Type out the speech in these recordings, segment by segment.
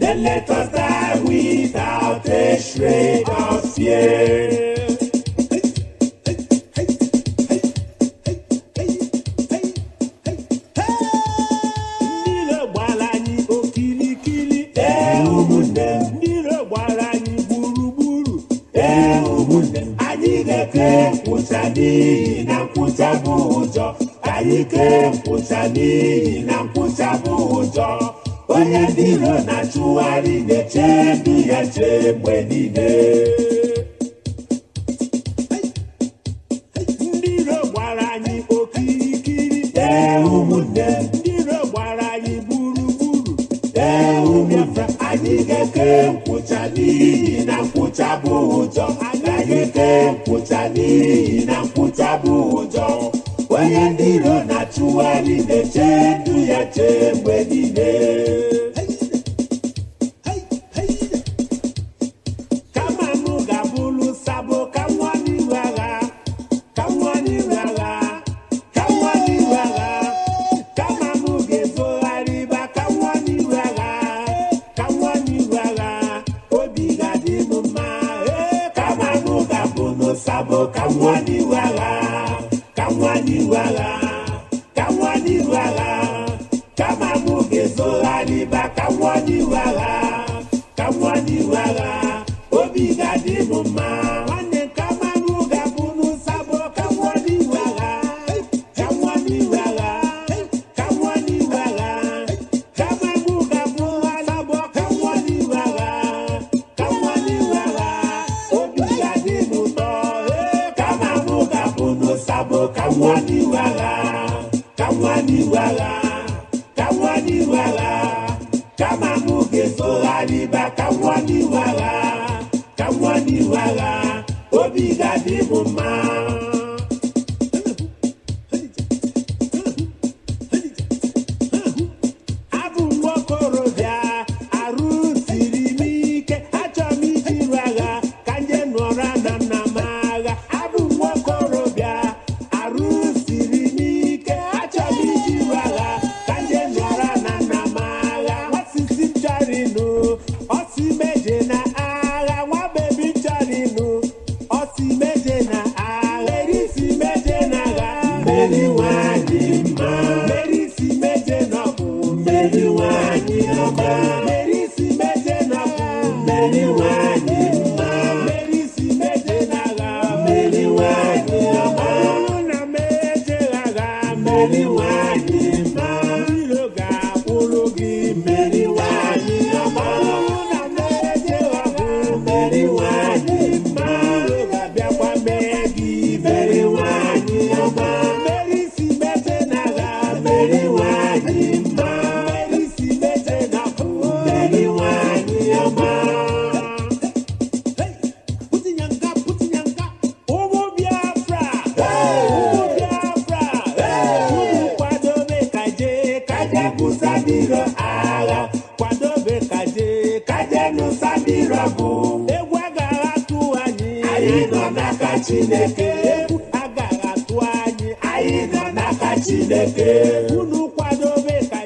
then let us die without a shred of fear. Nkwụcha na nkwụcha bụ ụjọ anyị nkwụcha na nkwụcha bụ ụjọ onye ndị iro na-achụgharị na-eche ndụ ya chee mgbe niile ndị iro gbara anyị okirikiri ụmụnne ndị iro gbara anyị gburugburu Biafra anyị nkwụcha na nkwụcha bụ ụjọ nkwụcha na nkwụcha bụ ụjọ onye ndị iro na-achụgharị na-eche ndụ ya chee mgbe niile kama m ga-abụrụ sabo ka nwa n'ihu agha ka nwa n'ihu agha ka nwa n'ihu agha kama m ga-ezogharị ba ka nwa n'ihu agha ka nwa n'ihu agha obi ga-adị m mma kama m ga-abụrụ sabo ka nwa n'ihu agha ka nwa n'ihu agha ka nwa n'ihu agha kama m ga-ezogharị ba ka nwa n'ihu agha ka nwa n'ihu agha obi ga-adị m mma nwanne kama m ga-abụrụ sabo ka nwa n'ihu agha ka nwa n'ihu agha ka nwa n'ihu agha kama m ga-abụrụ sabo ka nwa n'ihu agha ka nwa n'ihu agha obi ga-adị m ụtọ kama m ga-abụrụ sabo ka nwa n'ihu agha ka nwa n'ihu agha ka nwa n'ihu agha kama m ga-ezogharị ba ka nwa n'ihu agha ka nwa n'ihu agha obi ga-adị m mma abụ m nwokorobịa arụ siri m ike achọrọ m iji ru agha ka nje nọrọ na nna m agha abụ m nwokorobịa arụ siri m ike achọrọ m iji ru agha ka nje nọrọ na nna m agha nwasisi m chọrọ ịnụ ọsị meje na agha nwa bebi m chọrọ ịnụ ọsị meje na agha erisi meje na agha mmeri nwanyị mma merisi meje na ọbụ mmeri nwanyị ọma merisi meje na ọbụ mmeri nwanyị mma merisi meje na agha mmeri nwanyị ọma na meje agha mmeri nwanyị mma iro ga-akwụrụ gị mmeri nwanyị ọma na meje ọbụ mmeri nwanyị mma iro ga-abịakwa mee gị mmeri nwanyị ọma merisi meje na agha mmeri nwanyị mma merisi meje na ọbụ mmeri nwanyị ọma ụmụ Biafra ụmụ Biafra unu kwadobe ka je kwụsa ndị iro agha kwadobe ka je nụsa ndị iro bụ egwu agaghị atụ anyị nọ n'aka Chineke egwu agaghị atụ anyị nọ n'aka Chineke unu kwadobe ka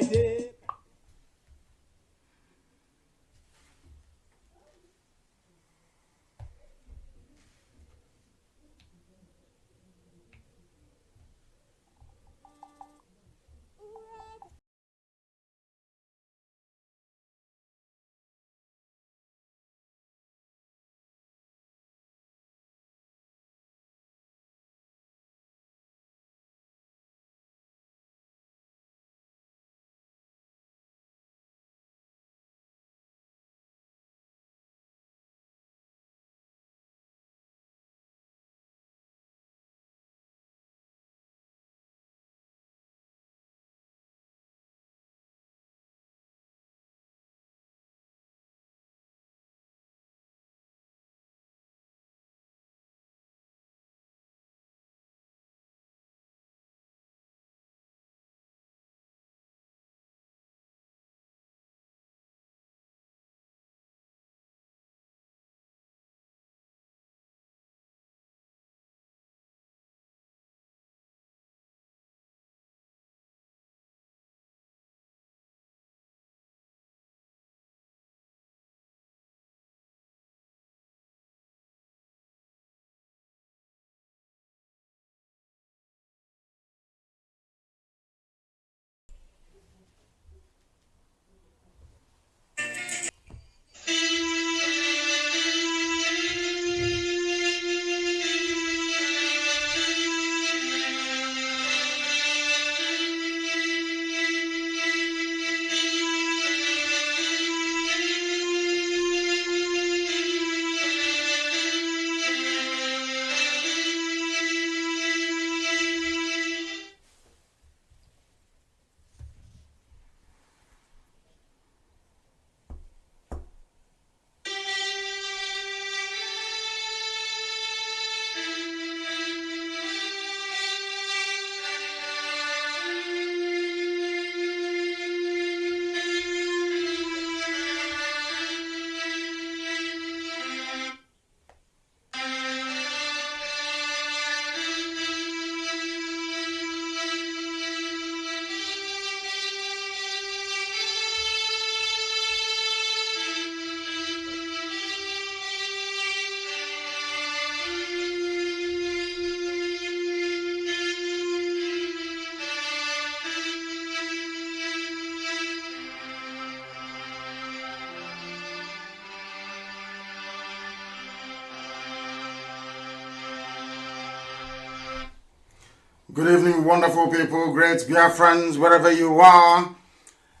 Good evening, wonderful people, great Biafrans, wherever you are.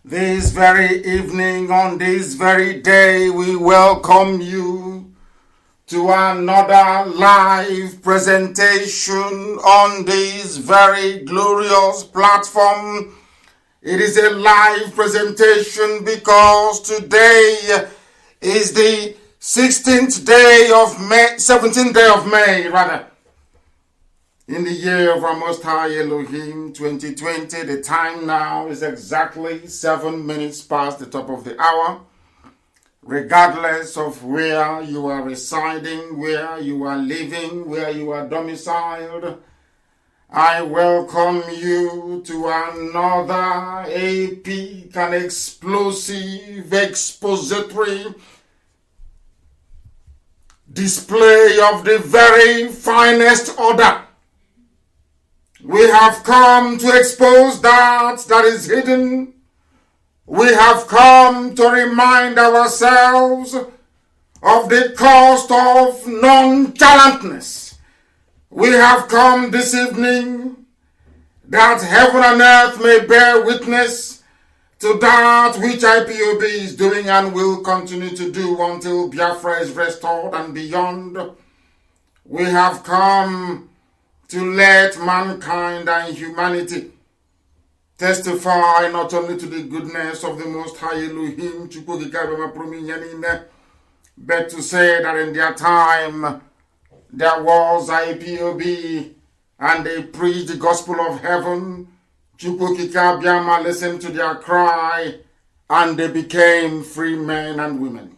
This very evening, on this very day, we welcome you to another live presentation on this very glorious platform. It is a live presentation because today is the 17th day of May, in the year of our Most High Elohim 2020. The time now is exactly 7 minutes past the top of the hour. Regardless of where you are residing, where you are living, where you are domiciled, I welcome you to another epic and explosive expository display of the very finest order. We have come to expose that is hidden. We have come to remind ourselves of the cost of nonchalantness. We have come this evening that heaven and earth may bear witness to that which Ipob is doing and will continue to do until Biafra is restored and beyond. We have come to let mankind and humanity testify not only to the goodness of the Most High Elohim, but to say that in their time there was Ipob and they preached the gospel of heaven. Biama listened to their cry and they became free men and women.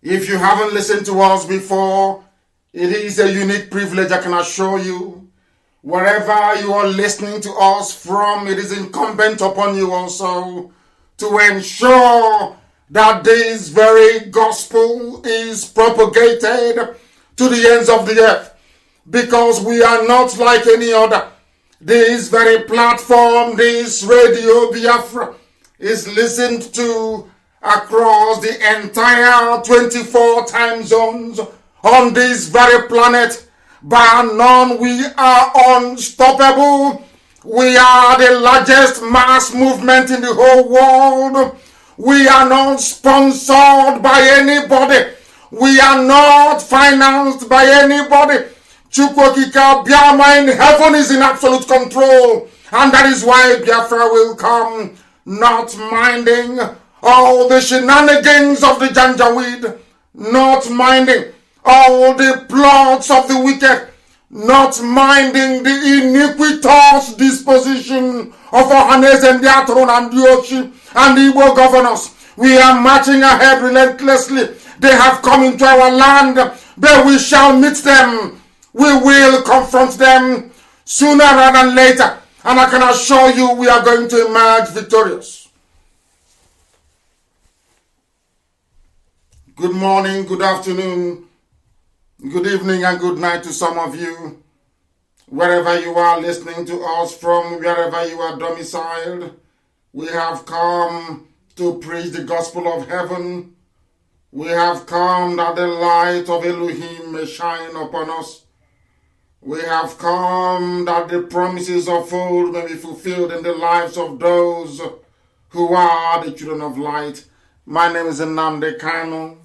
If you haven't listened to us before, it is a unique privilege, I can assure you. Wherever you are listening to us from, it is incumbent upon you also to ensure that this very gospel is propagated to the ends of the earth, because we are not like any other. This very platform, this radio Biafra, is listened to across the entire 24 time zones on this very planet. By none, we are unstoppable. We are the largest mass movement in the whole world. We are not sponsored by anybody. We are not financed by anybody. Chukwokika Biama in heaven is in absolute control. And that is why Biafra will come, not minding all the shenanigans of the Janjaweed, not minding all the plots of the wicked, not minding the iniquitous disposition of Ohanes and Diatron and Diochi and the Igbo governors. We are marching ahead relentlessly. They have come into our land, but we shall meet them. We will confront them sooner rather than later. And I can assure you we are going to emerge victorious. Good morning, good afternoon, good evening and good night to some of you, wherever you are listening to us from, wherever you are domiciled. We have come to preach the gospel of heaven. We have come that the light of Elohim may shine upon us. We have come that the promises of old may be fulfilled in the lives of those who are the children of light. My name is Nnamdi Kanu.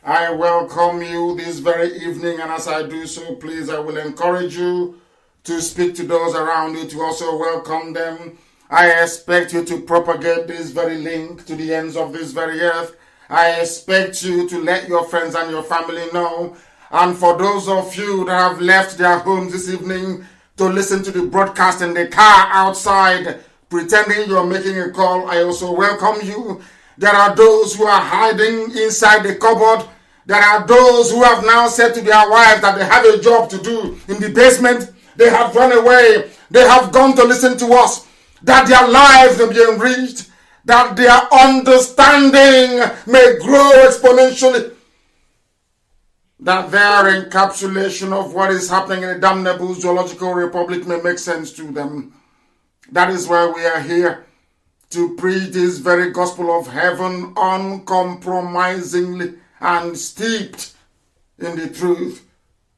I welcome you this very evening, and as I do so, please, I will encourage you to speak to those around you, to also welcome them. I expect you to propagate this very link to the ends of this very earth. I expect you to let your friends and your family know. And for those of you that have left their homes this evening to listen to the broadcast in the car outside, pretending you're making a call, I also welcome you. There are those who are hiding inside the cupboard. There are those who have now said to their wives that they have a job to do in the basement. They have run away. They have gone to listen to us. That their lives may be enriched. That their understanding may grow exponentially. That their encapsulation of what is happening in the damnable zoological republic may make sense to them. That is why we are here, to preach this very gospel of heaven uncompromisingly and steeped in the truth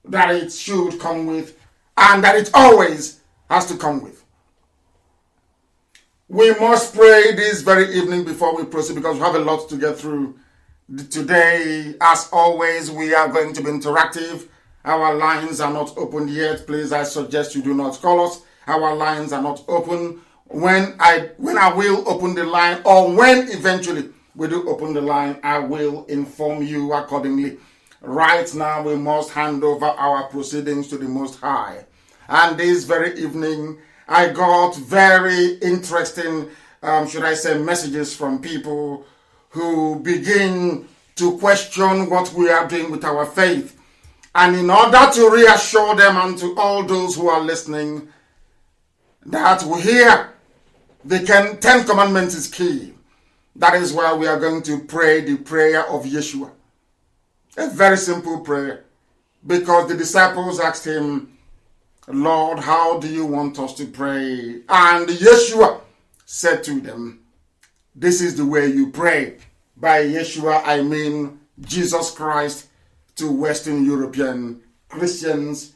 that it should come with. and that it always has to come with. We must pray this very evening before we proceed because we have a lot to get through. Today, as always, we are going to be interactive. Our lines are not open yet. Please, I suggest you do not call us. Our lines are not open. When I will open the line, or when eventually we do open the line, I will inform you accordingly. Right now, we must hand over our proceedings to the Most High. And this very evening, I got very interesting, messages from people who begin to question what we are doing with our faith. And in order to reassure them and to all those who are listening, that we hear the 10 Commandments is key. That is why we are going to pray the prayer of Yeshua. A very simple prayer. Because the disciples asked him, Lord, how do you want us to pray? And Yeshua said to them, this is the way you pray. By Yeshua, I mean Jesus Christ. To Western European Christians,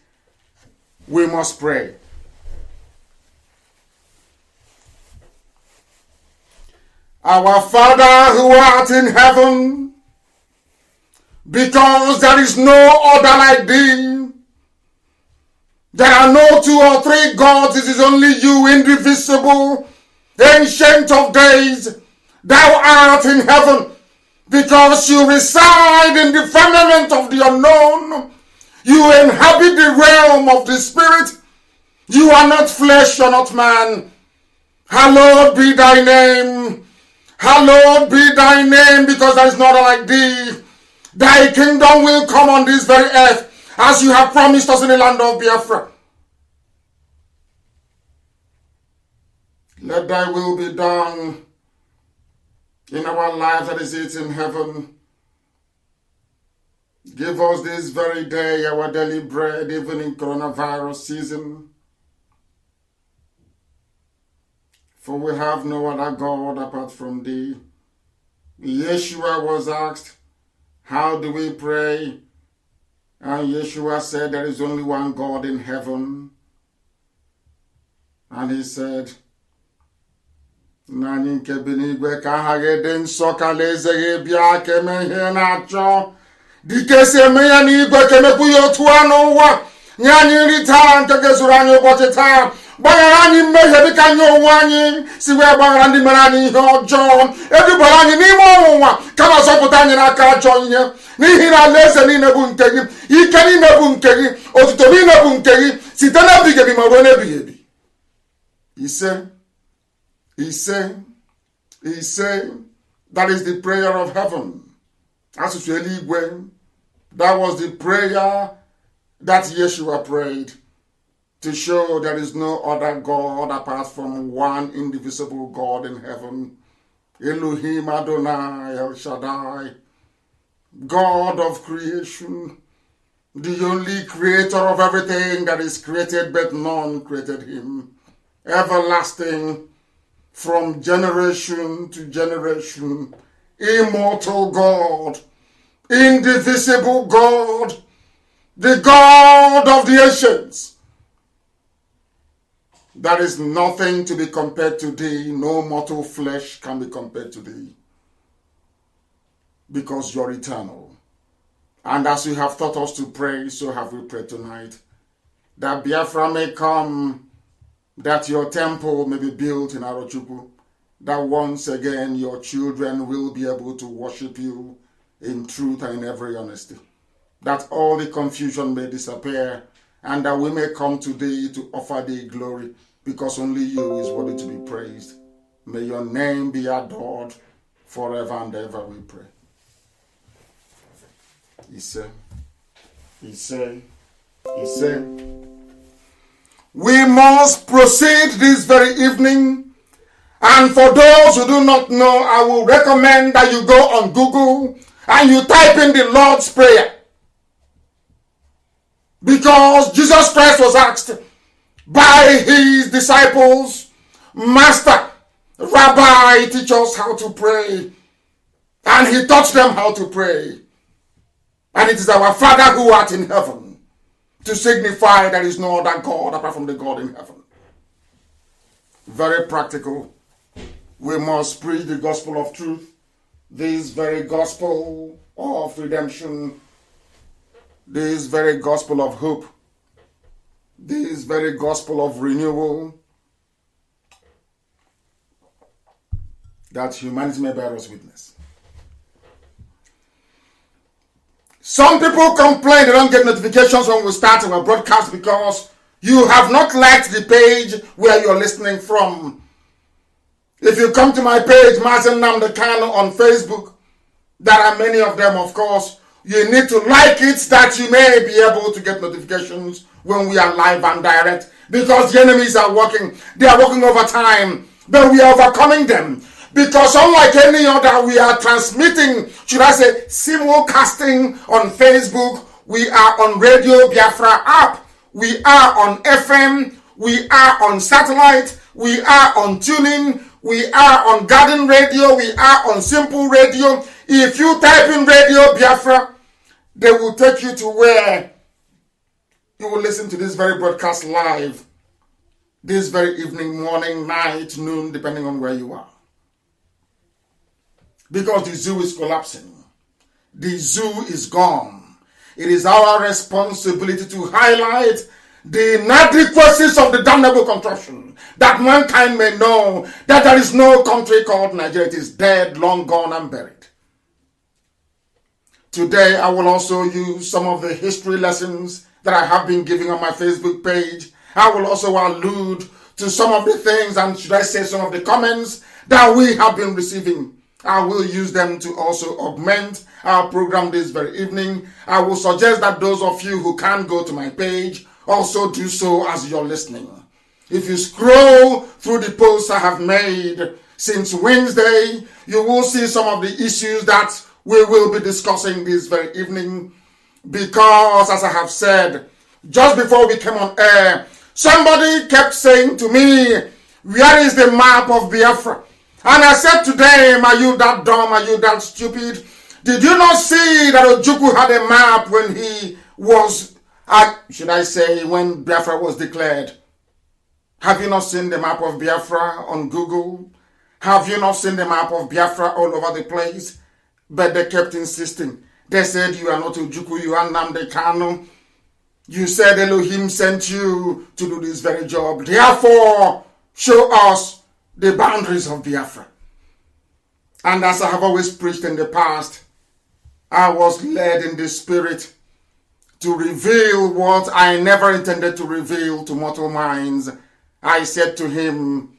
we must pray. Our Father who art in heaven, because there is no other like thee. There are no 2 or 3 gods, it is only you, indivisible, ancient of days. Thou art in heaven, because you reside in the firmament of the unknown. You inhabit the realm of the spirit. You are not flesh, you are not man. Hallowed be thy name. Hallowed be thy name, because there is none like thee. Thy kingdom will come on this very earth, as you have promised us in the land of Biafra. Let thy will be done in our lives that is it in heaven. Give us this very day our daily bread, even in coronavirus season. For we have no other God apart from thee. Yeshua was asked, how do we pray? And Yeshua said, there is only one God in heaven. And he said, Nani nke bi n'igwe ka aha gị dị nsọ ka alaeze gị bịa ka eme ihe na-achọ dike si eme ya n'igwe ka emekwu ya otu a n'ụwa nye anyị nri taa nke ga-ezuru anyị ụbọchị taa gbaghara anyị mmehie dịka anyị onwe anyị si wee gbaghara ndị mere anyị ihe ọjọọ edubara anyị n'ime ọnwụnwa kama zọpụta anyị n'aka ajọ ihe n'ihi na alaeze niile bụ nke gị ike niile bụ nke gị otuto niile bụ nke gị site n'ebighị ebi ma ruo n'ebighị ebi. He said, that is the prayer of heaven. That was the prayer that Yeshua prayed to show there is no other God apart from one indivisible God in heaven. Elohim Adonai El Shaddai, God of creation, the only creator of everything that is created, but none created him. Everlasting, from generation to generation, immortal God, indivisible God, the God of the ancients. There is nothing to be compared to thee. No mortal flesh can be compared to thee, because you're eternal. And as you have taught us to pray, so have we prayed tonight, that Biafra may come, that your temple may be built in Arochukwu, that once again your children will be able to worship you in truth and in every honesty, that all the confusion may disappear, and that we may come to thee to offer thee glory, because only you is worthy to be praised. May your name be adored forever and ever, we pray. He said, we must proceed this very evening. And for those who do not know, I will recommend that you go on Google and you type in the Lord's Prayer. Because Jesus Christ was asked by his disciples, Master, Rabbi, teach us how to pray. And he taught them how to pray. And it is our Father who art in heaven. to signify there is no other God apart from the God in heaven. Very practical. We must preach the gospel of truth, this very gospel of redemption, this very gospel of hope, this very gospel of renewal, that humanity may bear us witness. Some people complain they don't get notifications when we start our broadcast because you have not liked the page where you're listening from. If you come to my page, Mazi Nnamdi Kanu on Facebook, there are many of them, of course. You need to like it that you may be able to get notifications when we are live and direct, because the enemies are working. They are working overtime, but we are overcoming them. Because unlike any other, we are transmitting, should I say, simulcasting on Facebook. We are on Radio Biafra app. We are on FM. We are on satellite. We are on tuning. We are on Garden Radio. We are on Simple Radio. If you type in Radio Biafra, they will take you to where you will listen to this very broadcast live. This very evening, morning, night, noon, depending on where you are. Because the zoo is collapsing. The zoo is gone. It is our responsibility to highlight the inadequacies of the damnable contraption, that mankind may know that there is no country called Nigeria. It is dead, long gone and buried. Today, I will also use some of the history lessons that I have been giving on my Facebook page. I will also allude to some of the things, and should I say some of the comments that we have been receiving. I will use them to also augment our program this very evening. I will suggest that those of you who can't go to my page also do so as you're listening. If you scroll through the posts I have made since Wednesday, you will see some of the issues that we will be discussing this very evening. Because, as I have said, just before we came on air, somebody kept saying to me, where is the map of Biafra? And I said to them, are you that dumb? Are you that stupid? Did you not see that Ojukwu had a map when he was, should I say, when Biafra was declared? Have you not seen the map of Biafra on Google? Have you not seen the map of Biafra all over the place? But they kept insisting. They said, you are not Ojukwu, you are Nnamdi Kanu. You said Elohim sent you to do this very job. Therefore, show us the boundaries of Biafra. And as I have always preached in the past, I was led in the spirit to reveal what I never intended to reveal to mortal minds. I said to him,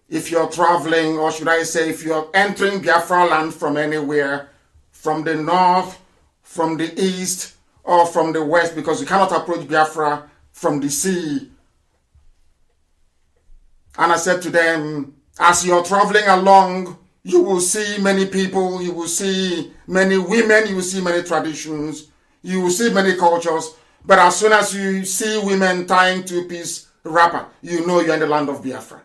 if you're traveling, or should I say, if you're entering Biafra land from anywhere, from the north, from the east, or from the west, because you cannot approach Biafra from the sea. And I said to them, as you're traveling along, you will see many people, you will see many women, you will see many traditions, you will see many cultures. But as soon as you see women tying two-piece wrapper, you know you're in the land of Biafra.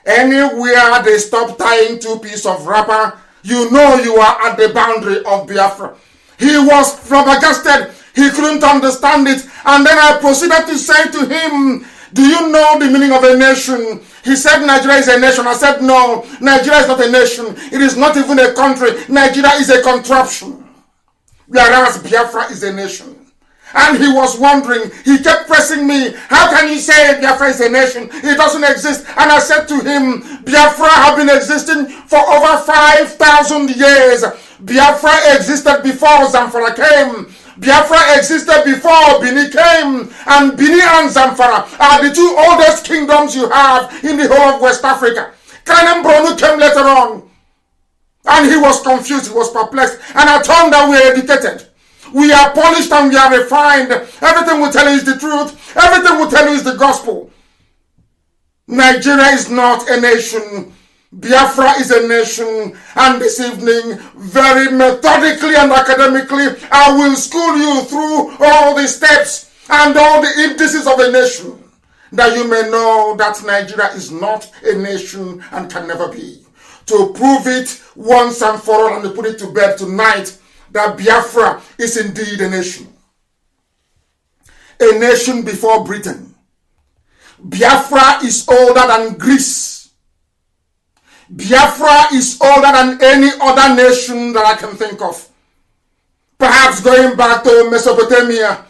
Anywhere they stop tying two-piece of wrapper, you know you are at the boundary of Biafra. He was flabbergasted. He couldn't understand it. And then I proceeded to say to him, do you know the meaning of a nation? He said Nigeria is a nation. I said no, Nigeria is not a nation. It is not even a country. Nigeria is a contraption. Whereas Biafra is a nation. And he was wondering, he kept pressing me, how can you say Biafra is a nation? It doesn't exist. And I said to him, Biafra have been existing for over 5,000 years. Biafra existed before Zamfara came. Biafra existed before Bini came. And Bini and Zamfara are the two oldest kingdoms you have in the whole of West Africa. Kanem Bronu came later on. And he was confused, he was perplexed. And I told him that we are educated. We are polished and we are refined. Everything we tell you is the truth. Everything we tell you is the gospel. Nigeria is not a nation. Biafra is a nation. And this evening, very methodically and academically, I will school you through all the steps and all the indices of a nation, that you may know that Nigeria is not a nation and can never be. To prove it once and for all, and to put it to bed tonight, that Biafra is indeed a nation. a nation before Britain. Biafra is older than Greece. Biafra is older than any other nation that I can think of. Perhaps going back to Mesopotamia.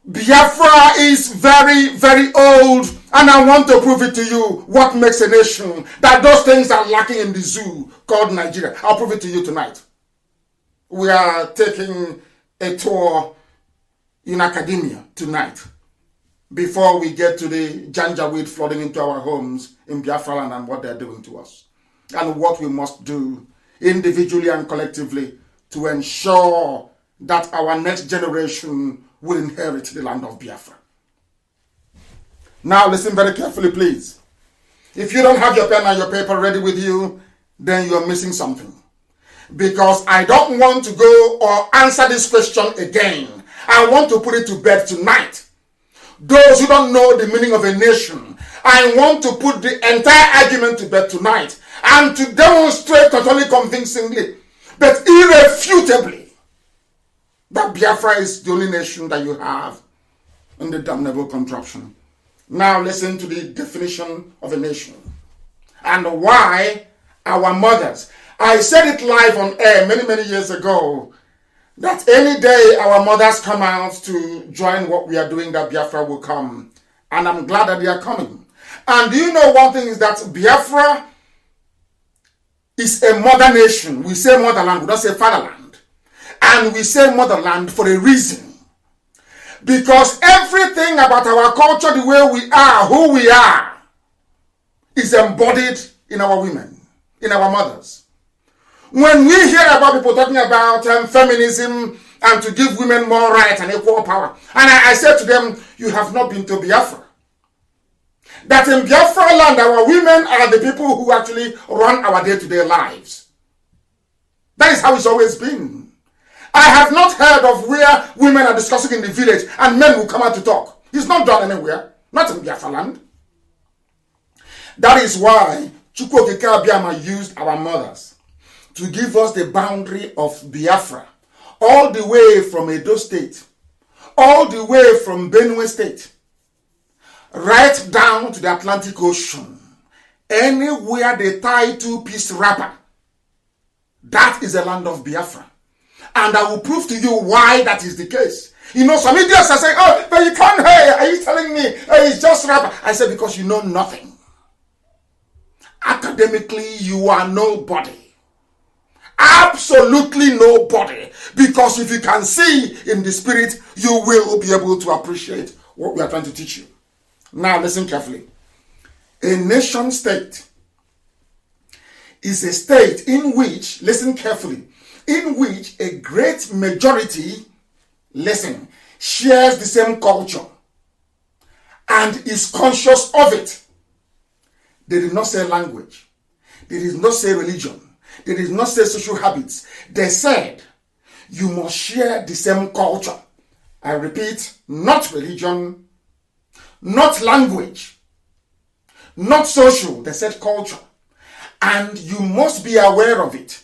Biafra is very, very old, and I want to prove it to you. What makes a nation? That those things are lacking in the zoo called Nigeria. I'll prove it to you tonight. We are taking a tour in academia tonight before we get to the janjaweed flooding into our homes in Biafra land and what they're doing to us, and what we must do individually and collectively to ensure that our next generation will inherit the land of Biafra. Now listen very carefully, please. If you don't have your pen and your paper ready with you, then you're missing something. Because I don't want to go or answer this question again. I want to put it to bed tonight. Those who don't know the meaning of a nation, I want to put the entire argument to bed tonight and to demonstrate not only convincingly, but irrefutably, that Biafra is the only nation that you have in the damnable contraption. Now listen to the definition of a nation and why our mothers. I said it live on air many years ago that any day our mothers come out to join what we are doing, that Biafra will come. And I'm glad that they are coming. And do you know one thing is that Biafra is a mother nation. We say motherland, we don't say fatherland. And we say motherland for a reason. Because everything about our culture, the way we are, who we are, is embodied in our women, in our mothers. When we hear about people talking about feminism and to give women more rights and equal power, and I said to them, you have not been to Biafra. That in Biafra land, our women are the people who actually run our day-to-day lives. That is how it's always been. I have not heard of where women are discussing in the village and men will come out to talk. It's not done anywhere. Not in Biafra land. That is why Chukwu Okike Abiama used our mothers to give us the boundary of Biafra, all the way from Edo State, all the way from Benue State, right down to the Atlantic Ocean. Anywhere they tie two-piece wrapper, that is the land of Biafra. And I will prove to you why that is the case. You know, some idiots are saying, oh, but you can't hear. Are you telling me it's just rubber? I said, because you know nothing. Academically, you are nobody. Absolutely nobody. Because if you can see in the spirit, you will be able to appreciate what we are trying to teach you. Now, listen carefully. A nation state is a state in which, listen carefully, in which a great majority, listen, shares the same culture and is conscious of it. They did not say language. They did not say religion. They did not say social habits. They said, you must share the same culture. I repeat, not religion, not language, not social. They said culture. And you must be aware of it.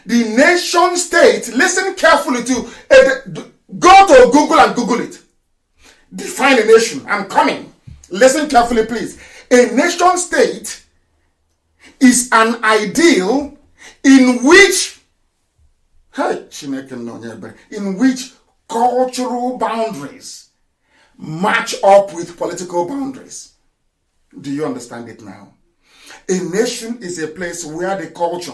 The nation state, listen carefully to, go to Google and Google it. Define a nation. I'm coming. Listen carefully, please. A nation state is an ideal in which, in which cultural boundaries match up with political boundaries. Do you understand it now? A nation is a place where the culture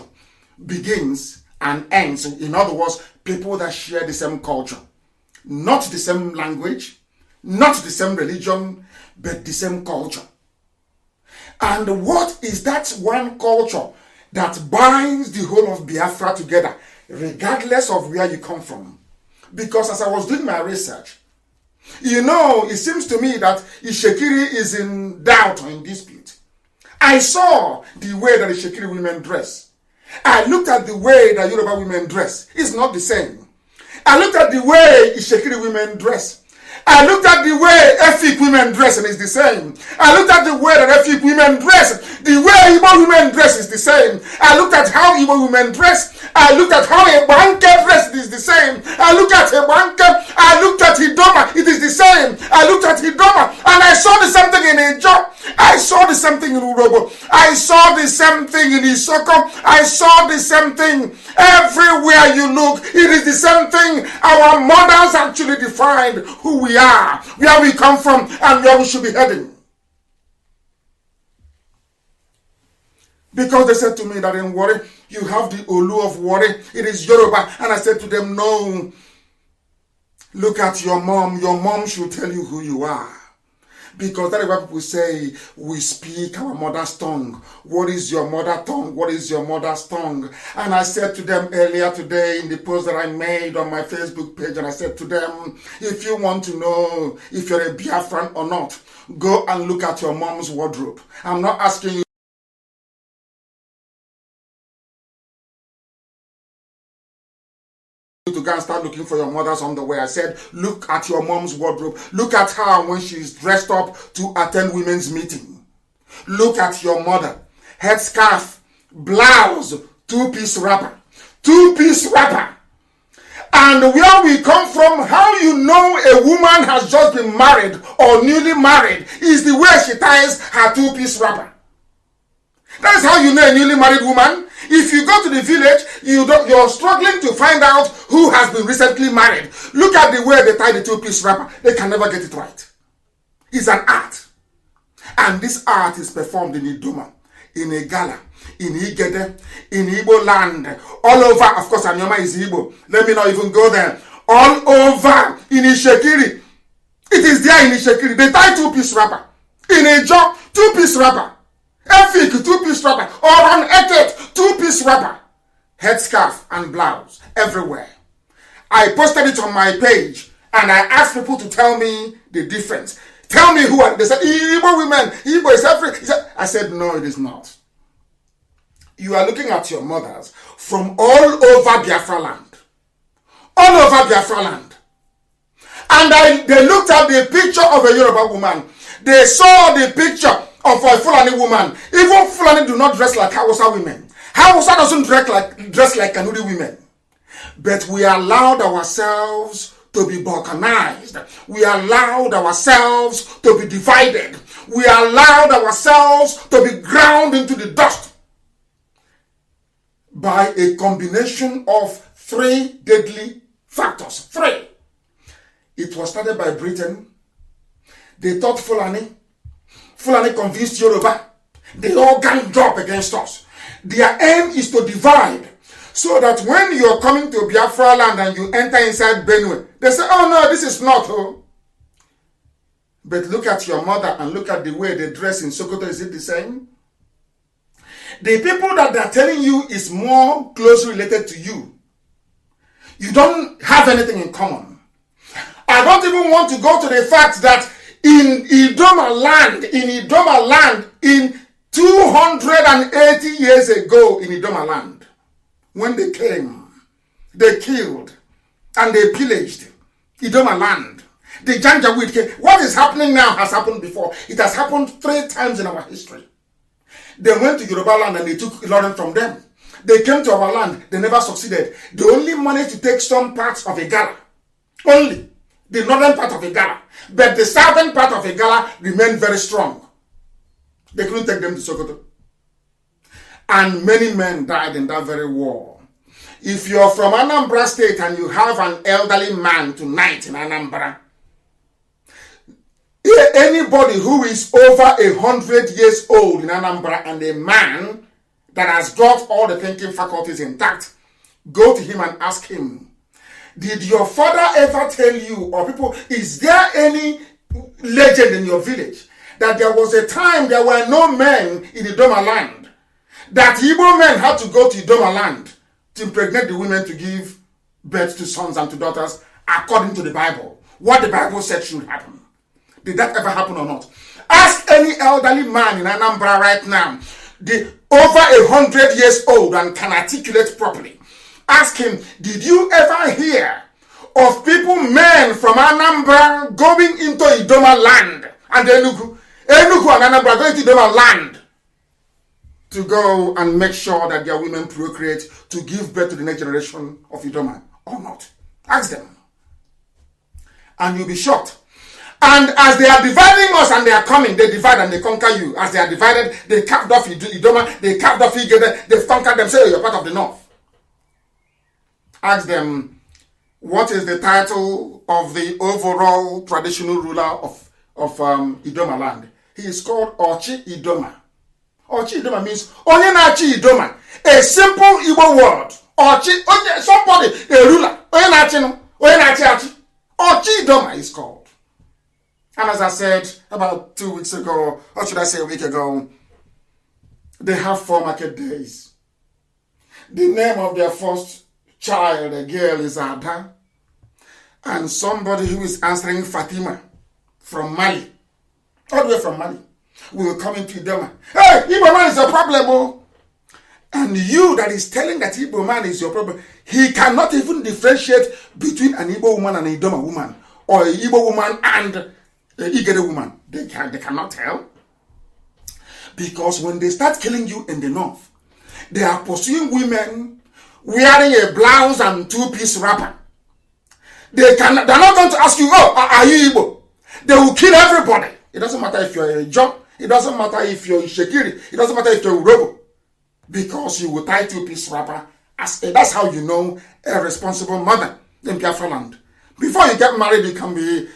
begins and ends. In other words, people that share the same culture. Not the same language, not the same religion, but the same culture. And what is that one culture that binds the whole of Biafra together, regardless of where you come from? Because as I was doing my research, you know, it seems to me that Ishekiri is in doubt or in dispute. I saw the way that Ishekiri women dress. I looked at the way that Yoruba women dress. It's not the same. I looked at the way Ishekiri women dress. I looked at the way Efik women dress and it's the same. I looked at the way that Efik women dress. The way Igbo women dress is the same. I looked at how how Igbo women dress. I looked at how a Banke dress, it is the same. I looked at a Banke, I looked at Idoma, it is the same. I looked at Idoma, and I saw the same thing in Ijo. I saw the same thing in Urobo. I saw the same thing in Isoko. I saw the same thing. Everywhere you look, it is the same thing. Our mothers actually defined who we are, where we come from, and where we should be heading. Because they said to me that in Warri, you have the Olu of Warri, it is Yoruba. And I said to them, no, look at your mom. Your mom should tell you who you are. Because that is why people say, we speak our mother's tongue. What is your mother tongue? What is your mother's tongue? And I said to them earlier today in the post that I made on my Facebook page, and I said to them, if you want to know if you're a Biafran or not, go and look at your mom's wardrobe. I'm not asking you to go and start looking for your mother's underwear. I said, look at your mom's wardrobe. Look at her when she's dressed up to attend women's meeting. Look at your mother. Headscarf, blouse, two-piece wrapper. Two-piece wrapper. And where we come from, how you know a woman has just been married or newly married is the way she ties her two-piece wrapper. That's how you know a newly married woman. If you go to the village, you're struggling to find out who has been recently married. Look at the way they tie the two-piece wrapper. They can never get it right. It's an art. And this art is performed in Idoma, in Igala, in Igede, in Igbo land, all over. Of course, Anyoma is Igbo. Let me not even go there. All over in Ishekiri. It is there in Ishekiri. They tie two-piece wrapper. In Ijo, two-piece wrapper. Efik, two-piece wrapper. Or on Eket, two-piece wrapper. Headscarf and blouse everywhere. I posted it on my page and I asked people to tell me the difference. Tell me who are. They said, Igbo women, Igbo is every. I said, no, it is not. You are looking at your mothers from all over Biafra land. All over Biafra land. And they looked at the picture of a Yoruba woman. They saw the picture of a Fulani woman. Even Fulani do not dress like Hausa women. Hausa doesn't dress like Kanuri women. But we allowed ourselves to be balkanized. We allowed ourselves to be divided. We allowed ourselves to be ground into the dust by a combination of three deadly factors. Three. It was started by Britain. They taught Fulani. Fulani convinced Yoruba. They all ganged up against us. Their aim is to divide. So that when you're coming to Biafra land and you enter inside Benue, they say, oh no, this is not. Oh. But look at your mother and look at the way they dress in Sokoto. Is it the same? The people that they're telling you is more closely related to you. You don't have anything in common. I don't even want to go to the fact that in Idoma land, in 280 years ago in Idoma land, when they came, they killed and they pillaged Idoma land. The Janjaweed came. What is happening now has happened before. It has happened 3 times in our history. They went to Yoruba land and they took Ilorin from them. They came to our land. They never succeeded. They only managed to take some parts of Igala. Only the northern part of Igala. But the southern part of Igala remained very strong. They couldn't take them to Sokoto. And many men died in that very war. If you're from Anambra State and you have an elderly man tonight in Anambra, anybody who is over 100 years old in Anambra and a man that has got all the thinking faculties intact, go to him and ask him, did your father ever tell you, or people, is there any legend in your village that there was a time there were no men in Idoma land, that Igbo men had to go to Idoma land to impregnate the women to give birth to sons and to daughters according to the Bible? What the Bible said should happen. Did that ever happen or not? Ask any elderly man in Anambra right now, over 100 years old and can articulate properly. Ask him, did you ever hear of people, men from Anambra going into Idoma land and Enugu and Anambra going to Idoma land to go and make sure that their women procreate to give birth to the next generation of Idoma or not? Ask them. And you'll be shocked. And as they are dividing us and they are coming, they divide and they conquer you. As they are divided, they carved off Idoma, they carved off Igede, they've conquered them, say, oh, you're part of the North. Ask them, what is the title of the overall traditional ruler of Idoma land? He is called Ochi Idoma. Ochi Idoma means Onye na-achi Idoma. A simple Igbo word. Ochi, somebody, a ruler. Onye na-achi. Ochi Idoma is called. And as I said about 2 weeks ago, or should I say a week ago, they have 4 market days. The name of their first child, a girl, is Ada. And somebody who is answering Fatima from Mali, all the way from Mali, will come into Idoma. Hey, Igbo man is your problem, oh. And you that is telling that Igbo man is your problem, he cannot even differentiate between an Igbo woman and an Idoma woman, or an Igbo woman and an Igede woman. They cannot tell. Because when they start killing you in the north, they are pursuing women wearing a blouse and 2-piece wrapper. They're not going to ask you, oh, are you Igbo? They will kill everybody. It doesn't matter if you're a John. It doesn't matter if you're Shekiri. It doesn't matter if you're Urobo. Because you will tie 2-piece wrapper. That's how you know a responsible mother in Biafra land. Before you get married, you can be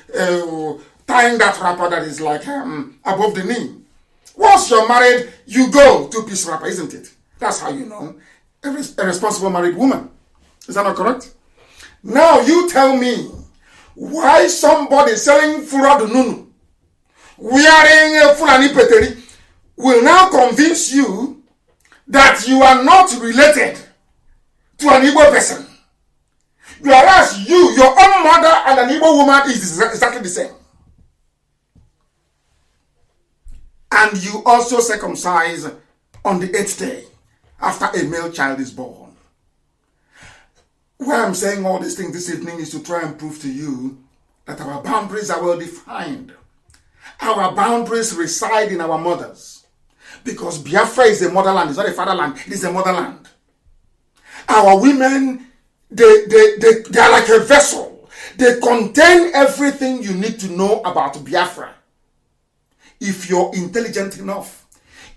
tying that wrapper that is like above the knee. Once you're married, you go 2-piece wrapper, isn't it? That's how you know a responsible married woman. Is that not correct? Now you tell me why somebody selling Fura Nunu, wearing a Fulani Peteri, will now convince you that you are not related to an Igbo person. Whereas your own mother and an Igbo woman is exactly the same. And you also circumcise on the 8th day after a male child is born. Why I'm saying all these things this evening is to try and prove to you that our boundaries are well defined. Our boundaries reside in our mothers. Because Biafra is a motherland, it's not a fatherland, it is a motherland. Our women, they are like a vessel. They contain everything you need to know about Biafra. If you're intelligent enough,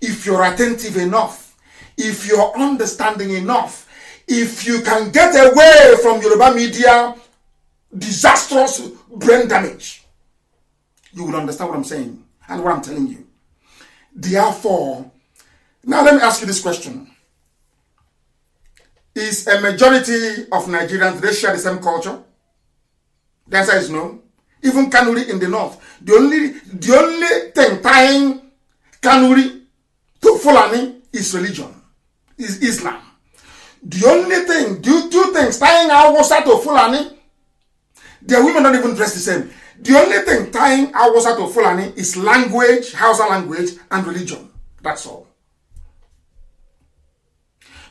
if you're attentive enough, if you're understanding enough, if you can get away from Yoruba media disastrous brain damage, you will understand what I'm saying and what I'm telling you. Therefore, now let me ask you this question. Is a majority of Nigerians, they share the same culture? The answer is no. Even Kanuri in the north. The only thing tying Kanuri to Fulani is religion, is Islam. The only thing, two things tying Hausa to Fulani, their women don't even dress the same. The only thing tying Hausa to Fulani is language, Hausa language, and religion. That's all.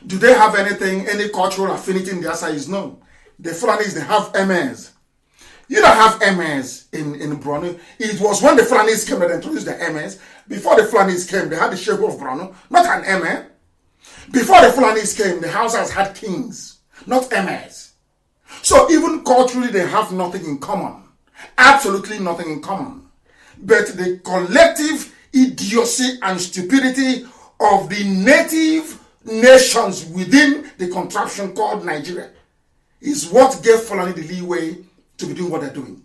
Do they have anything, any cultural affinity in the answer is no. The Fulanis, they have MS. You don't have MS in Brano. It was when the Fulanis came that they introduced the MS. Before the Fulanis came, they had the Sheikh of Brano, not an MS. Before the Fulanis came, the Hausas had kings, not MS. So even culturally, they have nothing in common. Absolutely nothing in common. But the collective idiocy and stupidity of the native nations within the contraption called Nigeria is what gave Fulani the leeway to be doing what they're doing.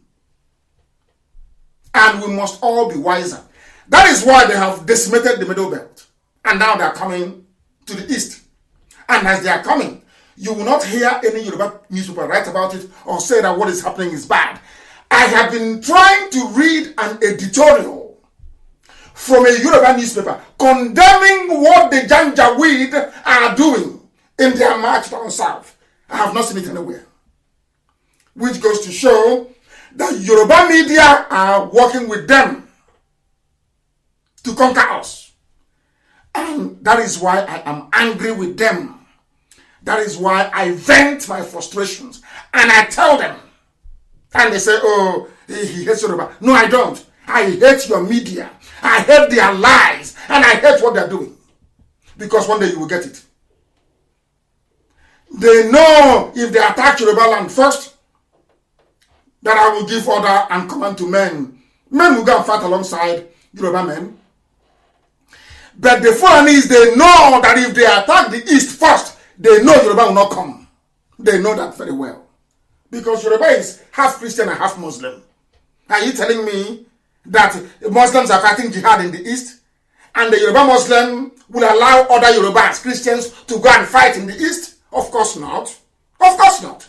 And we must all be wiser. That is why they have decimated the Middle Belt. And now they're coming to the east. And as they are coming, you will not hear any Yoruba newspaper write about it or say that what is happening is bad. I have been trying to read an editorial from a Yoruba newspaper condemning what the Janjaweed are doing in their march down south. I have not seen it anywhere. Which goes to show that Yoruba media are working with them to conquer us. And that is why I am angry with them. That is why I vent my frustrations. And I tell them. And they say, oh, he hates Yoruba. No, I don't. I hate your media. I hate their lies. And I hate what they're doing. because one day you will get it. They know if they attack Yoruba land first, that I will give order and command to men. Men will go and fight alongside Yoruba men. But the Fulanis, they know that if they attack the east first, they know Yoruba will not come. They know that very well. Because Yoruba is half Christian and half Muslim. Are you telling me that Muslims are fighting jihad in the east? And the Yoruba Muslim will allow other Yorubas, Christians, to go and fight in the east? Of course not. Of course not.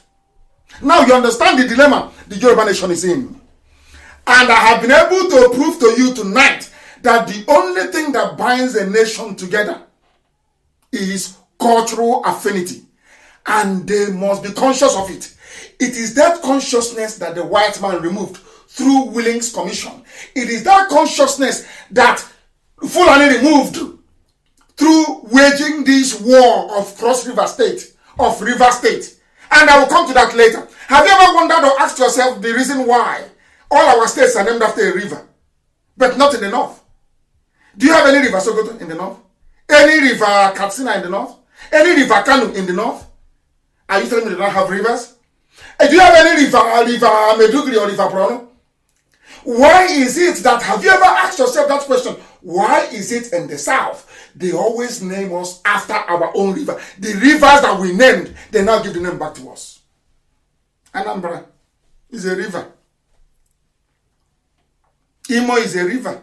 Now you understand the dilemma the Yoruba nation is in. And I have been able to prove to you tonight that the only thing that binds a nation together is cultural affinity. And they must be conscious of it. It is that consciousness that the white man removed through Willings Commission. It is that consciousness that Fulani removed through waging this war of Cross River State, of River State. And I will come to that later. Have you ever wondered or asked yourself the reason why all our states are named after a river, but not in the north? Do you have any river Sokoto in the north? Any river Katsina in the north? Any river Kanu in the north? Are you telling me they don't have rivers? Do you have any river Medugri or river Prono? Why is it that, have you ever asked yourself that question? Why is it in the south they always name us after our own river? The rivers that we named, they now give the name back to us. Anambra is a river. Imo is a river.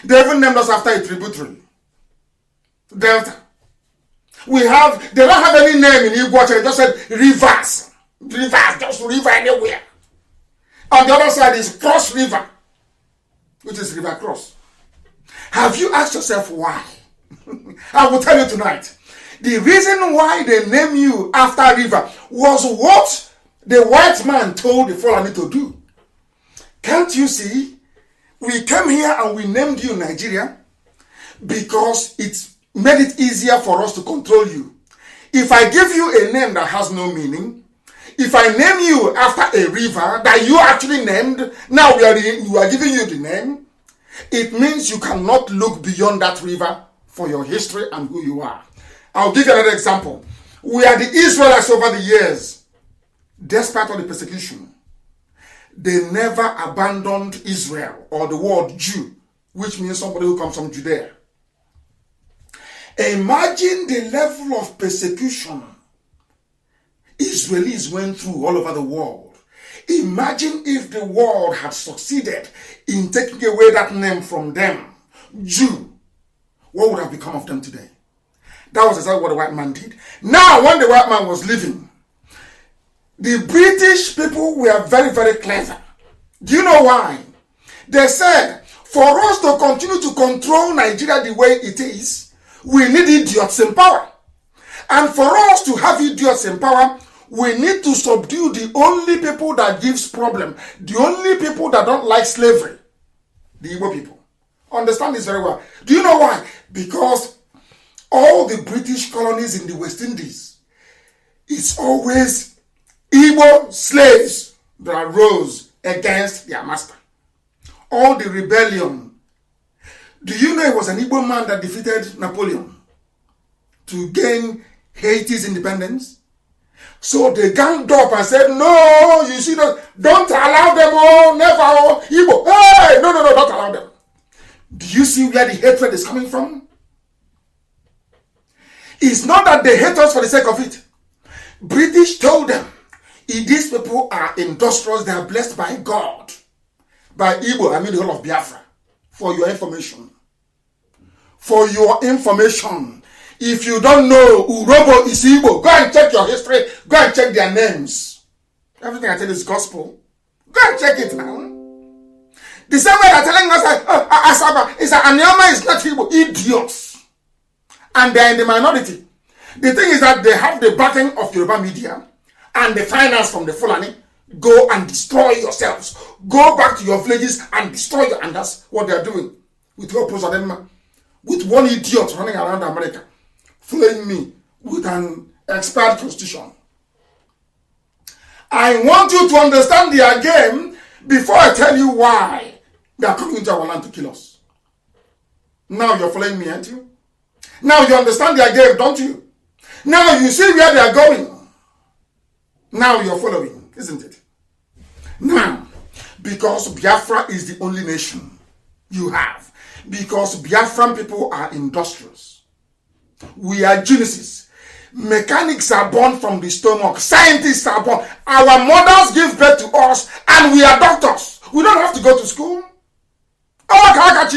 They even named us after a tributary. Delta. They don't have any name in Igbo, they just said rivers. Rivers, just river anywhere. On the other side is Cross River, which is River Cross. Have you asked yourself why? I will tell you tonight. The reason why they name you after river was what the white man told the Fulani to do. Can't you see? We came here and we named you Nigeria because it made it easier for us to control you. If I give you a name that has no meaning, if I name you after a river that you actually named, now we are giving you the name, it means you cannot look beyond that river for your history and who you are. I'll give you another example. We are the Israelites over the years. Despite all the persecution, they never abandoned Israel or the word Jew, which means somebody who comes from Judea. Imagine the level of persecution Israelis went through all over the world. Imagine if the world had succeeded in taking away that name from them, Jew. What would have become of them today? That was exactly what the white man did. Now, when the white man was leaving, the British people were very, very clever. Do you know why? They said, for us to continue to control Nigeria the way it is, we need idiots in power. And for us to have idiots in power, we need to subdue the only people that gives problem, the only people that don't like slavery, the Igbo people. Understand this very well. Do you know why? Because all the British colonies in the West Indies, it's always Igbo slaves that rose against their master. All the rebellion. Do you know it was an Igbo man that defeated Napoleon to gain Haiti's independence? So they ganged up and said, no, you see, don't allow them, oh, never, oh, Igbo. Hey, no, don't allow them. Do you see where the hatred is coming from? It's not that they hate us for the sake of it. British told them, if these people are industrious, they are blessed by God. By Igbo, I mean the whole of Biafra. For your information. For your information. If you don't know Urobo is Igbo, go and check your history. Go and check their names. Everything I tell you is gospel. Go and check it now. The same way they're telling us that Asaba is that Anyama is not Igbo. Idiots. And they're in the minority. The thing is that they have the backing of Yoruba media and the finance from the Fulani. Go and destroy yourselves. Go back to your villages and destroy you. And that's what they're doing. With your Adema. With one idiot running around America. Flaying me with an expired constitution. I want you to understand their game before I tell you why they are coming into our land to kill us. Now you're following me, aren't you? Now you understand their game, don't you? Now you see where they are going. Now you're following, isn't it? Now, because Biafra is the only nation you have, because Biafran people are industrious, we are geniuses. Mechanics are born from the stomach. Scientists are born. Our mothers give birth to us, and we are doctors. We don't have to go to school. Nobody can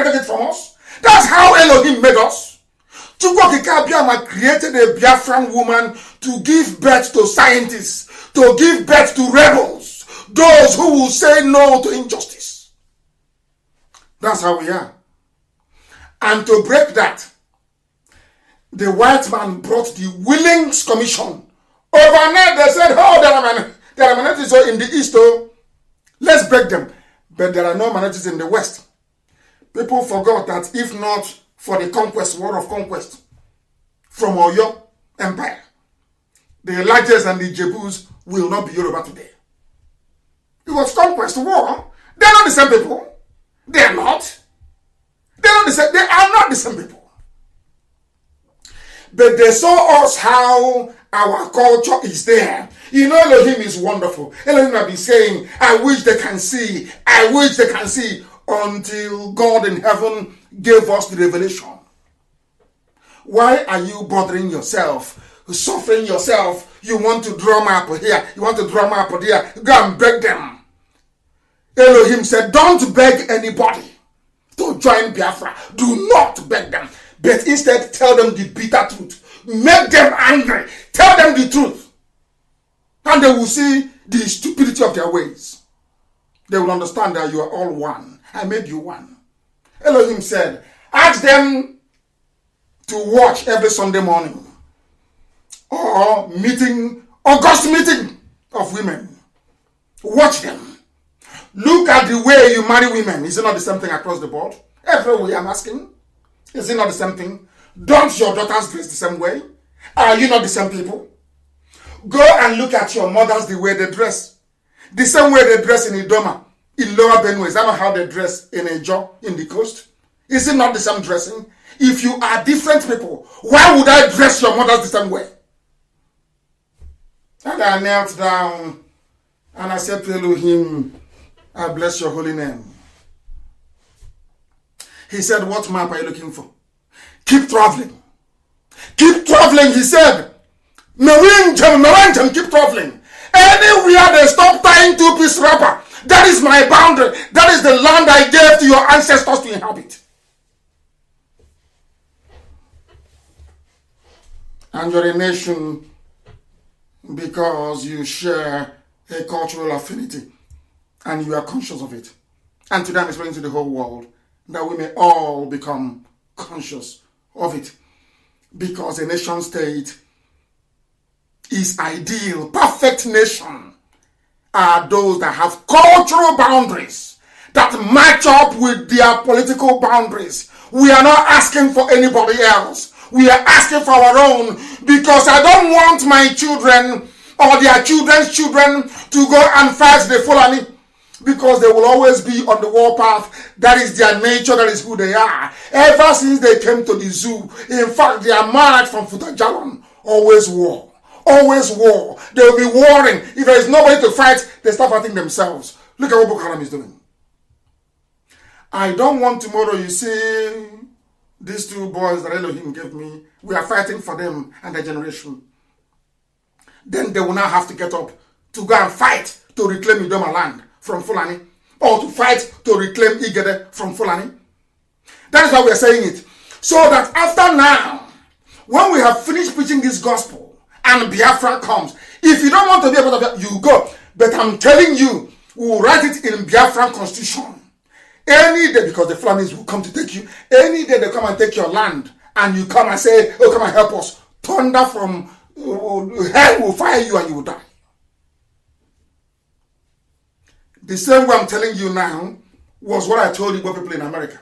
take it from us. That's how Elohim made us. Chukwokika created a Biafran woman to give birth to scientists, to give birth to rebels, those who will say no to injustice. That's how we are. And to break that, the white man brought the Willings Commission. Overnight they said, oh, there are minorities in the east, oh, let's break them. But there are no minorities in the west. People forgot that if not for the conquest, war of conquest, from Oyo Empire, the Elijahs and the Jebus will not be Yoruba today. It was conquest, war. They're not the same people. They're not. They're not the same. They are not the same people. But they saw us how our culture is there. You know, Elohim is wonderful. Elohim have been saying, I wish they can see. I wish they can see. Until God in heaven gave us the revelation. Why are you bothering yourself? Suffering yourself? You want to drum up here. You want to drum up there. Go and beg them. Elohim said, don't beg anybody to join Biafra. Do not beg them. But instead, tell them the bitter truth. Make them angry. Tell them the truth. And they will see the stupidity of their ways. They will understand that you are all one. I made you one. Elohim said, ask them to watch every Sunday morning. Or meeting, August meeting of women. Watch them. Look at the way you marry women. Is it not the same thing across the board? Everywhere I'm asking. Is it not the same thing? Don't your daughters dress the same way? Are you not the same people? Go and look at your mothers the way they dress. The same way they dress in Idoma, in Lower Benue. Is that not how they dress in Ejo, in the coast? Is it not the same dressing? If you are different people, why would I dress your mothers the same way? And I knelt down and I said to Elohim, I bless your holy name. He said, what map are you looking for? Keep traveling. Keep traveling, he said. Marinjam, keep traveling. Anywhere they stop tying two-piece wrapper, that is my boundary. That is the land I gave to your ancestors to inhabit. And you're a nation because you share a cultural affinity and you are conscious of it. And today I'm explaining to the whole world that we may all become conscious of it, because a nation state is ideal. Perfect nation are those that have cultural boundaries that match up with their political boundaries. We are not asking for anybody else. We are asking for our own, because I don't want my children or their children's children to go and fight the Fulani, because they will always be on the warpath. That is their nature. That is who they are. Ever since they came to the zoo, in fact, they are marked from Futajalon. Always war. Always war. They will be warring. If there is nobody to fight, they start fighting themselves. Look at what Boko Haram is doing. I don't want tomorrow, you see, these two boys that Elohim gave me, we are fighting for them and their generation. Then they will now have to get up to go and fight to reclaim Idoma land from Fulani, or to fight to reclaim Igede from Fulani. That is why we are saying it. So that after now, when we have finished preaching this gospel and Biafra comes, if you don't want to be a part of that, you go. But I'm telling you, we will write it in Biafran constitution. Any day, because the Fulanis will come to take you, any day they come and take your land, and you come and say, oh, come and help us. Thunder from hell will fire you and you will die. The same way I'm telling you now was what I told you about people in America.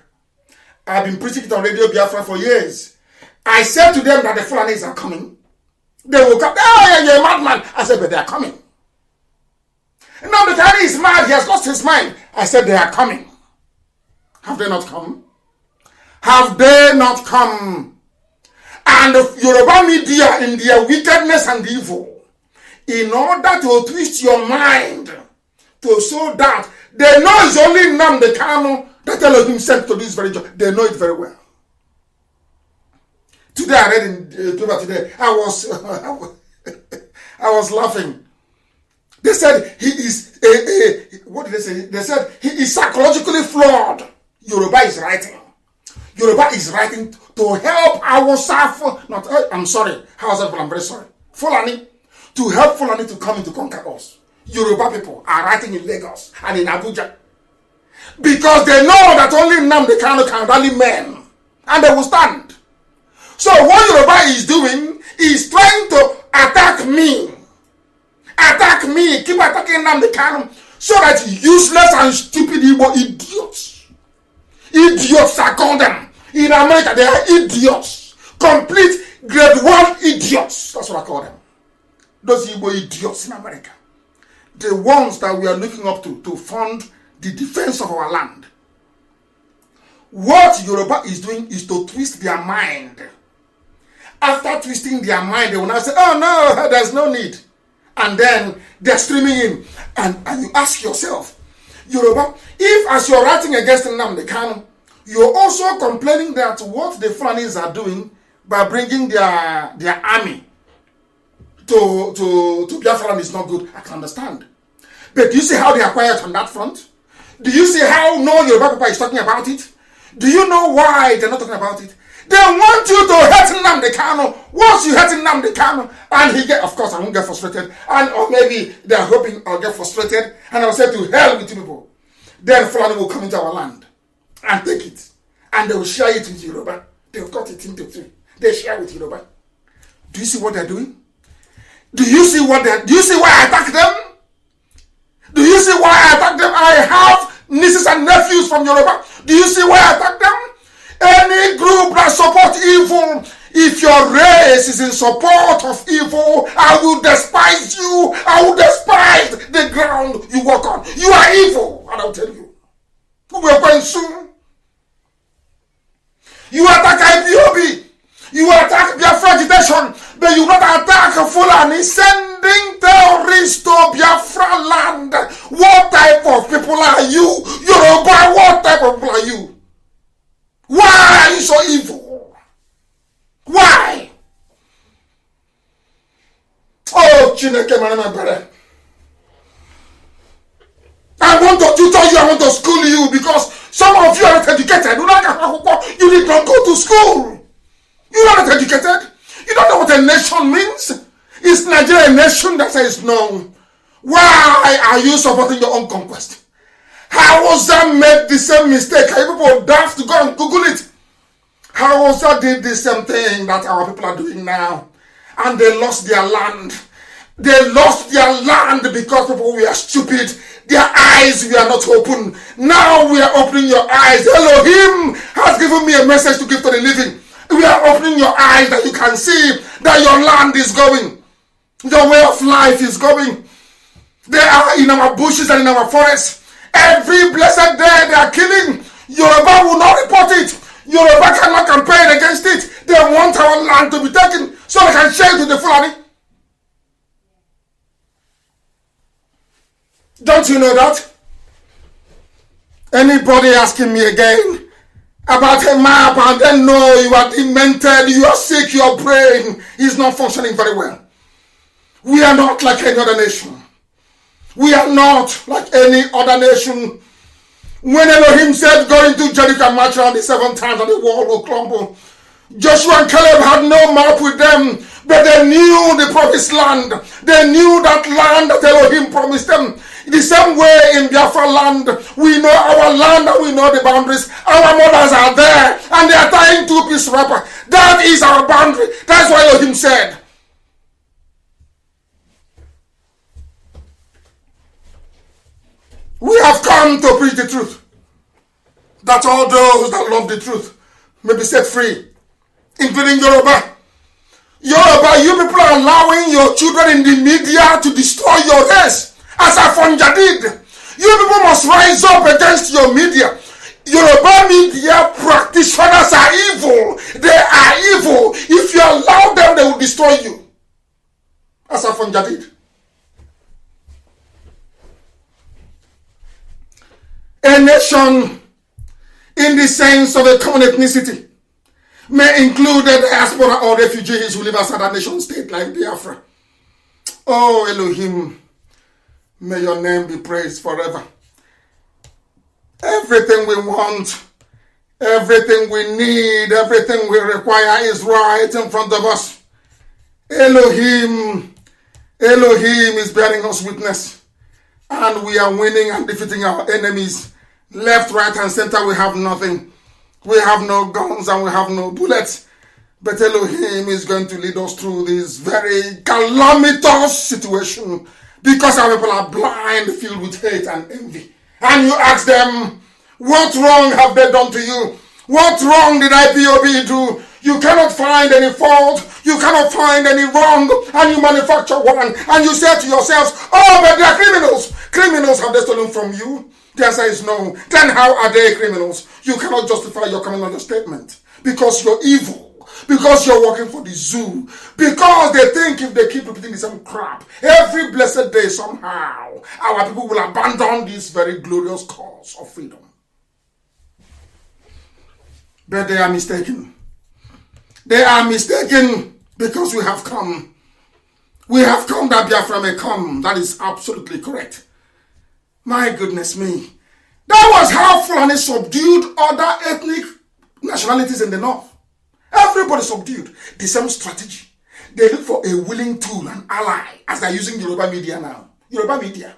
I've been preaching it on Radio Biafra for years. I said to them that the Fulanis are coming. They will come. Oh, you're a madman. I said, but they are coming. Now the guy is mad. He has lost his mind. I said, they are coming. Have they not come? Have they not come? And the Yoruba media in their wickedness and evil, in order to twist your mind, to so that they know it's only Nnamdi Kanu that Elohim sent to do this very job. They know it very well. Today I read in the paper today, I was laughing. They said he is what did they say? They said he is psychologically flawed. Yoruba is writing. Yoruba is writing to help our South. Not I'm sorry. Hausa people, I'm very sorry. Fulani, to help Fulani to come in to conquer us. Yoruba people are writing in Lagos and in Abuja because they know that only Nnamdi Kanu can rally men, and they will stand. So what Yoruba is doing is trying to attack me, keep attacking Nnamdi Kanu, so that useless and stupid Igbo idiots I call them. In America, they are idiots, complete grade 1 idiots. That's what I call them. Those Igbo idiots in America, the ones that we are looking up to fund the defense of our land. What Yoruba is doing is to twist their mind. After twisting their mind, they will now say, oh no, there's no need. And then they're streaming in. And you ask yourself, Yoruba, if as you're writing against Nnamdi Kanu, you're also complaining that what the Fulanis are doing by bringing their army to Biafra is not good, I can understand. But do you see how they are quiet on that front? Do you see how no Yoruba Papa is talking about it? Do you know why they're not talking about it? They want you to hate Nnamdi Kanu. Once you hate Nnamdi Kanu, and he get, of course, I won't get frustrated, or maybe they are hoping I'll get frustrated, and I'll say to hell with you people. Then Fulani will come into our land and take it, and they will share it with Yoruba. They've got it into three. They share with Yoruba. Do you see what they're doing? Do you see why I attack them? Do you see why I attack them? I have nieces and nephews from Yoruba. Do you see why I attack them? Any group that support evil, if your race is in support of evil, I will despise you. I will despise the ground you walk on. You are evil, and I'll tell you. We are going soon. You attack Ipob. You attack Biafra agitation, but you not attack Fulani sending terrorists to Biafra land. What type of people are you? Yoruba, what type of people are you? Why are you so evil? Why? Oh, Chineke, my brother. I want to tutor you, I want to school you, because some of you are not educated. You did not go to school. You are not educated. You don't know what a nation means. Is Nigeria a nation that says no? Why are you supporting your own conquest? Hausa made the same mistake. People have to go and Google it. Hausa did the same thing that our people are doing now. And they lost their land. They lost their land because people were stupid. Their eyes were not open. Now we are opening your eyes. Elohim has given me a message to give to the living. We are opening your eyes that you can see that your land is going. Your way of life is going. They are in our bushes and in our forests. Every blessed day they are killing. Yoruba will not report it. Yoruba cannot campaign against it. They want our land to be taken so they can share it to the Fulani. Don't you know that? Anybody asking me again about a map and then no, you are demented, you are sick, your brain is not functioning very well. We are not like any other nation. We are not like any other nation. When Elohim said, go into Jericho and march around the 7 times and the wall will crumble, Joshua and Caleb had no map with them, but they knew the promised land. They knew that land that Elohim promised them. The same way in Biafra land, we know our land and we know the boundaries. Our mothers are there and they are tying 2-piece wrapper. That is our boundary. That's why Elohim said, we have come to preach the truth, that all those that love the truth may be set free, including Yoruba. Yoruba, you people are allowing your children in the media to destroy your race, as Afonja did. You people must rise up against your media. Yoruba media practitioners are evil. They are evil. If you allow them, they will destroy you. As Afonja did. A nation, in the sense of a common ethnicity, may include the diaspora or refugees who live outside a nation state like Biafra. Oh Elohim, may your name be praised forever. Everything we want, everything we need, everything we require is right in front of us. Elohim is bearing us witness. And we are winning and defeating our enemies. Left, right, and center, we have nothing. We have no guns and we have no bullets. But Elohim is going to lead us through this very calamitous situation because our people are blind, filled with hate and envy. And you ask them, what wrong have they done to you? What wrong did Ipob do? You cannot find any fault. You cannot find any wrong. And you manufacture one. And you say to yourselves, oh, but they are criminals. Criminals, have they stolen from you? The answer is no. Then how are they criminals? You cannot justify your coming on the statement. Because you're evil. Because you're working for the zoo. Because they think if they keep repeating the same crap, every blessed day somehow, our people will abandon this very glorious cause of freedom. But they are mistaken. They are mistaken because we have come. We have come that Biafra may come. That is absolutely correct. My goodness me. That was how Fulani subdued other ethnic nationalities in the north. Everybody subdued. The same strategy. They look for a willing tool, an ally, as they're using Yoruba media now. Yoruba media.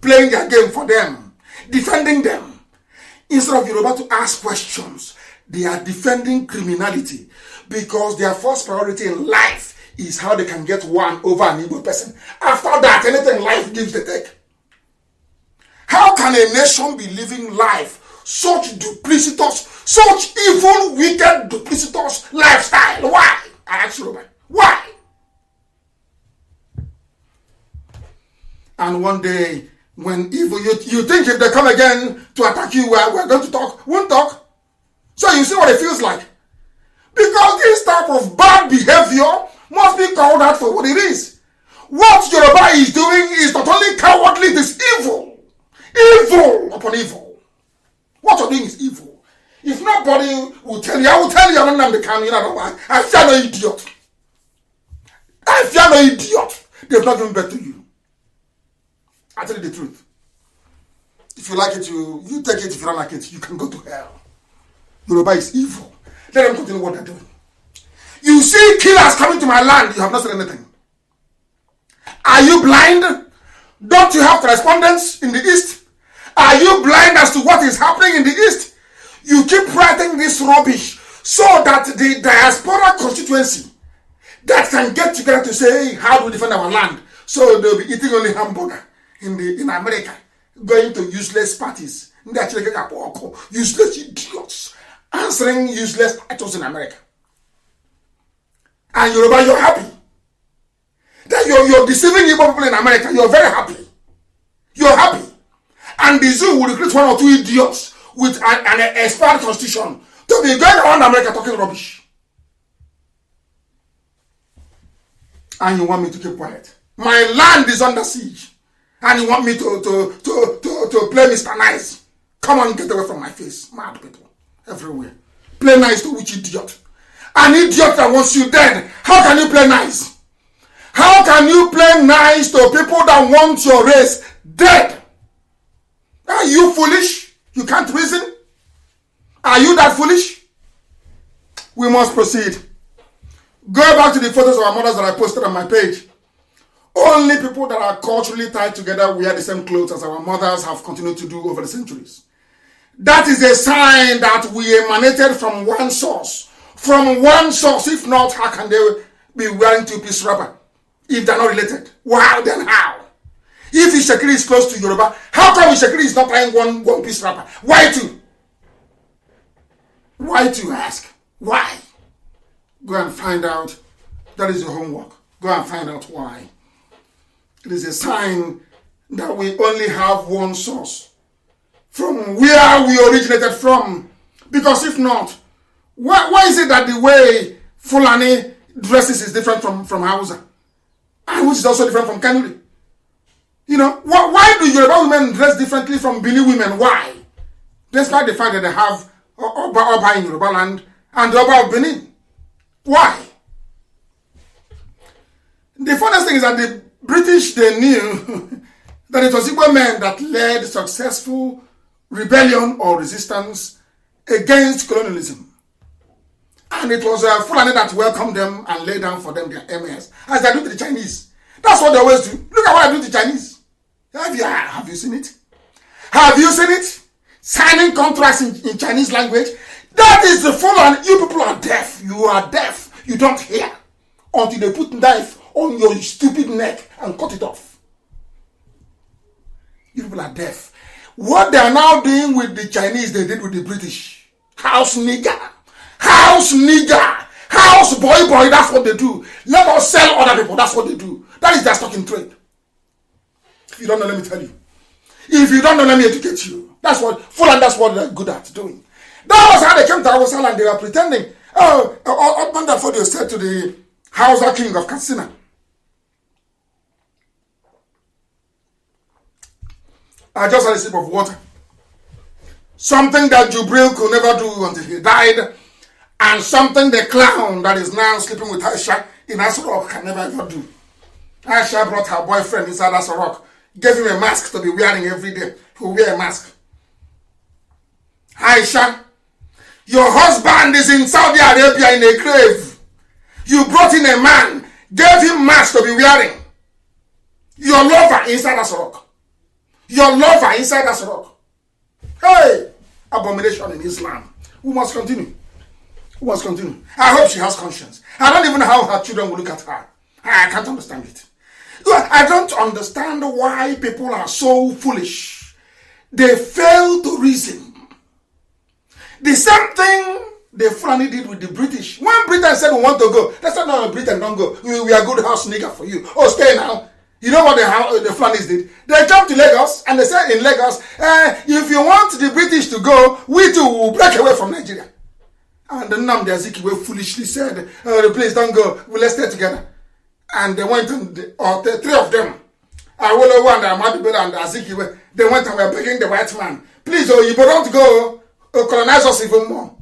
Playing their game for them. Defending them. Instead of Yoruba to ask questions, they are defending criminality because their first priority in life is how they can get one over an Igbo person. After that, anything life gives, they take. How can a nation be living life such duplicitous, such evil, wicked, duplicitous lifestyle? Why? I ask you, why? And one day, when evil, you think if they come again to attack you, we're going to talk, won't talk. So you see what it feels like. Because this type of bad behavior must be called out for what it is. What Yoruba is doing is not only cowardly, it is evil. Evil upon evil. What you're doing is evil. If nobody will tell you, I will tell you I'm not Nnamdi Kanu, you know why? I fear no idiot. I fear no idiot. They've not given birth to you. I tell you the truth. If you like it, you take it. If you don't like it, you can go to hell. Yoruba is evil. Let them continue what they're doing. You see killers coming to my land, you have not said anything. Are you blind? Don't you have correspondence in the East? Are you blind as to what is happening in the East? You keep writing this rubbish so that the diaspora constituency that can get together to say, hey, how do we defend our land? So they'll be eating only hamburger in America, going to useless parties. Useless idiots answering useless titles in America. And Yoruba, you're happy. That you're deceiving Igbo people in America. You're very happy. You're happy. And the zoo will recruit one or two idiots with an expired constitution to be going around America talking rubbish. And you want me to keep quiet. My land is under siege. And you want me to play Mr. Nice. Come on, get away from my face. Mad people. Everywhere. Play nice to which idiot? An idiot that wants you dead. How can you play nice? How can you play nice to people that want your race dead? Are you foolish? You can't reason? Are you that foolish? We must proceed. Go back to the photos of our mothers that I posted on my page. Only people that are culturally tied together wear the same clothes as our mothers have continued to do over the centuries. That is a sign that we emanated from one source. From one source. If not, how can they be wearing two-piece wrapper? If they're not related. Wow, then how? If Ishakiri is close to Yoruba, how come Ishakiri is not wearing one-piece wrapper? Why two? Why two, ask? Why? Go and find out. That is your homework. Go and find out why. It is a sign that we only have one source from where we originated from. Because if not, why is it that the way Fulani dresses is different from Hausa? And which is also different from Kanu? You know, why do Yoruba women dress differently from Bini women? Why? Despite the fact that they have Oba in Yoruba land and the Oba of Benin. Why? The funniest thing is that the British, they knew that it was Igbo men that led successful rebellion or resistance against colonialism. And it was Fulani that welcomed them and laid down for them their MS, as they do to the Chinese. That's what they always do. Look at what I do to the Chinese. Have you seen it? Have you seen it? Signing contracts in Chinese language. That is the Fulani. You people are deaf. You are deaf. You don't hear until they put knife on your stupid neck and cut it off. You people are deaf. What they are now doing with the Chinese, they did with the British. House nigger. House nigger. House boy, that's what they do. Let us sell other people, that's what they do. That is their stock in trade. If you don't know, let me tell you. If you don't know, let me educate you. That's what they're good at doing. That was how they came to Hausa and they were pretending. Otman Dafodio said to the Hausa king of Katsina, I just had a sip of water. Something that Jubril could never do until he died, and something the clown that is now sleeping with Aisha in Asorok can never ever do. Aisha brought her boyfriend inside Asorok, gave him a mask to be wearing every day. He will wear a mask. Aisha, your husband is in Saudi Arabia in a grave. You brought in a man, gave him mask to be wearing. Your lover inside Asorok. Your lover inside Asorok. Hey, abomination in Islam. We must continue. We must continue. I hope she has conscience. I don't even know how her children will look at her. I can't understand it. I don't understand why people are so foolish. They fail to reason. The same thing the Fulani did with the British. When Britain said we want to go, they said, no, Britain, don't go. We are good house nigger for you. Oh, stay now. You know what the Fulanis did? They jumped to Lagos and they said in Lagos, if you want the British to go, we too will break away from Nigeria. And the Nnamdi foolishly said, please don't go, let's stay together. And they went and the three of them, Awolowo and Ahmadu and Azikiwe, they went and were begging the white man, please, you don't go, colonize us even more.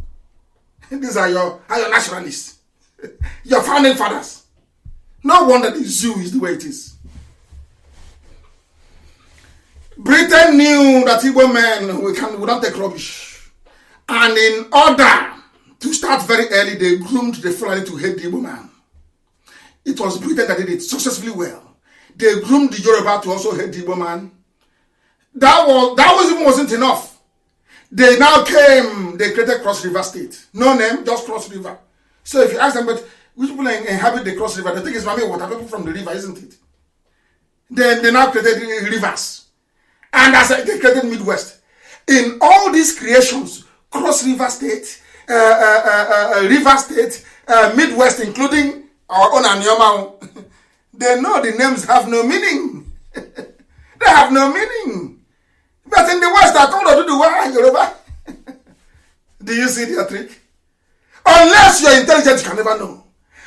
These are your nationalists, your founding fathers. No wonder the zoo is the way it is. Britain knew that Igbo men we don't take rubbish. And in order to start very early, they groomed the Fulani to hate the Igbo man. It was Britain that did it successfully well. They groomed the Yoruba to also hate the Igbo man. That wasn't enough. They now came, they created Cross River State. No name, just Cross River. So if you ask them, but which people inhabit the Cross River, they think it's Mami water, people from the river, isn't it? Then they now created rivers. And as they created Midwest. In all these creations, Cross River State, River State, Midwest, including our own Anioma, they know the names have no meaning. They have no meaning. But in the West, I told her to do what in Yoruba. Do you see their trick? Unless you're intelligent, you can never know.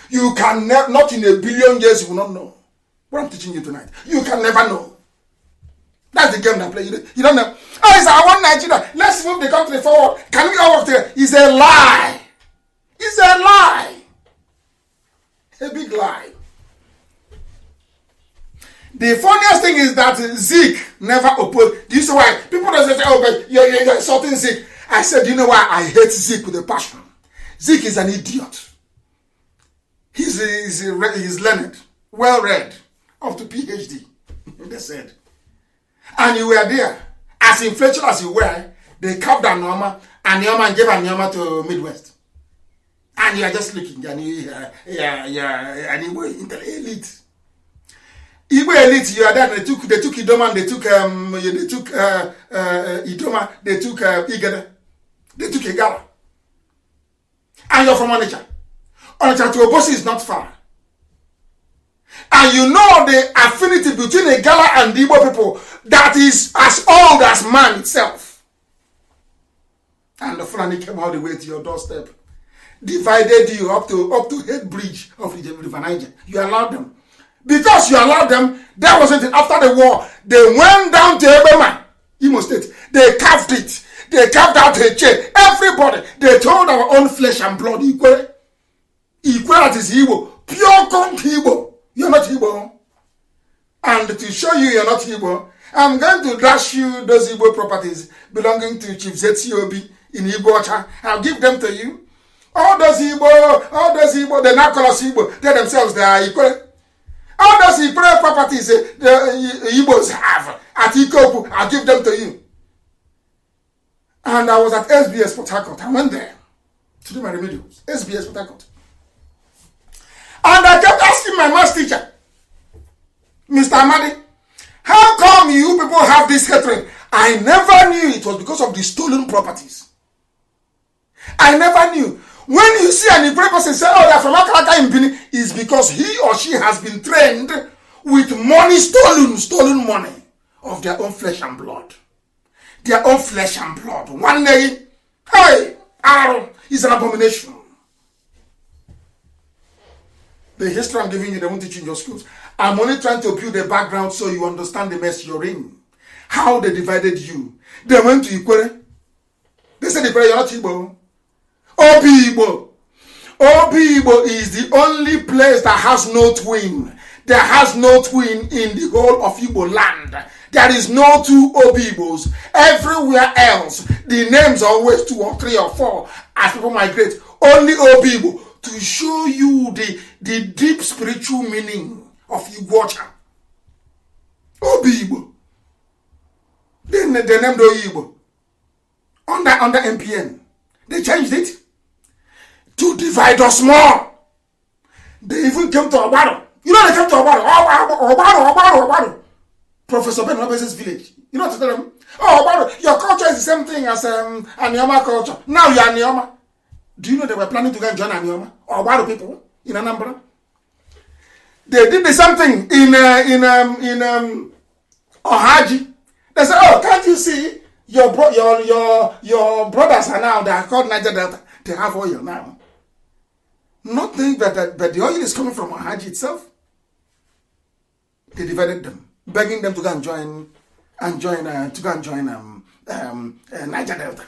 You can not in a billion years, you will not know. What I'm teaching you tonight. You can never know. That's the game they play. You don't know. Oh, it's our one Nigeria. Let's move the country forward. Can we all work together? It's a lie. It's a lie. A big lie. The funniest thing is that Zeke never opposed. Do you see why? People don't say, oh, but you're insulting Zeke. I said, do you know why I hate Zeke with a passion? Zeke is an idiot. He's learned, well-read, up to PhD. They said. And you were there. As influential as you were, they carved Anioma, and gave Anioma to Midwest. And you are just looking, and you were elite. Igbo elite, you are there. They took Idoma, they took Idoma, they took Igede, they took Igala. And you're from Onitsha. Onitsha to Obosi is not far. And you know the affinity between Igala and the Igbo people that is as old as man itself. And the Fulani came all the way to your doorstep. Divided you up to head bridge of the River Niger. You allowed them. Because you allowed them, that wasn't it. After the war, they went down to Ebema, Imo State. They carved it. They carved out a chain. Everybody. They told our own flesh and blood, equal. Equal, that is Igbo. Pure con Igbo. You're not Igbo. And to show you you're not Igbo, I'm going to dash you those Igbo properties belonging to Chief Zetiobi in Igbo. I'll give them to you. All those Igbo, they now call us Igbo. They themselves, they are equal. All those Igbo properties the Igbos have at Ikopu, I'll give them to you. And I was at SBS Port Harcourt. I went there to do my remedials. SBS Port Harcourt. And I kept asking my maths teacher, Mr. Amadi, how come you people have this hatred? I never knew it was because of the stolen properties. I never knew. When you see an Igbo person say, oh, they're from Akalaka in Benin, it's because he or she has been trained with money stolen money of their own flesh and blood. Their own flesh and blood. One day, hey, Aaron is an abomination. The history I'm giving you, they won't teach you in your schools. I'm only trying to build a background so you understand the mess you're in. How they divided you. They went to Ikwere. They said, Ikwere, you're not Igbo. Obi Igbo. Obi Igbo is the only place that has no twin. There has no twin in the whole of Igbo land. There is no two Obi Igbos. Everywhere else, the names are always 2 or 3 or 4 as people migrate. Only Obi Igbo to show you the deep spiritual meaning of Igbo. Obi Igbo. They named Obi Igbo under MPN. They changed it to divide us more. They even came to Obaro. You know they came to Obaro. Professor Ben Robertson's village. You know what to tell them? Oh, Obaro, your culture is the same thing as Anioma culture. Now you're Anioma. Do you know they were planning to go and join Anioma? Obaro people in Anambra. They did the same thing in Ohaji. They said, oh, can't you see your brothers are now, they are called Niger Delta. They have oil now. Nothing but the oil is coming from Ohaji itself. They divided them, begging them to go and join Niger Delta.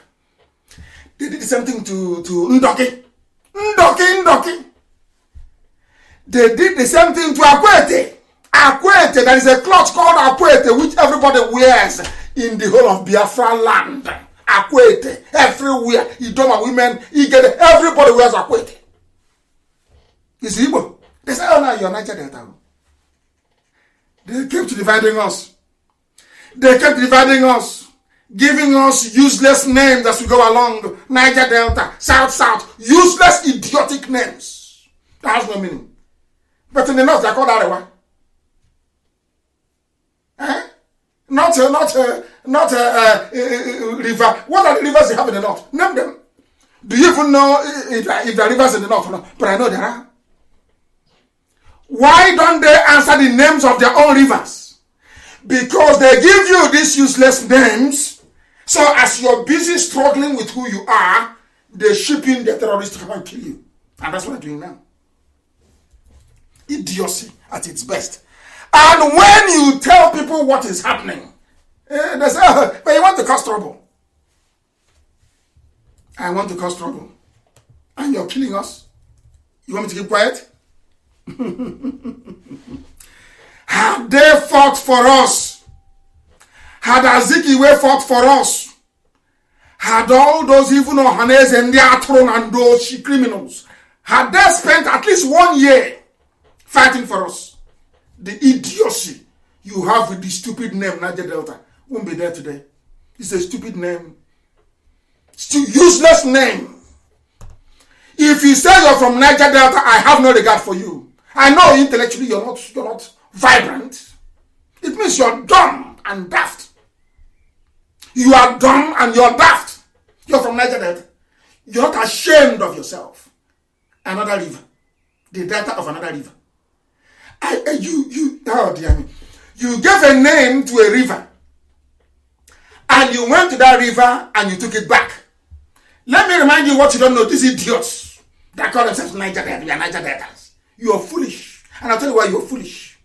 They did the same thing to Ndoki. Ndoki. They did the same thing to Akwete. Akwete, there is a cloth called Akwete which everybody wears in the whole of Biafra land. Akwete, everywhere. Idoma women, everybody wears Akwete. It's Igbo. They say, oh, now you're Niger Delta. They kept dividing us. Giving us useless names as we go along. Niger Delta, South, useless, idiotic names. That has no meaning. But in the north, they're called Arewa. Not a river. What are the rivers they have in the north? Name them. Do you even know if there are rivers in the north or not? But I know there are. Why don't they answer the names of their own rivers? Because they give you these useless names. So as you're busy struggling with who you are, they ship in the terrorists to come and kill you. And that's what they're doing now. Idiocy at its best. And when you tell people what is happening, they say, oh, but you want to cause trouble. I want to cause trouble. And you're killing us. You want me to keep quiet? Had they fought for us, had Azikiwe fought for us, had all those even Ohanes and the Atron and those criminals, had they spent at least 1 year fighting for us, the idiocy you have with the stupid name Niger Delta won't be there today. It's a stupid name. Useless name. If you say you're from Niger Delta, I have no regard for you. I know intellectually you're not vibrant. It means you're dumb and daft. You are dumb and you're daft. You're from Niger Delta. You're not ashamed of yourself. Another river. The delta of another river. Oh dear me. You gave a name to a river. And you went to that river and you took it back. Let me remind you what you don't know. These idiots that call themselves Niger Delta, we are Niger Deltas. You are foolish. And I'll tell you why you're foolish.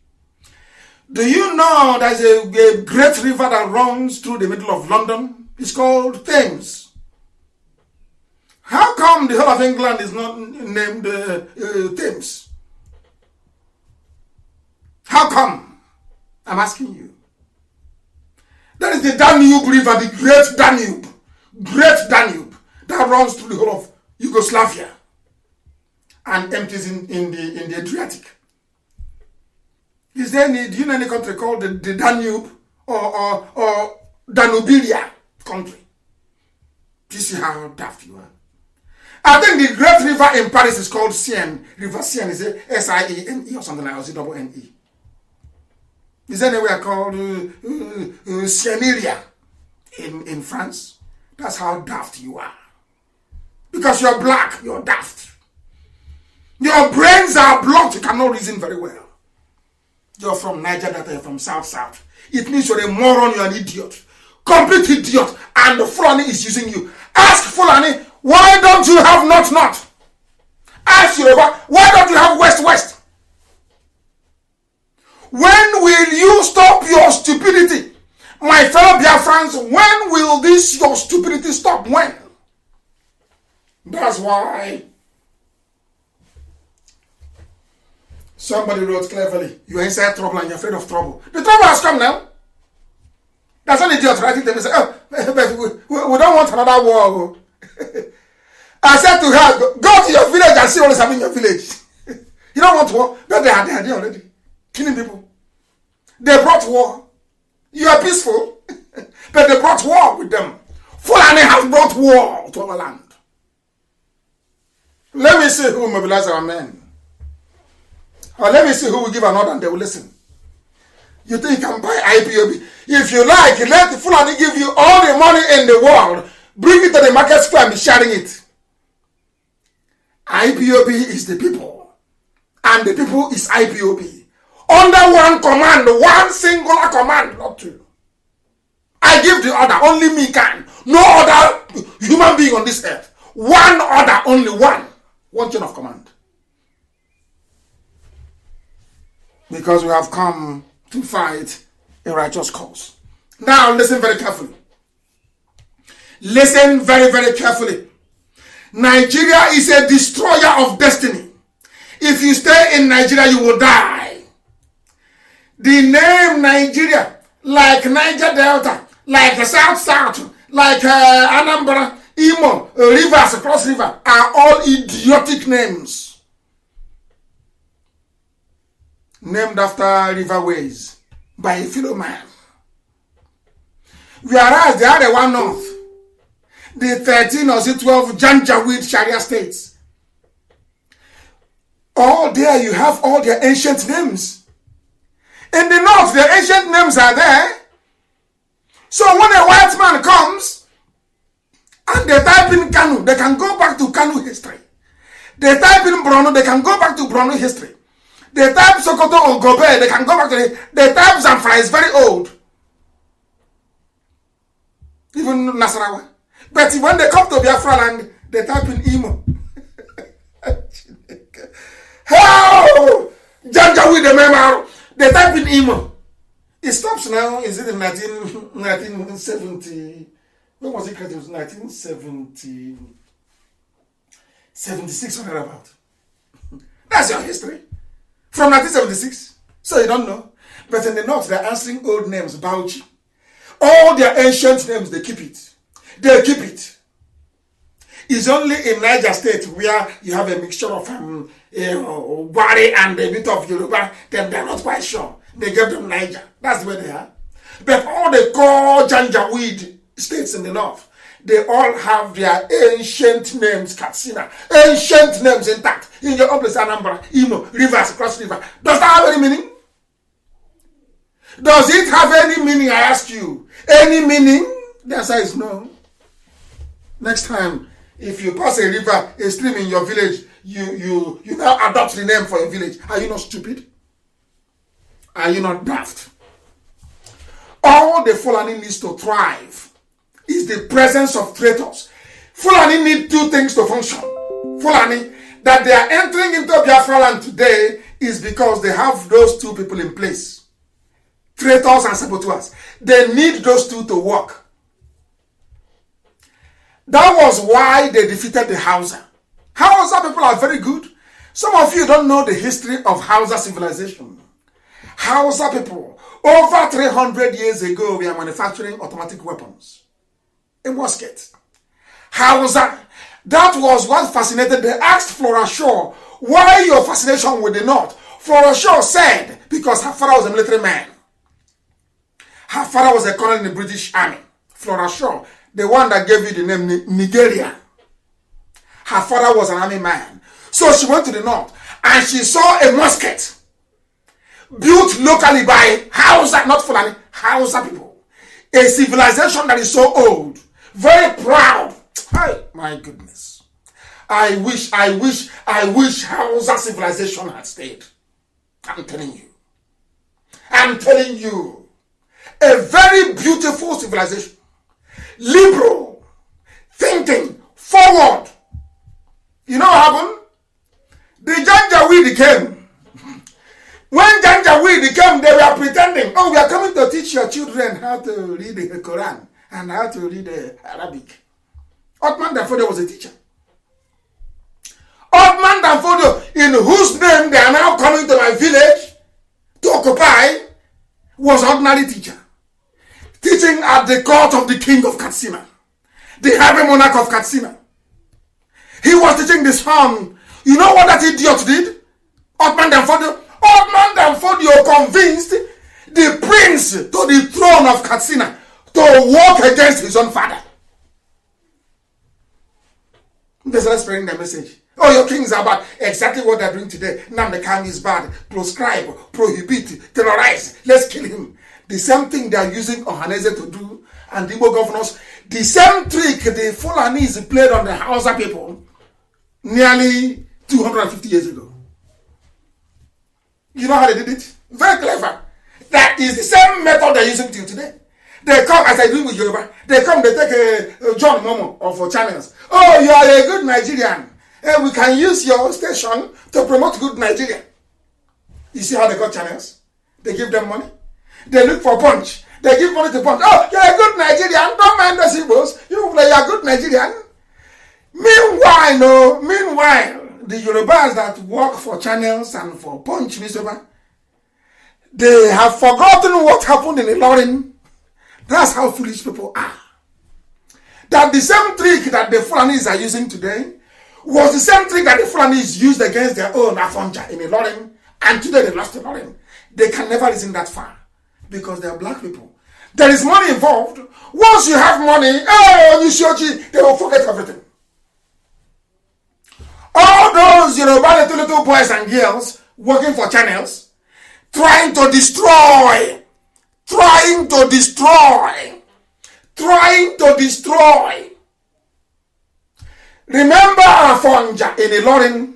Do you know there's a great river that runs through the middle of London? It's called Thames. How come the whole of England is not named Thames? How come? I'm asking you. That is the Danube River, the great Danube. Great Danube that runs through the whole of Yugoslavia and empties in the Adriatic. Is there any, do you know any country called the Danube or Danubilia country? Do you see how daft you are? I think the great river in Paris is called Seine. River Seine is Siene or something like that, or C-double-N-E. Is there anywhere called Sieneria in France? That's how daft you are. Because you're black, you're daft. Your brains are blocked, you cannot reason very well. You're from Niger Delta, you're from South. It means you're a moron, you're an idiot. Complete idiot. And the Fulani is using you. Ask Fulani, why don't you have not? Ask Yoruba, why don't you have west? When will you stop your stupidity? My fellow Biafrans, when will this your stupidity stop? When? That's why somebody wrote cleverly, you're inside trouble and you're afraid of trouble. The trouble has come now. That's an idiot writing them and say, oh, but we don't want another war. I said to her, go to your village and see what is happening in your village. You don't want war? But they are there already. Killing people. They brought war. You are peaceful. But they brought war with them. Fulani has brought war to our land. Let me see who will mobilize our men. Or let me see who will give an order and they will listen. You think you can buy IPOB? If you like, let the Fulani give you all the money in the world. Bring it to the market square and be sharing it. IPOB is the people. And the people is IPOB. Under one command, one singular command, not two. I give the order, only me can. No other human being on this earth. One order, only one. One chain of command. Because we have come to fight a righteous cause. Now listen very carefully. Listen very, very carefully. Nigeria is a destroyer of destiny. If you stay in Nigeria, you will die. The name Nigeria, like Niger Delta, like the South, like Anambra, Imo, rivers, across river, are all idiotic names. Named after riverways by a fellow man. Whereas they are the one north, the 13 or 12 Janjaweed Sharia states. All there you have all their ancient names. In the north, the ancient names are there. So when a white man comes and they type in Kanu, they can go back to Kanu history. They type in Brono, they can go back to Brono history. They type Sokoto or Gobe, they can go back to it. They type Zamfara, is very old. Even Nasarawa. But when they come to Biafra land, they type in Imo. How? Janjaweed the Memaro. They type in Imo. It stops now. Is it in 1970? When was it created? It was 1976 or thereabout. That's your history. From 1976. So you don't know. But in the north, they're answering old names. Bauchi. All their ancient names, they keep it. They keep it. It's only in Niger State where you have a mixture of Wari and a bit of Yoruba. Then they're not quite sure. They gave them Niger. That's where they are. But all the core Janjaweed states in the north, they all have their ancient names, Katsina. Ancient names intact. In your place, Anambra, Imo, rivers, cross river. Does that have any meaning? Does it have any meaning, I ask you? Any meaning? The answer is no. Next time, if you pass a river, a stream in your village, you now adopt the name for your village. Are you not stupid? Are you not daft? All the Fulani needs to thrive is the presence of traitors. Fulani need two things to function. Fulani, that they are entering into Biafra land today is because they have those two people in place. Traitors and saboteurs. They need those two to work. That was why they defeated the Hausa. Hausa people are very good. Some of you don't know the history of Hausa civilization. Hausa people, over 300 years ago, we are manufacturing automatic weapons. A musket. Hausa, that was what fascinated. They asked Flora Shaw, why your fascination with the North? Flora Shaw said, because her father was a military man. Her father was a colonel in the British Army. Flora Shaw, the one that gave you the name Nigeria. Her father was an army man. So she went to the North and she saw a musket built locally by Hausa, not Fulani, Hausa people. A civilization that is so old, very proud. Hey, my goodness. I wish Hausa civilization had stayed. I'm telling you. I'm telling you. A very beautiful civilization. Liberal. Thinking. Forward. You know what happened? The Janjaweed came. When Janjaweed came, they were pretending, oh, we are coming to teach your children how to read the Quran and how to read Arabic. Otman Danfodio was a teacher. Otman Danfodio, in whose name they are now coming to my village to occupy, was an ordinary teacher. Teaching at the court of the king of Katsina, the heavy monarch of Katsina. He was teaching the son. You know what that idiot did? Otman Danfodio. Otman Danfodio convinced the prince to the throne of Katsina to walk against his own father. They started spreading the message. Oh, your kings are bad. Exactly what they're doing today. Nnamdi is bad. Proscribe, prohibit, terrorize. Let's kill him. The same thing they are using Ohaneze to do and the Igbo governors. The same trick the Fulanese played on the Hausa people nearly 250 years ago. You know how they did it? Very clever. That is the same method they're using till today. They come, as I do with Yoruba, they come, they take a John Momo of channels. Oh, you are a good Nigerian. And we can use your station to promote good Nigeria. You see how they got channels? They give them money. They look for punch. They give money to punch. Oh, you're a good Nigerian. Don't mind the symbols. You're a good Nigerian. Meanwhile, the Yorubas that work for channels and for punch newspaper, they have forgotten what happened in Ilorin. That's how foolish people are. That the same trick that the Fulanis are using today was the same trick that the Fulanis used against their own Afonja in Ilorin, and today they lost Ilorin. They can never listen that far because they are black people. There is money involved. Once you have money, they will forget everything. All those Yoruba little boys and girls working for channels, trying to destroy. Remember Afonja in Ilorin.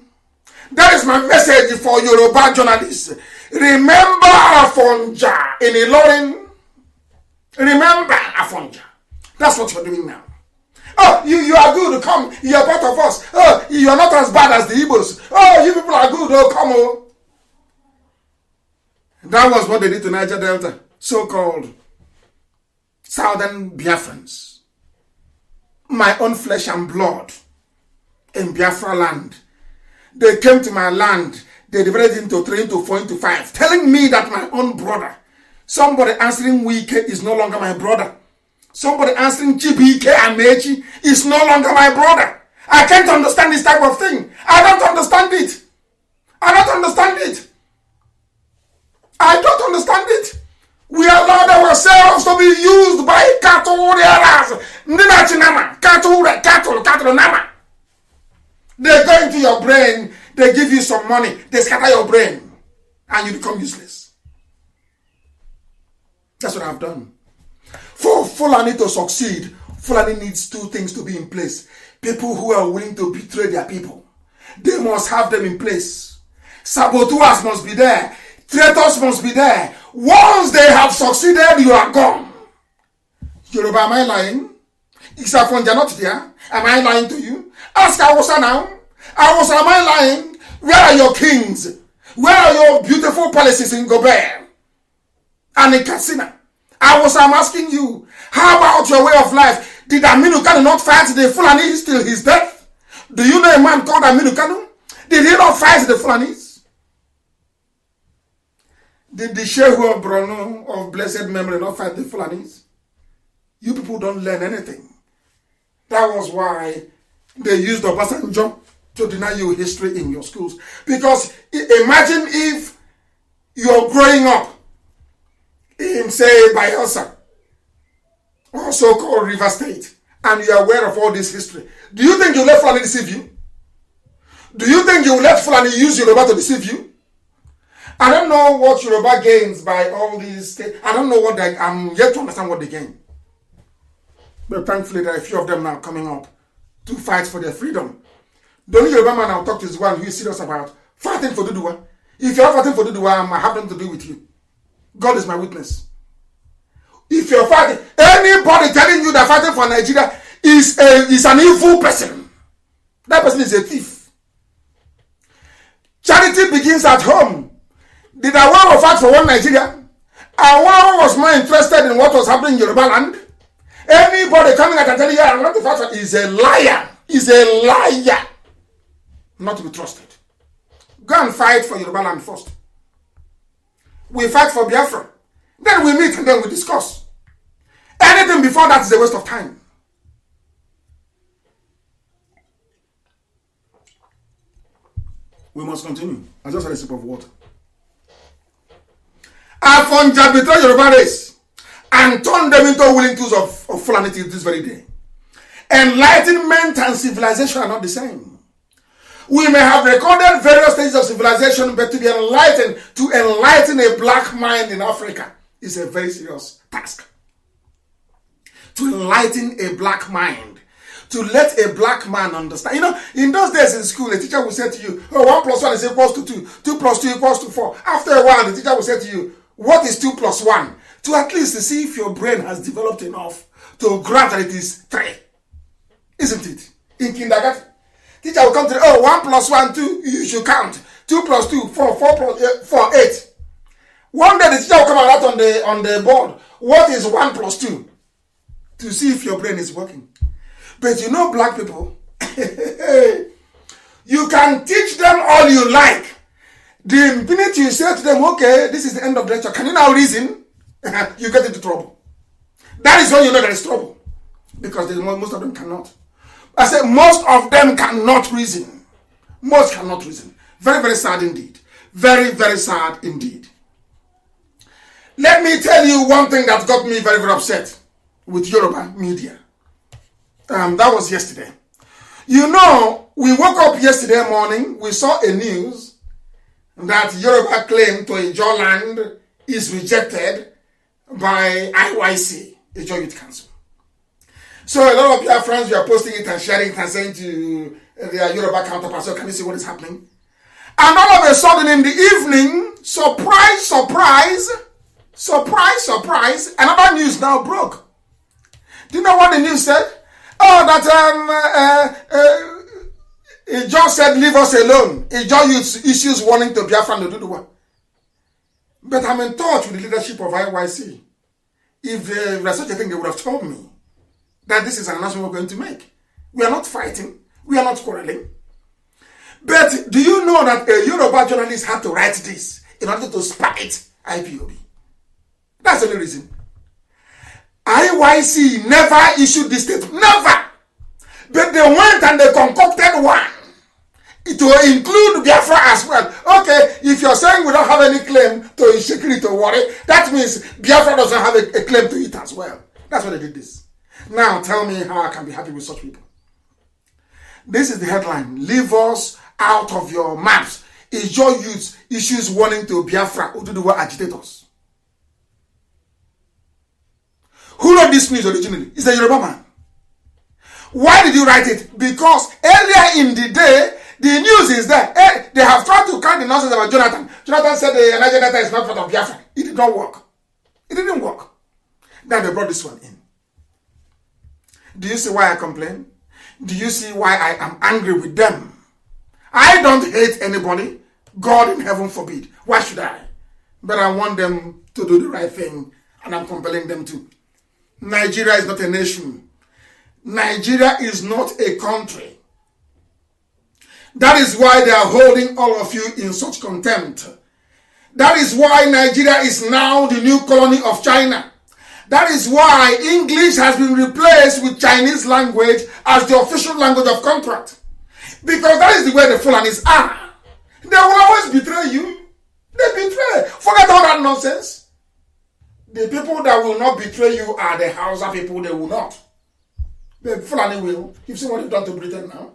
That is my message for Yoruba journalists. Remember Afonja in Ilorin. Remember Afonja. That's what you're doing now. Oh, you are good. Come, you are part of us. Oh, you are not as bad as the Igbos. Oh, you people are good. Oh, come on. That was what they did to Niger Delta. So-called Southern Biafrans. My own flesh and blood in Biafra land. They came to my land. They divided into 3, into 4, into 5. Telling me that my own brother, somebody answering Wike is no longer my brother. Somebody answering Chibike and Mechi is no longer my brother. I can't understand this type of thing. I don't understand it. I don't understand it. We allowed ourselves to be used by cattle rearers. Cattle nama. They go into your brain, they give you some money, they scatter your brain, and you become useless. That's what I've done. For Fulani to succeed, Fulani needs two things to be in place. People who are willing to betray their people. They must have them in place. Saboteurs must be there. Traitors must be there. Once they have succeeded, you are gone. Yoruba, am I lying? Is Afonja not there? Am I lying to you? Ask Awusa now. Awusa, am I lying? Where are your kings? Where are your beautiful palaces in Gobert and in Katsina? Awusa, I'm asking you, how about your way of life? Did Aminu Kanu not fight the Fulanis till his death? Do you know a man called Aminu Kanu? Did he not fight the Fulanis? Did the Shehu of Borno of blessed memory not fight the Fulanis? You people don't learn anything. That was why they used Obasanjo to deny you history in your schools. Because imagine if you're growing up in, say, Biafra, or so-called River State, and you're aware of all this history. Do you think you let Fulani deceive you? Do you think you will let Fulani use Yoruba to deceive you? I don't know what Yoruba gains by all these. I don't know what I'm yet to understand what they gain. But thankfully, there are a few of them now coming up to fight for their freedom. The only Yoruba man I'll talk to is one who is serious about fighting for Duduwa. If you're fighting for Duduwa, I have nothing to do with you. God is my witness. If you're fighting, anybody telling you that fighting for Nigeria is an evil person, that person is a thief. Charity begins at home. Did Awaro fight for one Nigeria? Awaro was more interested in what was happening in Yoruba land. Anybody coming at and telling you I want to fight for is a liar. Is a liar. Not to be trusted. Go and fight for Yoruba land first. We fight for Biafra. Then we meet and then we discuss. Anything before that is a waste of time. We must continue. I just had a sip of water. Afonja betrayed Yoruba race and turned them into willing tools of Fulani this very day. Enlightenment and civilization are not the same. We may have recorded various stages of civilization, but to be enlightened, to enlighten a black mind in Africa is a very serious task. To enlighten a black mind, to let a black man understand. You know, in those days in school, a teacher will say to you, oh, 1 plus 1 is equals to 2, 2 plus 2 equals to 4. After a while, the teacher will say to you, what is 2 plus 1? To at least to see if your brain has developed enough to grasp that it is 3. Isn't it? In kindergarten, teacher will come to, oh, 1 plus 1, 2, you should count. 2 plus 2, 4, 4 plus 4, 8. One day the teacher will come out on the board. What is 1 plus 2? To see if your brain is working. But you know, black people, you can teach them all you like. The minute you say to them, okay, this is the end of the lecture, can you now reason? You get into trouble. That is when you know there is trouble. Because most of them cannot. I said most of them cannot reason. Most cannot reason. Very, very sad indeed. Very, very sad indeed. Let me tell you one thing that got me very, very upset with Yoruba media. That was yesterday. You know, we woke up yesterday morning, we saw a news that Yoruba claim to enjoy land is rejected by IYC, Ijo Youth Council. So a lot of your friends were posting it and sharing it and saying to their Yoruba counterparts, so can you see what is happening? And all of a sudden in the evening, surprise, surprise, surprise, surprise, another news now broke. Do you know what the news said? Oh, that it just said leave us alone. It just issues warning to Biafra to do the work. But I'm in touch with the leadership of IYC. If there was such a thing, they would have told me that this is an announcement we're going to make. We are not fighting. We are not quarreling. But do you know that a Yoruba journalist had to write this in order to spite IPOB? That's the only reason. IYC never issued this statement. Never. But they went and they concocted one to include Biafra as well. Okay, if you're saying we don't have any claim to insecurity or worry, that means Biafra doesn't have a claim to it as well. That's why they did this. Now tell me how I can be happy with such people. This is the headline. Leave us out of your maps. Ijo Youth issues warning to Biafra Oduduwa agitators. Who wrote this news originally? It's a Yoruba man. Why did you write it? Because earlier in the day, the news is there. They have tried to carry the nonsense about Jonathan. Jonathan said the Niger Delta is not part of Biafra. It did not work. It didn't work. Then they brought this one in. Do you see why I complain? Do you see why I am angry with them? I don't hate anybody. God in heaven forbid. Why should I? But I want them to do the right thing, and I'm compelling them to. Nigeria is not a nation. Nigeria is not a country. That is why they are holding all of you in such contempt. That is why Nigeria is now the new colony of China. That is why English has been replaced with Chinese language as the official language of contract. Because that is the way the Fulanis are. They will always betray you. They betray. Forget all that nonsense. The people that will not betray you are the Hausa people. They will not. The Fulani will. You've seen what they've done to Britain now.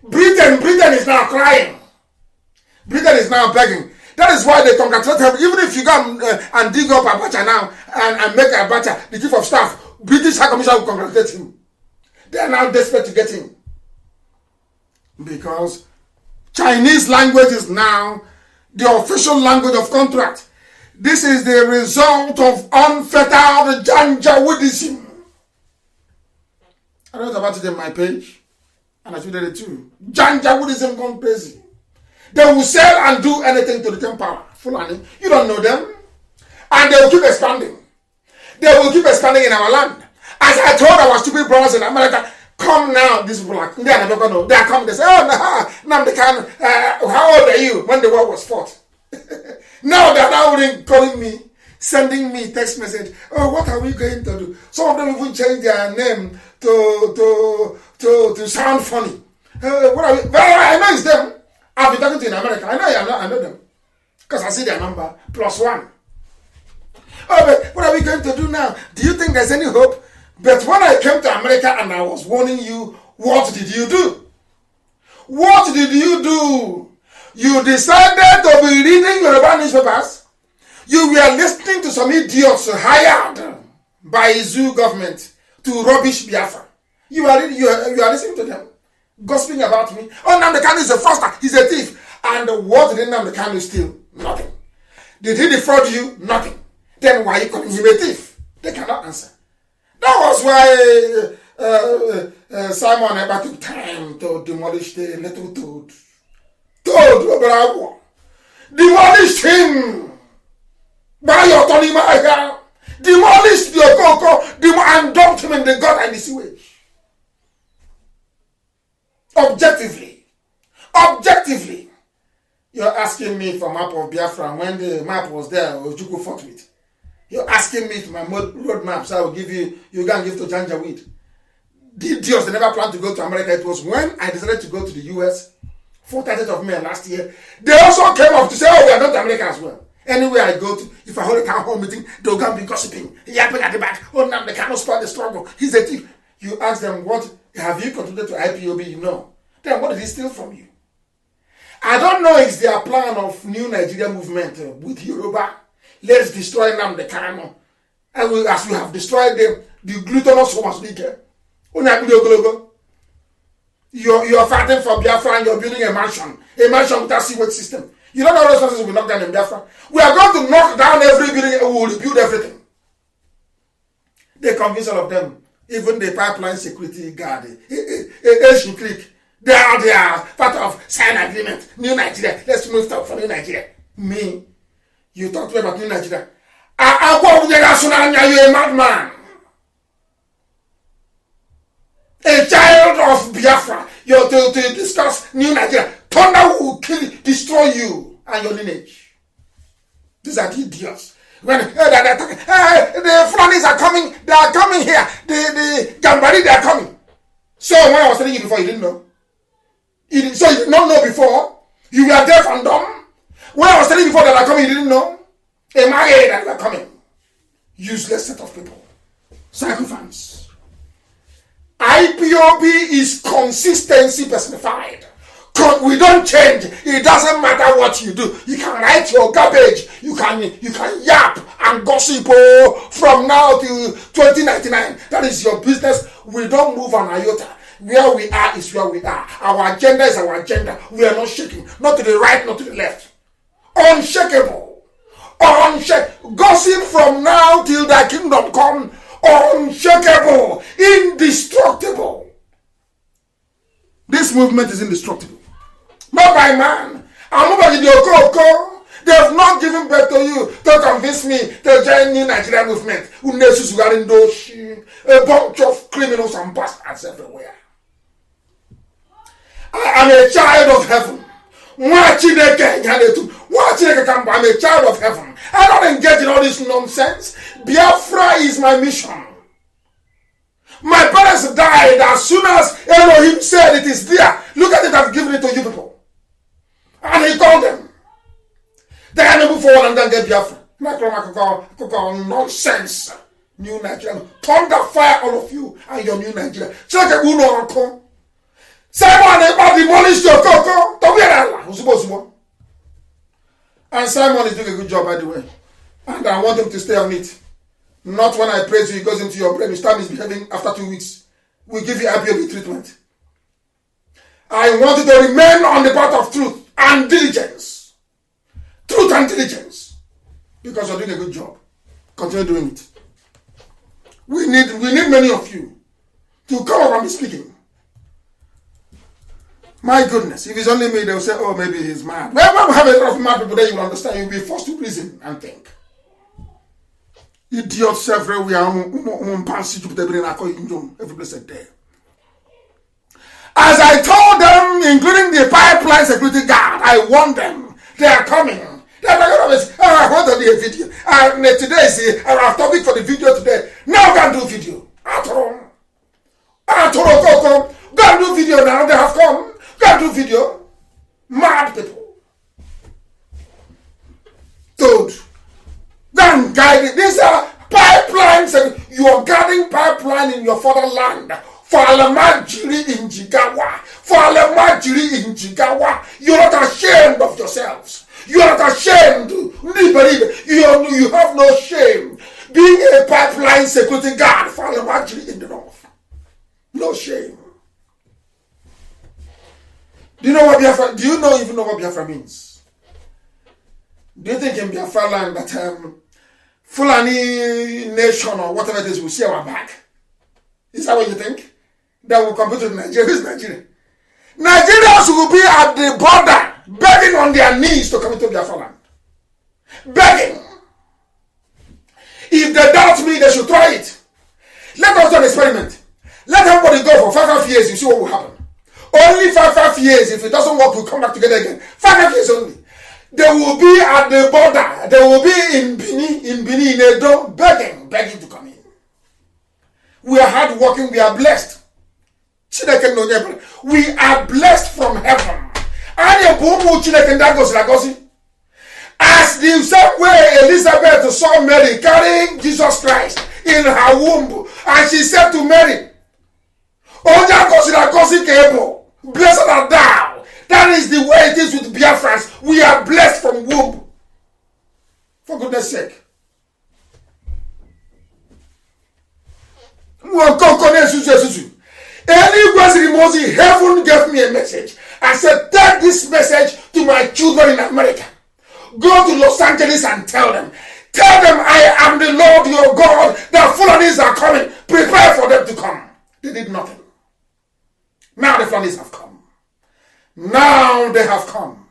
Britain is now crying. Britain is now begging. That is why they congratulate him. Even if you go and dig up Abacha now and make Abacha the chief of staff, British High Commission will congratulate him. They are now desperate to get him. Because Chinese language is now the official language of contract. This is the result of unfettered Janjaweedism. I wrote about it in my page, and I tweeted it too. Janjaweedism gone crazy. They will sell and do anything to retain power. Fulani, you don't know them. And they will keep expanding. They will keep expanding in our land. As I told our stupid brothers in America, come now, these people are, they are never going to, they are coming, they say, oh, no, Nnamdi Kanu, how old are you when the war was fought? Now they are now calling me, sending me text message, oh, what are we going to do? Some of them even change their name to sound funny. What are we, well, I know it's them. I've been talking to in America. I know them. Because I see their number, +1. Oh, but what are we going to do now? Do you think there's any hope? But when I came to America and I was warning you, what did you do? What did you do? You decided to be reading Yoruba newspapers. You were listening to some idiots hired by Zoo government to rubbish Biafra. You are listening to them. Gossiping about me. Oh, Nnamdi Kanu is a fraudster. He's a thief. And what did Nnamdi Kanu steal? Nothing. Did he defraud you? Nothing. Then why are you calling him a thief? They cannot answer. That was why Simon Eber took time to demolish the little toad. Demolished him by your Tony Maga. Demolished your Coco and dumped him in the gut and the sewage. Objectively, you're asking me for map of Biafra when the map was there, Ojukwu fought with. You're asking me to my road map, so I will give you can give to Janjaweed. The idiots, they never planned to go to America. It was when I decided to go to the US, 4th of May last year. They also came up to say, oh, we are going to America as well. Anywhere I go to, if I hold a town hall meeting, they'll come be gossiping, yapping at the back. Oh, Nnamdi cannot spoil the struggle. He's a thief. You ask them, what have you contributed to IPOB? No. Then what did he steal from you? I don't know if it's their plan of new Nigeria movement with Yoruba. Let's destroy Nnamdi Kanu. And as we have destroyed them, the glutinous was leaker. You're fighting for Biafra and you're building a mansion without sewage system. You don't know those houses will knock down in Biafra. We are going to knock down every building and we will rebuild everything. They convince all of them. Even the pipeline security guard, Asian Creek, they are part of sign agreement. New Nigeria. Let's move stuff for New Nigeria. Me, you talk to me about New Nigeria. You're a madman. A child of Biafra. You're to discuss New Nigeria. Thunder will kill, destroy you and your lineage. These are the idiots. When the Fulanis are coming, they are coming here. The Gambari, they are coming. So when I was telling you before, you didn't know. So you did not know before. You were deaf and dumb. When I was telling you before that they are coming, you didn't know. Am I that they are coming? Useless set of people. Sycophants. IPOB is consistency personified. We don't change. It doesn't matter what you do. You can write your garbage. You can yap and gossip from now till 2099. That is your business. We don't move an iota. Where we are is where we are. Our agenda is our agenda. We are not shaking. Not to the right, not to the left. Unshakable. Gossip from now till the kingdom come. unshakable, indestructible. This movement is indestructible. Not by man. I'm not the Okoko. They have not given birth to you to convince me to join the Nigerian movement. A bunch of criminals and bastards everywhere. I am a child of heaven. I'm a child of heaven. I don't engage in all this nonsense. Biafra is my mission. My parents died as soon as Elohim said it is there. Look at it, I've given it to you people. And he called them. They had to move forward and then get Biafra. Nonsense. New Nigeria. Thunder fire all of you and your new Nigeria. Simon demolished your cocoa. And Simon is doing a good job, by the way. And I want him to stay on it. Not when I praise you, it goes into your brain. You start misbehaving after 2 weeks. We give you IPOB treatment. I want you to remain on the path of truth and diligence. Truth and diligence. Because you're doing a good job. Continue doing it. We need many of you to come up and be speaking. My goodness, if it's only me, they'll say, oh, maybe he's mad. Well, we have a lot of mad people there, you will understand. You'll be forced to reason and think. Idiots everywhere. Every place there. As I told them, including the pipeline security guard, I warned them. They are coming. I want to do a video. Today is our topic for the video today. Now can do video. Go and do video now. They have come. Go and do video. Mad people. Dude. Then guide it. These are pipelines. You are guarding pipeline in your fatherland. For Alamajiri in Jigawa. For Alamajiri in Jigawa. You're not ashamed of yourselves. You are not ashamed. You have no shame. Being a pipeline security guard for Alamajiri in the north. No shame. Do you know what Biafra? Do you even know what Biafra means? Do you think in Biafra land that Fulani nation or whatever it is will see our back? Is that what you think? That will compete with Nigeria? Who's Nigeria? Nigerians will be at the border begging on their knees to come into Biafra land. Begging. If they doubt me, they should try it. Let us do an experiment. Let everybody go for 5 years, you see what will happen. Only 5 years. If it doesn't work, we'll come back together again. 5 years only. They will be at the border. They will be in Bini, in Edo, begging to come in. We are hard working. We are blessed. We are blessed from heaven. As the same way Elizabeth saw Mary carrying Jesus Christ in her womb, and she said to Mary, blessed art thou. That is the way it is with Biafrans. We are blessed from womb. For goodness sake. Heaven gave me a message. I said, take this message to my children in America. Go to Los Angeles and tell them. Tell them I am the Lord your God. The Fulanis are coming. Prepare for them to come. They did nothing. Now the Fulanis have come. Now they have come.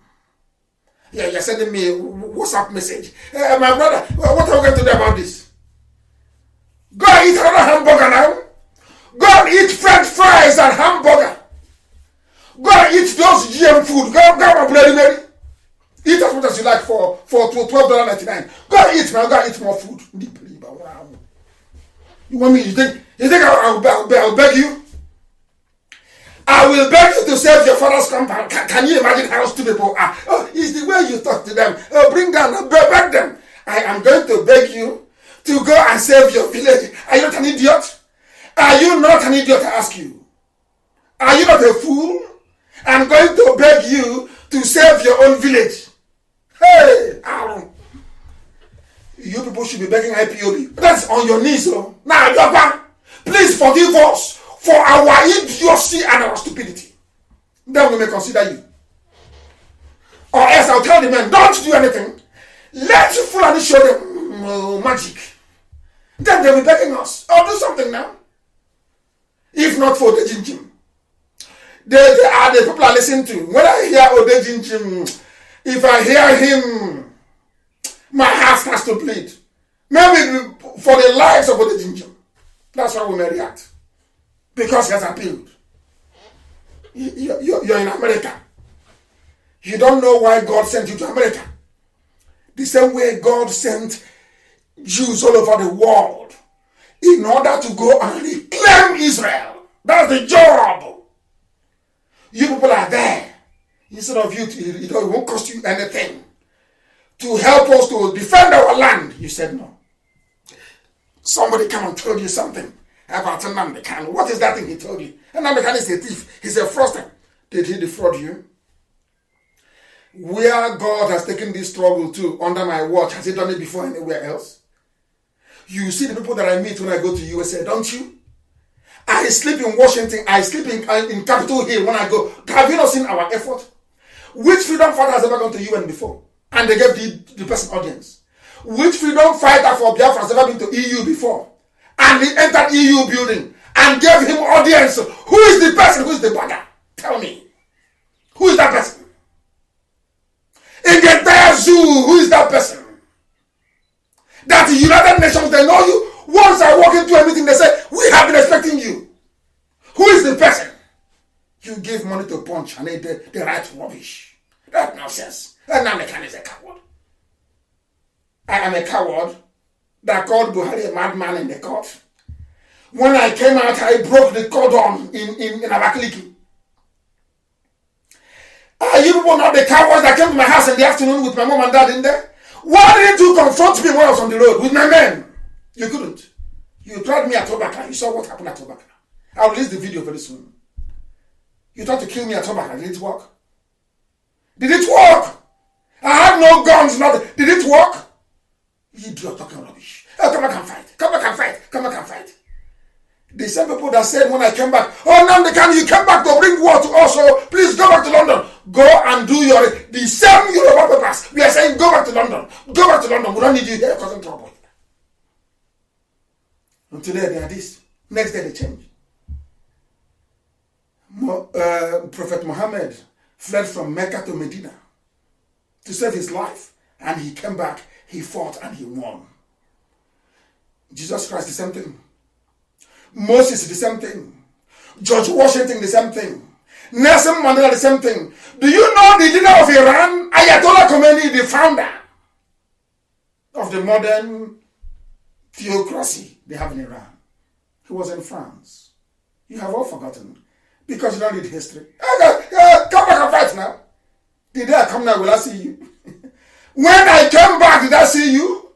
Yeah, you're sending me a WhatsApp message. My brother, what are we going to do about this? Go and eat another hamburger now. Go and eat French fries and hamburger. Go and eat those GM food. Go and Bloody Mary. Eat as much as you like for $12.99. Go and eat now. Go and eat more food. You want me? You think I'll beg you? I will beg you to save your father's compound. Can you imagine how two people are? Oh, it's the way you talk to them. Oh, bring down, beg them. I am going to beg you to go and save your village. Are you not an idiot? Are you not an idiot, I ask you? Are you not a fool? I'm going to beg you to save your own village. Hey, Aaron. You people should be begging IPOB. That's on your knees, oh. Now, Papa, please forgive us for our idiocy and our stupidity. Then we may consider you. Or else I'll tell the men, don't do anything. Let Fulani show them magic. Then they'll be begging us, oh, do something now. If not for the Jinjim. They are the people I listen to. When I hear Ode Jinjim, if I hear him, my heart starts to bleed. Maybe for the lives of Ode Jinjim. That's why we may react. Because he has appealed. You're in America. You don't know why God sent you to America. The same way God sent Jews all over the world in order to go and reclaim Israel. That's the job. You people are there. Instead of it won't cost you anything to help us to defend our land. You said no. Somebody come and tell you something about Nnamdi Kanu. What is that thing he told you? Nnamdi Kanu is a thief. He's a fraudster. Did he defraud you? Where God has taken this struggle to under my watch, has he done it before anywhere else? You see the people that I meet when I go to USA, don't you? I sleep in Washington. I sleep in Capitol Hill when I go. Have you not seen our effort? Which freedom fighter has ever gone to UN before? And they gave the person audience. Which freedom fighter for Biafra has ever been to EU before? And he entered EU building and gave him audience. Who is the person? Who is the bugger? Tell me. Who is that person? In the entire zoo, who is that person? That the United Nations, they know you. Once I walk into a meeting, they say, we have been expecting you. Who is the person? You give money to Punch and they write rubbish. That's nonsense. Nnamdi Kanu is a coward. I am a coward that called Buhari a madman in the court. When I came out, I broke the cordon in Abakaliki. Are you people not the cowards that came to my house in the afternoon with my mom and dad in there? Why didn't you confront me when I was on the road with my men? You couldn't. You tried me at Tobacco. You saw what happened at Tobacco. I'll release the video very soon. You tried to kill me at Tobacco. Did it work? Did it work? I had no guns, nothing. Did it work? You are talking rubbish. Oh, come back and fight. Come back and fight. Come back and fight. The same people that said when I came back, oh, Nnamdi Kanu, you came back to bring war to us, so please go back to London. Go and do the same Yoruba papers. We are saying go back to London. Go back to London. We don't need you here causing trouble. And today they are this. Next day they change. Prophet Muhammad fled from Mecca to Medina to save his life. And he came back, he fought, and he won. Jesus Christ, the same thing. Moses, the same thing. George Washington, the same thing. Nelson Mandela, the same thing. Do you know the leader of Iran, Ayatollah Khomeini, the founder of the modern theocracy they have in Iran? He was in France. You have all forgotten because you don't read history. Come back and fight now. The day I come now, will I see you? When I came back, did I see you?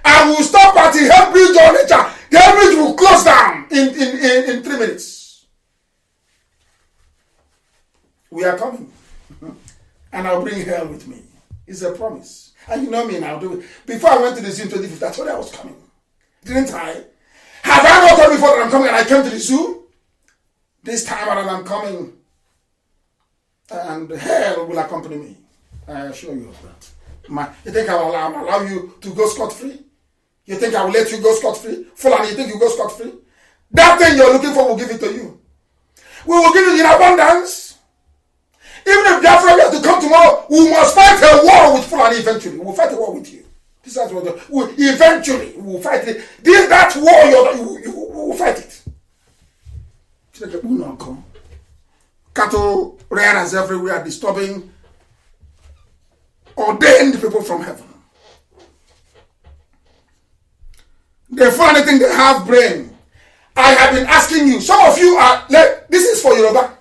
I will stop at the Health Bridge on nature. The Health Bridge will close down in 3 minutes. We are coming. And I'll bring hell with me. It's a promise. And you know me, and I'll do it. Before I went to the zoo in 2015, I told you I was coming. Didn't I? Have I not told before that I'm coming and I came to the zoo? This time around I'm coming. And hell will accompany me. I assure you of that. You think I will allow you to go scot-free? You think I will let you go scot-free? Fulani, you think you go scot-free? That thing you're looking for, we'll give it to you. We will give it in abundance. Even if Biafra has to come tomorrow, we must fight a war with Fulani eventually. We'll fight a war with you. This is what eventually we will fight it. That war, you will fight it. Cattle rearers everywhere, disturbing ordained people from heaven. They find anything they have brain. I have been asking you, some of you are, this is for Yoruba.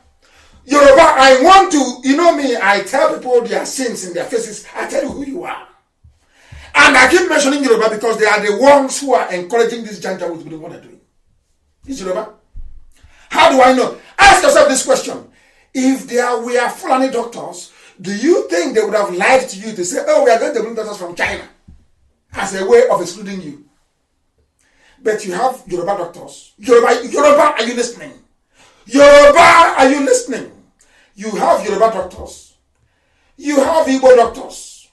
Yoruba, I want to, you know me, I tell people their sins in their faces. I tell you who you are. And I keep mentioning Yoruba because they are the ones who are encouraging this janja with what they're doing. It's Yoruba. How do I know? Ask yourself this question. If there were Fulani doctors, do you think they would have lied to you to say, oh, we are going to bring doctors from China as a way of excluding you? But you have Yoruba doctors. Yoruba, are you listening? Yoruba, are you listening? You have Yoruba doctors. You have Igbo doctors.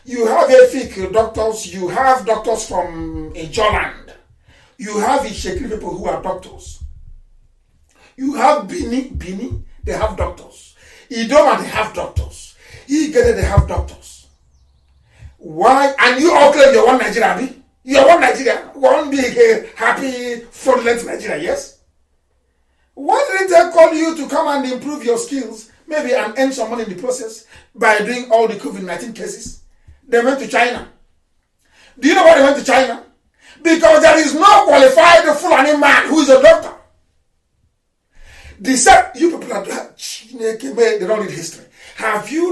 You have Efik doctors. You have doctors from Ijoland. You have Ishekiri people who are doctors. You have Bini, they have doctors. Idoma, they have doctors. Igede, they have doctors. Why? And you all claim you're one Nigeria, you're one Nigeria, one big, happy, fraudulent Nigeria, yes? Why didn't they call you to come and improve your skills, maybe and earn some money in the process by doing all the COVID-19 cases? They went to China. Do you know why they went to China? Because there is no qualified Fulani man who is a doctor. They said, you people are they don't read history. Have you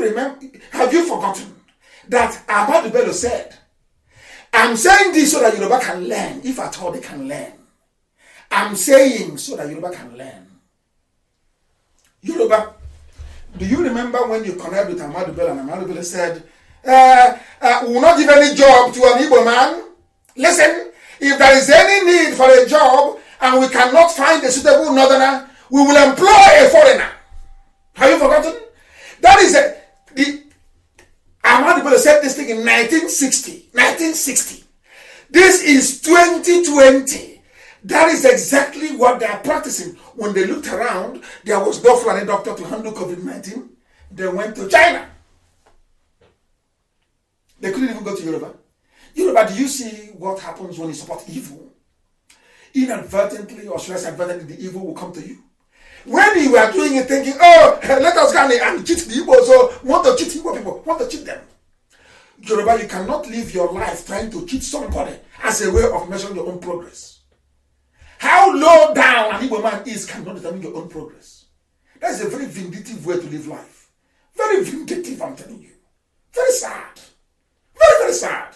forgotten that Ahmadu Bello said, I'm saying this so that Yoruba can learn, if at all they can learn. I'm saying so that Yoruba can learn. Yoruba, do you remember when you connected with Ahmadu Bello and Ahmadu Bello said, we will not give any job to an Igbo man? Listen, if there is any need for a job and we cannot find a suitable northerner, we will employ a foreigner. Have you forgotten? That is Ahmadu Bello said this thing in 1960. This is 2020. That is exactly what they are practicing. When they looked around, there was no Fulani doctor to handle COVID-19. They went to China. They couldn't even go to Yoruba. Yoruba, do you see what happens when you support evil? Inadvertently, or should I say advertently, the evil will come to you. When you are doing it thinking, oh, let us go and cheat the Igbo, so want to cheat Igbo people, want to cheat them. Yoruba, you cannot live your life trying to cheat somebody as a way of measuring your own progress. How low down an Igbo man is cannot determine your own progress. That's a very vindictive way to live life. Very vindictive, I'm telling you. Very sad. Very, very sad.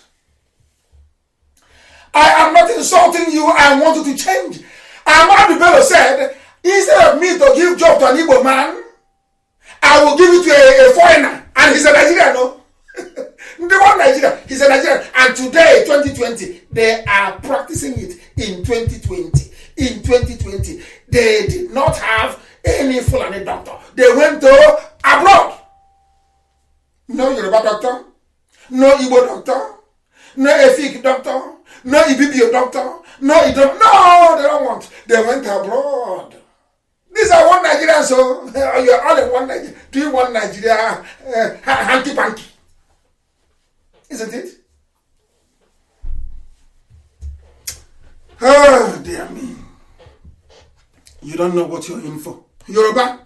I am not insulting you. I want you to change. Ahmadu Bello said, instead of me to give job to an Igbo man, I will give it to a foreigner. And he's a Nigerian, no? The one Nigerian, he's a Nigerian. And today, 2020, they are practicing it in 2020. In 2020, they did not have any Fulani doctor. They went to abroad. No Yoruba doctor, no Igbo doctor, no Efik doctor, no Ibibio doctor, no Idom. No, they don't want. They went abroad. These are one Nigeria, so you're all in one Nigeria, doing one Nigeria hanky-panky. Isn't it? Oh, dear me. You don't know what you're in for. Yoruba.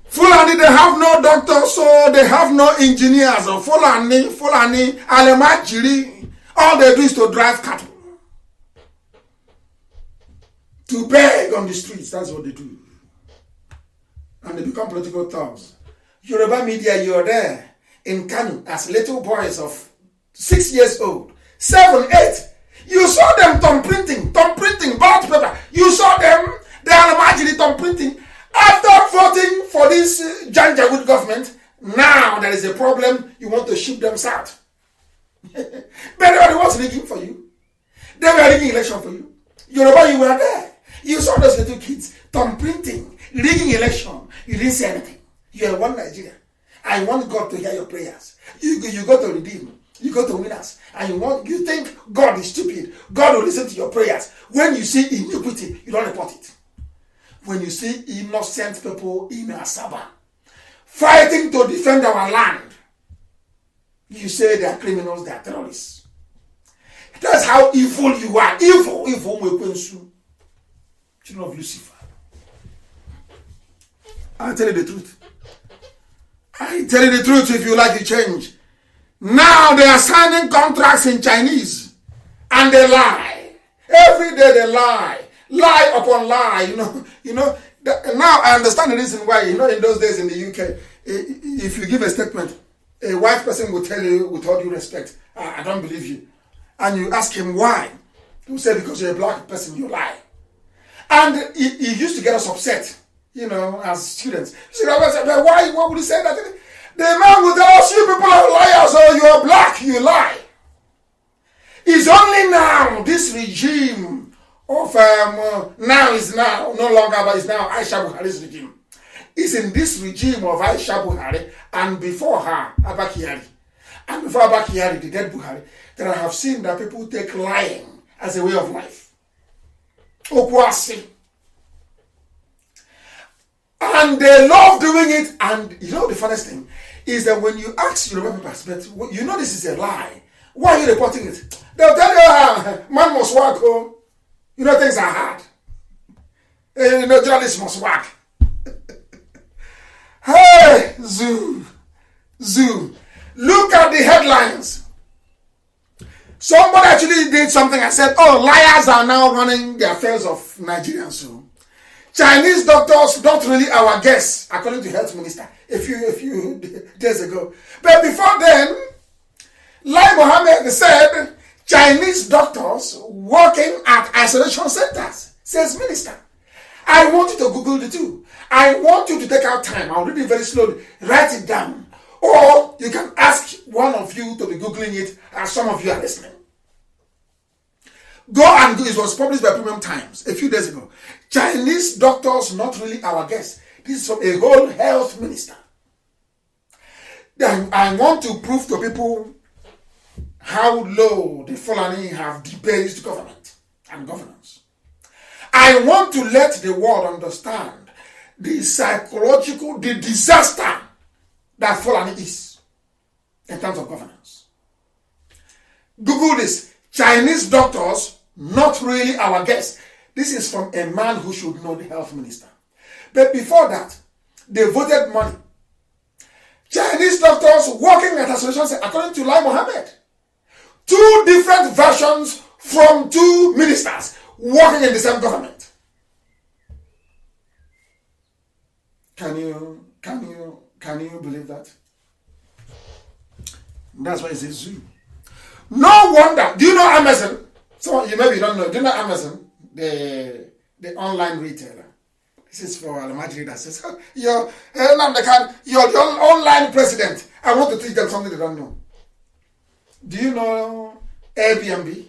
Fulani, they have no doctors, so they have no engineers. Or Fulani, Alemajiri, all they do is to drive cattle. To beg on the streets, that's what they do. And they become political thugs. Yoruba media, you're there in Kanu as little boys of 6 years old, 7, 8. You saw them thumb printing ballot paper. You saw them, they are Alemajiri thumb printing. After voting for this Janjaweed government, now there is a problem, you want to ship them south. But everybody was rigging for you. They were rigging election for you. Yoruba, you were there. You saw those little kids thumb printing, rigging election. You didn't say anything. You are one Nigeria. I want God to hear your prayers. You go to redeem. You go to winners. And you think God is stupid. God will listen to your prayers. When you see iniquity, you don't report it. When you see innocent people in Asaba fighting to defend our land, you say they are criminals, they are terrorists. That's how evil you are. Evil. Children of Lucifer. I tell you the truth. I tell you the truth if you like to change. Now they are signing contracts in Chinese and they lie. Every day they lie. Lie upon lie, now I understand the reason why, in those days in the UK, if you give a statement, a white person will tell you with all due respect, I don't believe you. And you ask him why. He will say, because you're a black person, you lie. And he used to get us upset, as students. He said, why would he say that? The man will tell us, you people are liars, or you are black, you lie. It's only now, this regime of now is now no longer, but it's now Aisha Buhari's regime. It's in this regime of Aisha Buhari and before her Abba Kyari, and before Abba Kyari, the dead Buhari, that I have seen that people take lying as a way of life. Okwasi. And they love doing it. And you know the funniest thing is that when you ask Yoruba people, but you know this is a lie. Why are you reporting it? They'll tell you, man must work home. You know things are hard. You know journalists must work. Hey, Zoo. Look at the headlines. Somebody actually did something and said, oh, liars are now running the affairs of Nigerians. So Chinese doctors not really our guests, according to health minister a few days ago. But before then, Lai Mohammed said Chinese doctors working at isolation centers, says minister. I want you to Google the two. I want you to take out time. I'll read it very slowly. Write it down. Or you can ask one of you to be Googling it as some of you are listening. Go and do it. It was published by Premium Times a few days ago. Chinese doctors not really our guests. This is from a whole health minister. Then I want to prove to people how low the Fulani have debased government and governance. I want to let the world understand the disaster that Fulani is in terms of governance. Google this. Chinese doctors, not really our guests. This is from a man who should know, the health minister. But before that, they voted money. Chinese doctors working at associations, according to Lai Mohammed. Two different versions from two ministers working in the same government. Can you believe that? That's why it's a zoo. No wonder. Do you know Amazon? Some of you maybe don't know. Do you know Amazon? The online retailer. This is for Almajiri that says, your online president. I want to teach them something they don't know. Do you know Airbnb?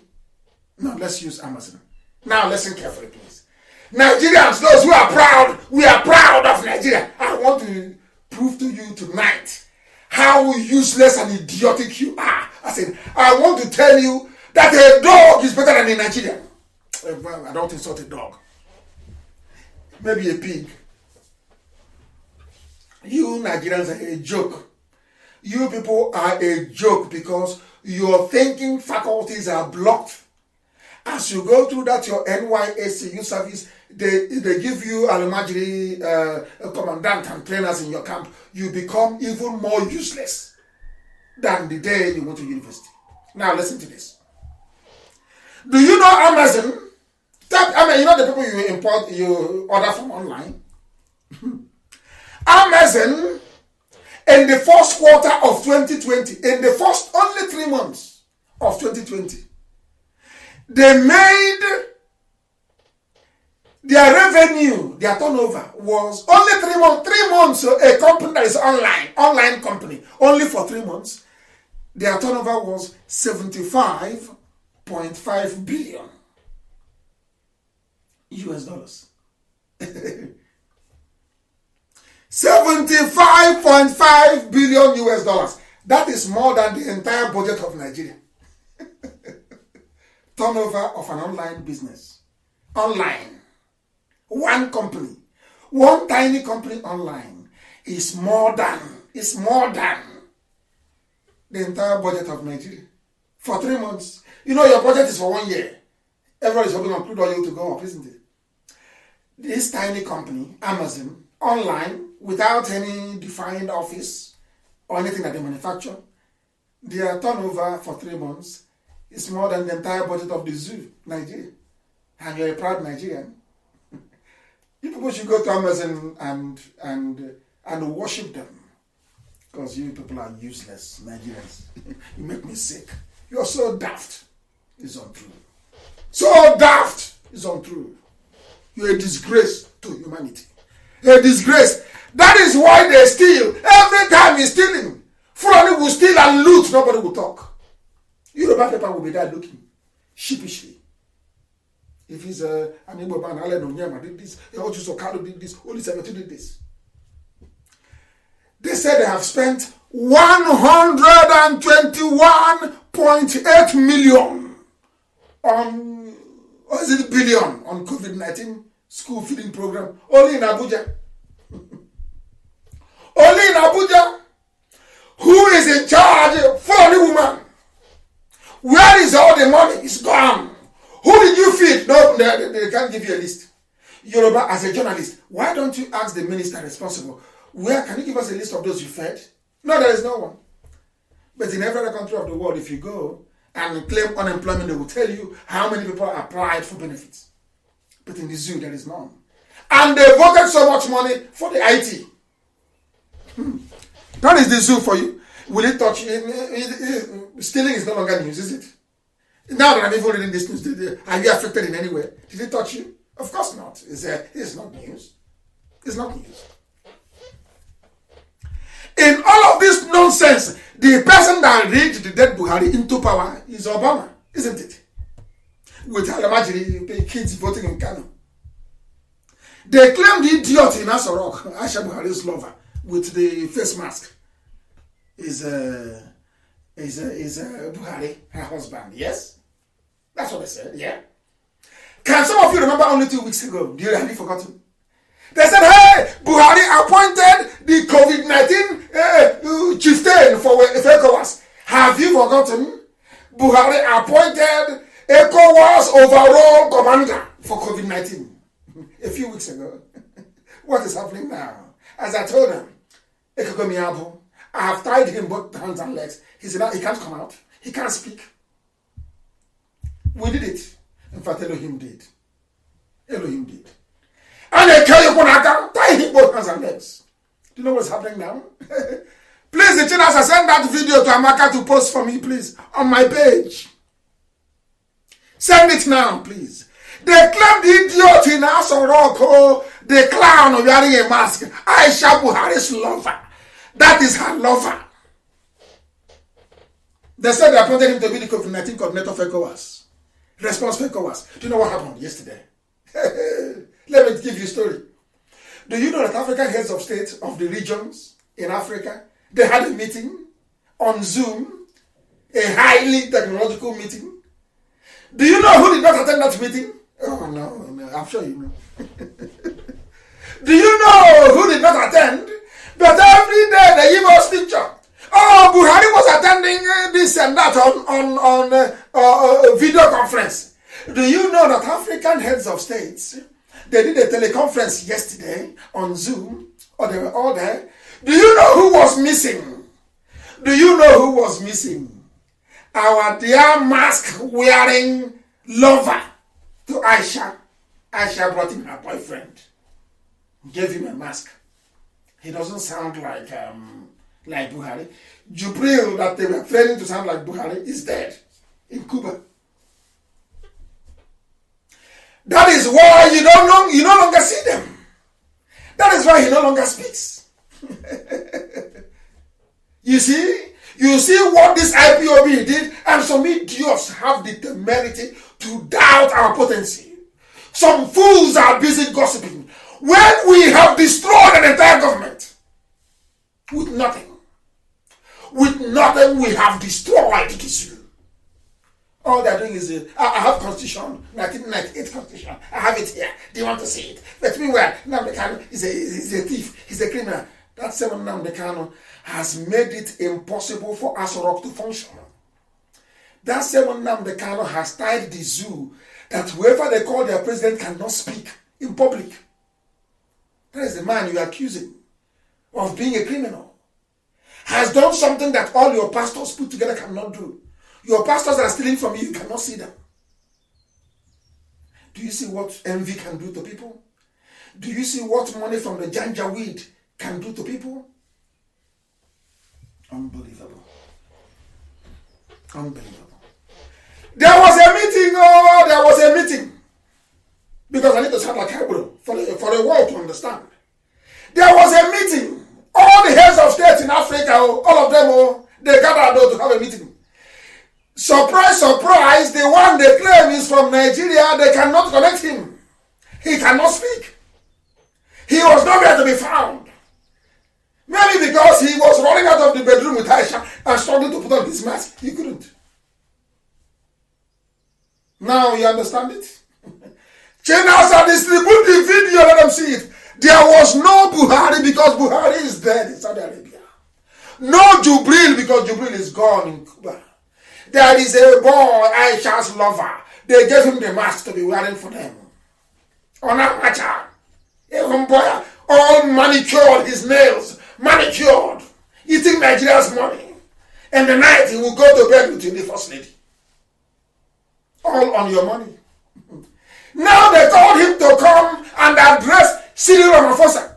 No, let's use Amazon. Now listen carefully, please. Nigerians, those who are proud, we are proud of Nigeria. I want to prove to you tonight how useless and idiotic you are. I want to tell you that a dog is better than a Nigerian. I don't insult a dog. Maybe a pig. You Nigerians are a joke. You people are a joke because your thinking faculties are blocked. As you go through that your NYSCU service, they give you Almajiri commandant and trainers in your camp. You become even more useless than the day you went to university. Now listen to this. Do you know Amazon? You know the people you order from online? Amazon, in the first quarter of 2020, in the first only 3 months of 2020, they made their revenue, their turnover was only 3 months. 3 months, a company that is online company, only for 3 months, their turnover was 75.5 billion US dollars. 75.5 billion US dollars. That is more than the entire budget of Nigeria. Turnover of an online business. Online. One company. One tiny company online is more than the entire budget of Nigeria. For 3 months. You know your budget is for 1 year. Everybody's hoping on crude oil to go up, isn't it? This tiny company, Amazon, online, without any defined office or anything that they manufacture, their turnover for 3 months is more than the entire budget of the zoo, Nigeria. And you're a proud Nigerian. You people should go to Amazon and worship them. Because you people are useless Nigerians. You make me sick. You're so daft. It's untrue. So daft is untrue. You're a disgrace to humanity. A disgrace. That is why they steal. Every time he's stealing, Fulani will steal and loot. Nobody will talk. Yoruba people will be there looking sheepishly. If he's an Igbo man, Allen Onyema did this, Ojuso Kanu did this, Oli 17 did this. They said they have spent 121.8 million on, what is it, billion on COVID-19 school feeding program, only in Abuja. Only in Abuja. Who is in charge? Foreign woman. Where is all the money? It's gone. Who did you feed? No, they can't give you a list. Yoruba, as a journalist, why don't you ask the minister responsible? Where can you give us a list of those you fed? No, there is no one. But in every other country of the world, if you go and claim unemployment, they will tell you how many people applied for benefits. But in the zoo, there is none. And they voted so much money for the IT. That is the zoo for you. Will it touch you? Stealing is no longer news, is it? Now that I'm even reading this news, are you affected in any way? Did it touch you? Of course not. It's not news. It's not news. In all of this nonsense, the person that rigged the dead Buhari into power is Obama, isn't it? With Alamajiri kids voting in Kanu. They claim the idiot in Asorok, Aisha Buhari's lover, with the face mask, is Buhari, her husband. Yes? That's what they said, yeah? Can some of you remember only 2 weeks ago? Do you have forgotten? They said, hey, Buhari appointed the COVID-19 chieftain for ECOWAS. Have you forgotten? Buhari appointed ECOWAS overall commander for COVID-19 a few weeks ago. What is happening now? As I told him, I have tied him both hands and legs. He said, he can't come out. He can't speak. We did it. In fact, Elohim did. Elohim did. And they tell you, tie him both hands and legs. Do you know what's happening now? Please, the channel, send that video to Amaka to post for me, please, on my page. Send it now, please. They claim the idiot in Asoroko, the clown wearing a mask, Aisha Buhari's lover. That is her lover. They said they appointed him to be the COVID-19 coordinator for ECOWAS. Response for ECOWAS. Do you know what happened yesterday? Let me give you a story. Do you know that African heads of state of the regions in Africa, they had a meeting on Zoom, a highly technological meeting? Do you know who did not attend that meeting? Oh, no, I'm sure you know. Do you know who did not attend? But every day they give us picture. Oh, Buhari was attending this and that on video conference. Do you know that African heads of states, they did a teleconference yesterday on Zoom, or they were all there? Do you know who was missing? Do you know who was missing? Our dear mask-wearing lover to Aisha. Aisha brought him her boyfriend. Gave him a mask. He doesn't sound like Buhari. Jubril, that they were failing to sound like Buhari, is dead in Cuba. That is why you no longer see them. That is why he no longer speaks. You see what this IPOB did, and some idiots have the temerity to doubt our potency. Some fools are busy gossiping when we have destroyed an entire government with nothing. With nothing, we have destroyed this. All they're doing is, I have Constitution, 1998 Constitution. I have it here. Do you want to see it? But meanwhile, Nnamdi Kanu is a thief. He's a criminal. That same Nnamdi Kanu has made it impossible for Asorok to function. That same Nnamdi Kanu has tied the zoo that whoever they call their president cannot speak in public. That is the man you are accusing of being a criminal. Has done something that all your pastors put together cannot do. Your pastors are stealing from you, you cannot see them. Do you see what envy can do to people? Do you see what money from the ganja weed can do to people? Unbelievable. Unbelievable. There was a meeting. Because I need to sound like Hebrew for the world to understand. There was a meeting. All the heads of state in Africa, all of them, they gathered to have a meeting. Surprise, surprise, the one they claim is from Nigeria, they cannot connect him. He cannot speak. He was nowhere to be found. Maybe because he was running out of the bedroom with Aisha and struggling to put on his mask. He couldn't. Now you understand it? Channels are distribute the video, let them see it. There was no Buhari because Buhari is dead in Saudi Arabia. No Jubril because Jubril is gone in Cuba. There is a boy, Aisha's lover. They gave him the mask to be wearing for them. Onamacha. Even boy, all manicured, his nails manicured. Eating Nigeria's money. And the night he will go to bed with the first lady. All on your money. Now they told him to come and address Cyril Ramaphosa.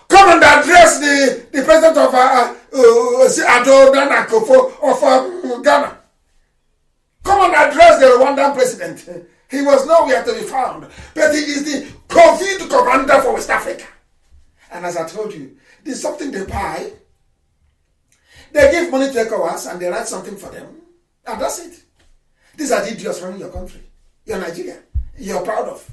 Come and address the president of Ado Nana Akufo of Ghana. Come and address the Rwandan president. He was nowhere to be found. But he is the COVID commander for West Africa. And as I told you, there's something they buy. They give money to ECOWAS and they write something for them. And that's it. These are the idiots running your country. You're Nigeria. You're proud of.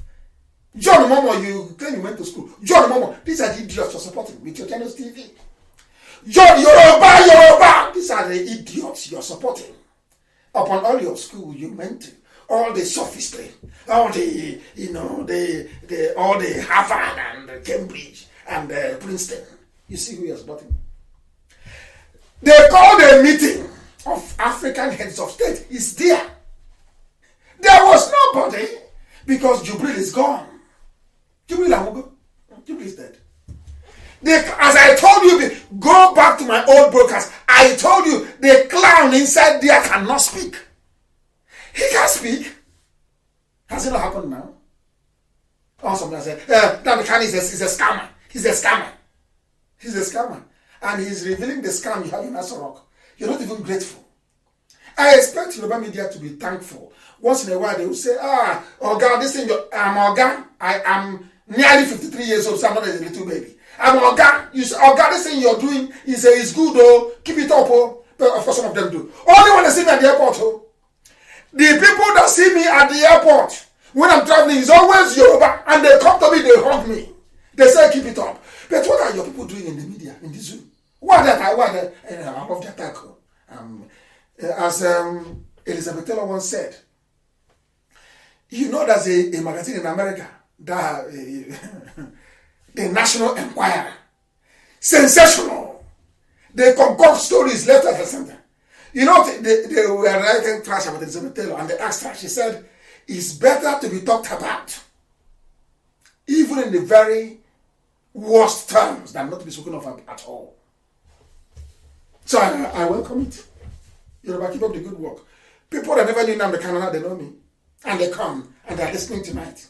John Momo, you claim you went to school. John Momo, these are the idiots you're supporting with your channel's TV. John Yoruba, these are the idiots you're supporting. Upon all your school you went to, all the sophistry, all the, all the Harvard and Cambridge and Princeton. You see who you're supporting. They called a meeting of African heads of state. It's there. There was nobody because Jubril is gone. Jubril is dead. As I told you, go back to my old broadcast. I told you the clown inside there cannot speak. He can't speak. Has it not happened now? Oh, somebody said, Nnamdi Kanu is a scammer. He's a scammer. He's a scammer. And he's revealing the scam you have in Asorok. You're not even grateful. I expect Yoruba media to be thankful. Once in a while they will say, oh God, this thing, I'm Oga. I am nearly 53 years old, so I'm not a little baby. I'm Oga. You say, Oga, this thing you're doing is good, though. Keep it up, oh. But of course some of them do. Only when they see me at the airport, oh. The people that see me at the airport, when I'm traveling, is always Yoruba. And they come to me, they hug me. They say, keep it up. But what are your people doing in the media, in the zoo? I love the attack. As Elizabeth Taylor once said, you know there's a magazine in America, that the National Enquirer. Sensational. They concoct stories left at the center. You know, they were writing trash about Elizabeth Taylor, and they asked her, she said, it's better to be talked about, even in the very worst terms, than not to be spoken of at all. So I welcome it. Yoruba, keep up the good work. People that never knew Nnamdi Kanu, they know me. And they come and they're listening tonight.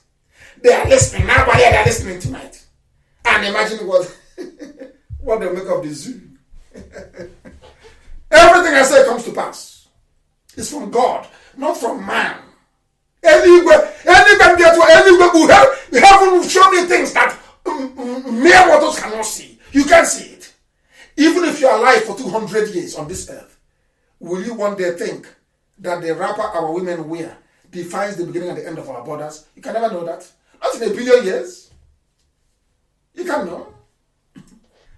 They are listening. Now, but they're listening tonight. And imagine what they'll make of the zoo. Everything I say comes to pass. It's from God, not from man. Anywhere we haven't shown you things that mere mortals cannot see. You can't see it. Even if you're alive for 200 years on this earth, will you one day think that the wrapper our women wear defines the beginning and the end of our borders? You can never know that. Not in a billion years. You can't know.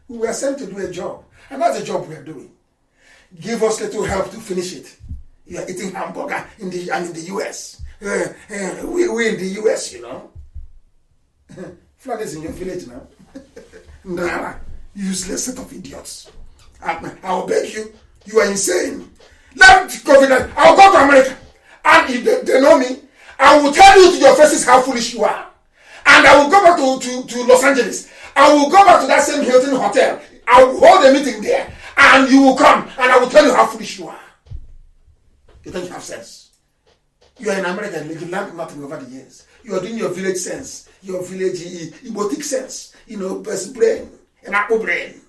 We were sent to do a job, and that's the job we are doing. Give us little help to finish it. You are eating hamburger in the US. We in the US, you know. Flood is in your village now. Nah, useless set of idiots. I'll beg you. You are insane. Let COVID. I'll go to America. And if they know me, I will tell you to your faces how foolish you are. And I will go back to Los Angeles. I will go back to that same Hilton hotel. I will hold a meeting there. And you will come. And I will tell you how foolish you are. You don't have sense. You are in America and you learned nothing over the years. You are doing your village sense. Your village emotic sense. You know, best brain. An apple brain.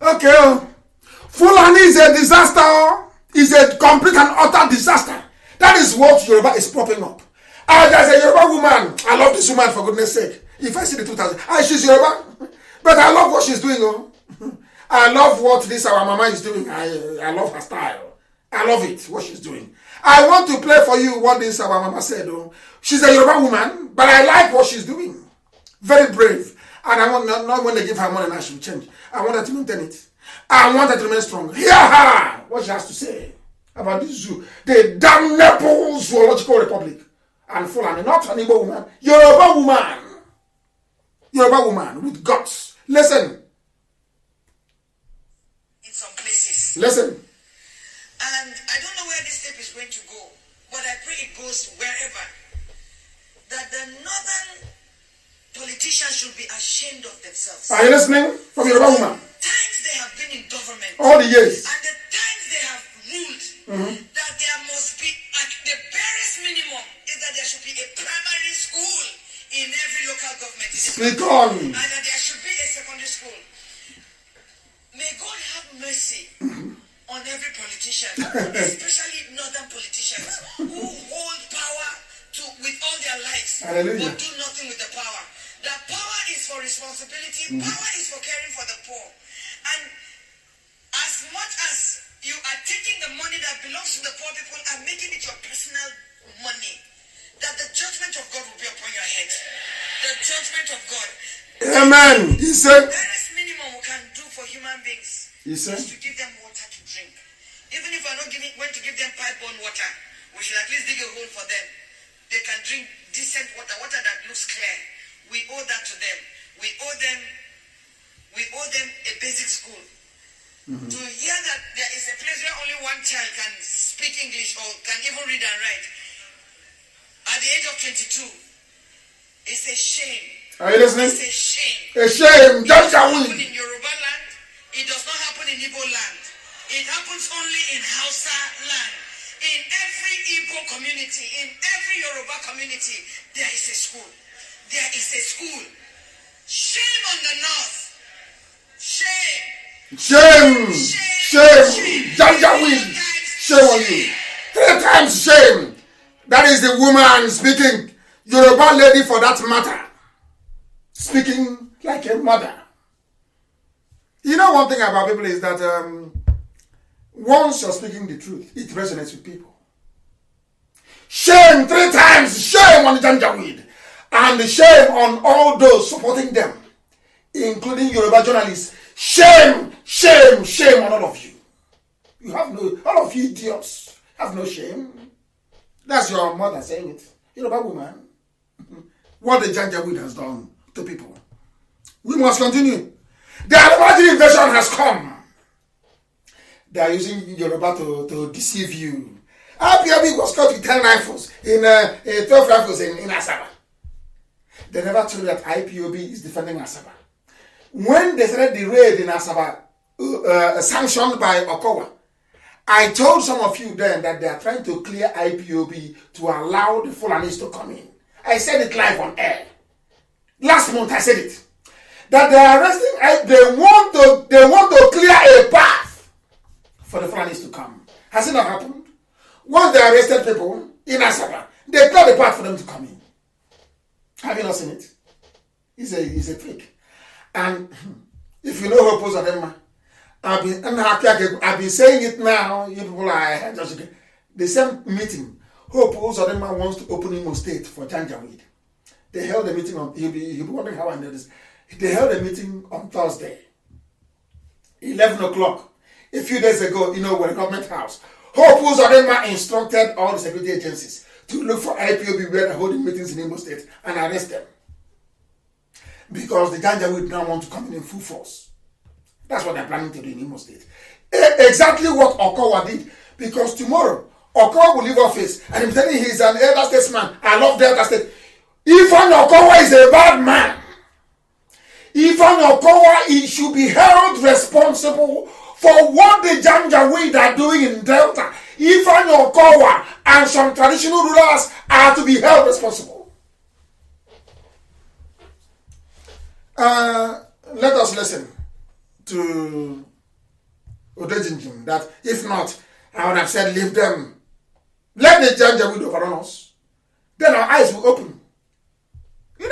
Okay. Fulani is a disaster. Is a complete and utter disaster. That is what Yoruba is propping up. There's a Yoruba woman. I love this woman, for goodness sake. If I see the 2000, she's Yoruba. But I love what she's doing. Oh. I love what this our mama is doing. I love her style. I love it, what she's doing. I want to play for you what this our mama said. Oh. She's a Yoruba woman, but I like what she's doing. Very brave. And I want not when they give her money now she will change. I want her to maintain it. I want her to remain strong. Hear her, what she has to say. about this zoo. The damnable zoological republic. And Fulani, not an Igbo woman. Yoruba woman. Yoruba woman with guts. Listen. In some places. Listen. And I don't know where this tape is going to go, but I pray it goes wherever. That the northern politicians should be ashamed of themselves. Are you listening? From Yoruba woman. Times they have been in government. All the years. And the times they have ruled. That there must be, the barest minimum is that there should be a primary school in every local government. Speak on. And that there should be a secondary school. May God have mercy on every politician, especially northern politicians who hold power with all their lives, Hallelujah. but do nothing with the power. The power is for responsibility, power is for caring for the poor. And as much as you are taking the money that belongs to the poor people and making it your personal money, that the judgment of God will be upon your head. The judgment of God. Amen. He said. The barest minimum we can do for human beings is to give them water to drink. Even if we're not going to give them pipe-borne water, we should at least dig a hole for them. They can drink decent water, water that looks clear. We owe that to them. We owe them a basic school. To hear that there is a place where only one child can speak English or can even read and write at the age of 22, it's a shame. Are you listening? It's a shame. A shame. It does Just a not happen week. in Yoruba land. It does not happen in Igbo land. It happens only in Hausa land. In every Igbo community, in every Yoruba community, there is a school. There is a school. Shame on the north. Shame. Shame. Shame. Janjaweed. Shame on you. 3 times shame. That is the woman speaking. Yoruba lady for that matter. Speaking like a mother. You know one thing about people is that once you're speaking the truth, it resonates with people. Shame 3 times. Shame on the Janjaweed. And shame on all those supporting them, including Yoruba journalists. Shame, shame, shame on all of you. You have no, all of you idiots have no shame. That's your mother saying it. Yoruba woman. What the Janjaweed has done to people. We must continue. The Almighty invasion has come. They are using Yoruba to deceive you. Ipob was caught with 10 rifles, 12 rifles in Asaba. They never told you that Ipob is defending Asaba. When they started the raid in Asaba, sanctioned by Okowa, I told some of you then that they are trying to clear Ipob to allow the Fulanis to come in. I said it live on air. Last month I said it. That they are arresting, they want to clear a path for the Fulanis to come. Has it not happened? Once they arrested people in Asaba, they cleared the path for them to come in. Have you not seen it? It's a trick. And if you know Hope Uzodinma, I've been saying it now. You people are just the same meeting. Hope Uzodinma wants to open Imo State for Janjaweed. They held a meeting on. You'll be wondering how I know this. They held a meeting on Thursday, 11 o'clock. A few days ago, we're in government house. Hope Uzodinma instructed all the security agencies to look for Ipob where they're holding meetings in Imo State and arrest them. Because the Janjaweed now want to come in full force. That's what they're planning to do in Imo State. Exactly what Okowa did. Because tomorrow, Okowa will leave office and I'm telling you he's an elder statesman. I love Delta State. Ifan Okowa is a bad man. Ifan Okowa, he should be held responsible for what the Janjaweed are doing in Delta. Ifan Okowa and some traditional rulers are to be held responsible. Let us listen to Odejinjin that if not, I would have said leave them. Let the Janjaweed overrun us. Then our eyes will open. We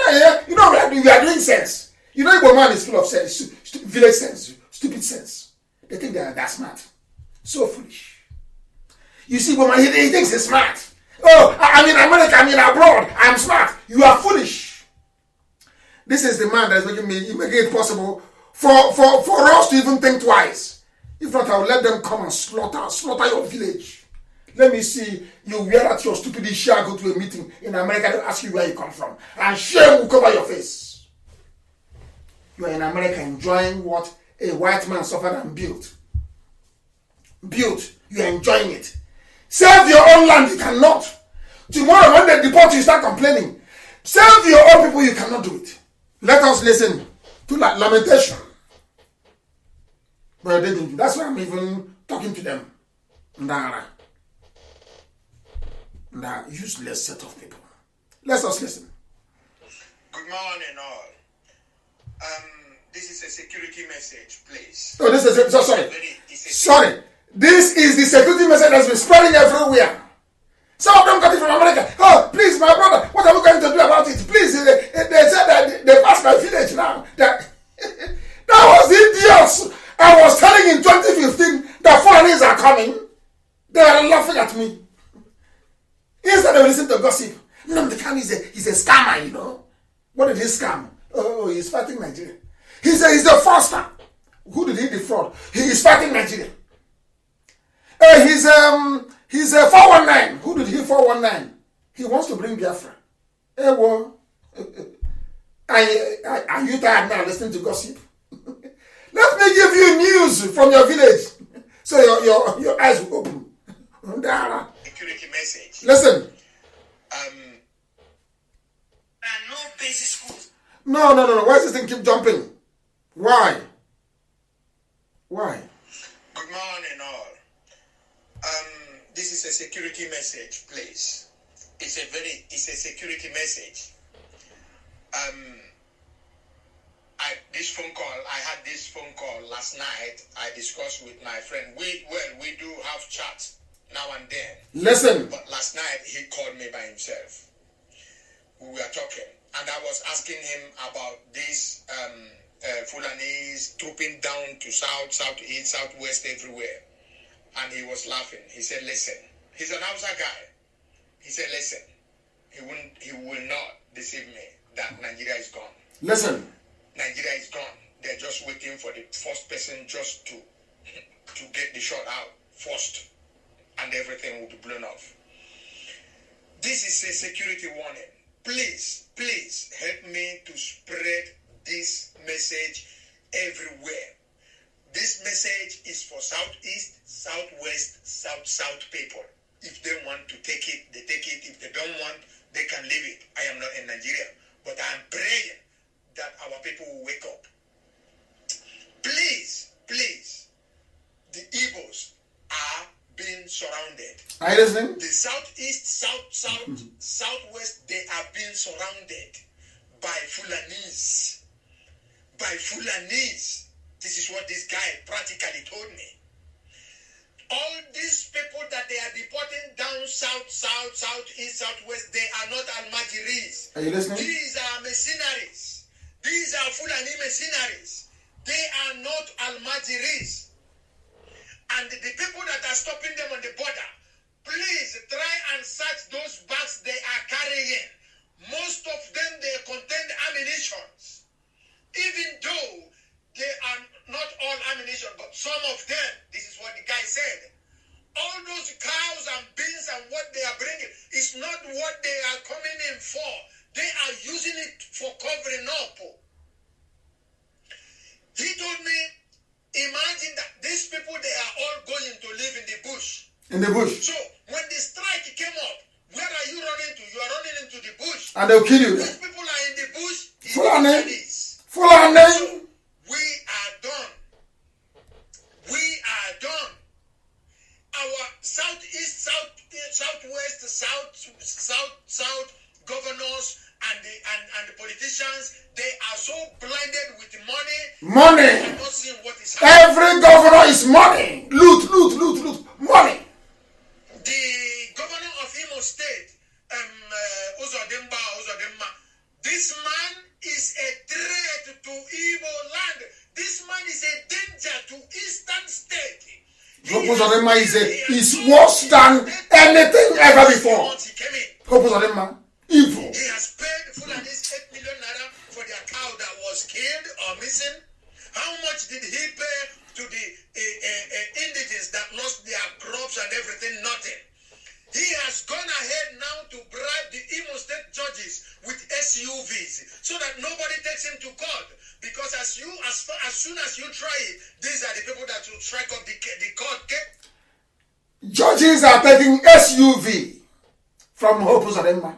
are doing sense. Igbo man is full of sense, village sense, stupid sense. They think they're smart. So foolish. You see, Igbo man, he thinks he's smart. Oh, I'm in America, I'm in abroad, I'm smart. You are foolish. This is the man that is making it possible for us to even think twice. If not, I will let them come and slaughter your village. Let me see you wear out your stupid shirt, go to a meeting in America, to ask you where you come from. And shame will cover your face. You are in America enjoying what a white man suffered and built. You are enjoying it. Save your own land, you cannot. Tomorrow when they deport you, you start complaining. Save your own people, you cannot do it. Let us listen to lamentation. But they didn't. That's why I'm even talking to them. That useless set of people. Let us listen. Good morning, all. This is a security message, please. Oh, this is sorry. This is the security message that's been spreading everywhere. Some of them got it from America. Oh, please, my brother, what are we going to do about it? Please, they said that they passed my village now. That was the idiots. I was telling in 2015 that foreigners are coming. They are laughing at me. Instead of listening to gossip. Nnamdi Kanu he's a scammer, you know. What did he scam? Oh, he's fighting Nigeria. He's the fraudster. Who did he defraud? He is fighting Nigeria. He's a 419. Who did he 419? He wants to bring Biafra. Hey, well, are you tired now listening to gossip? Let me give you news from your village, so your eyes will open. Security message. Listen. There are no basic schools. No. Why does this thing keep jumping? Why? Good morning, all. This is a security message, please. It's a security message. I had this phone call last night. I discussed with my friend. We do have chats now and then. Listen. But last night he called me by himself. We were talking, and I was asking him about this Fulanese trooping down to south, southeast, southwest, everywhere. And he was laughing. He said, listen, he's an Hausa guy. He said, listen, he will not deceive me that Nigeria is gone. Listen. Nigeria is gone. They're just waiting for the first person just to get the shot out first. And everything will be blown off. This is a security warning. Please help me to spread this message everywhere. This message is for Southeast, Southwest, South people. If they want to take it, they take it. If they don't want, they can leave it. I am not in Nigeria, but I am praying that our people will wake up. Please, the Igbos are being surrounded. Are you listening? The Southeast, Southwest, they are being surrounded by Fulanese. This is what this guy practically told me. All these people that they are deporting down south, southeast, southwest, they are not Almajiris. Are you listening? These are mercenaries. These are Fulani mercenaries. They are not Almajiris. And the people that are stopping them on the border, please try and search those bags they are carrying. Most of them, they contain ammunitions. Even though they are not all ammunition, but some of them, this is what the guy said. All those cows and beans and what they are bringing is not what they are coming in for. They are using it for covering up. He told me, imagine that these people, they are all going to live in the bush. In the bush. So when the strike came up, where are you running to? You are running into the bush. And they'll kill you. These people are in the bush. Fulani. So we are done. Our southeast, southwest, south governors and the politicians, they are so blinded with money. Money. They are not seeing what is happening. Every governor is money. Loot. Money. The governor of Imo State, Uzodimma, this man is a threat to Igbo land. This man is a danger to Eastern State. Uzodimma is worse than anything ever before. Uzodimma, evil. He has paid Fulanis 8 million naira for their cow that was killed or missing. How much did he pay to the indigenous that lost their crops and everything? Nothing. has gone ahead now to bribe the Imo State judges with SUVs so that nobody takes him to court. Because as soon as you try it, these are the people that will strike up the court. Okay? Judges are taking SUV from Hope Uzodimma.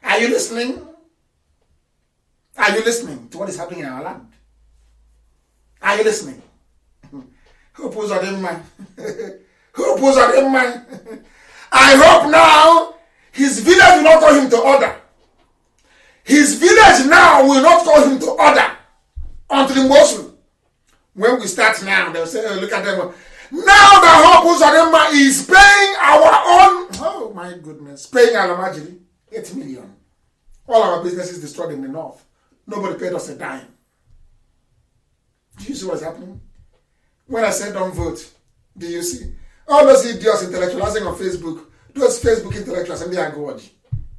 Are you listening? Are you listening to what is happening in our land? Are you listening? Hope Uzodimma. Hope Uzodimma. I hope now his village will not call him to order. His village now will not call him to order until Mosul. When we start now, they'll say, oh, look at them. Now the Hope Uzodimma is paying our own, oh my goodness, paying Alamajiri 8 million. All our businesses destroyed in the north. Nobody paid us a dime. Do you see what's happening? When I said don't vote, do you see? All those idiots intellectualizing on Facebook, those Facebook intellectuals, and they are God.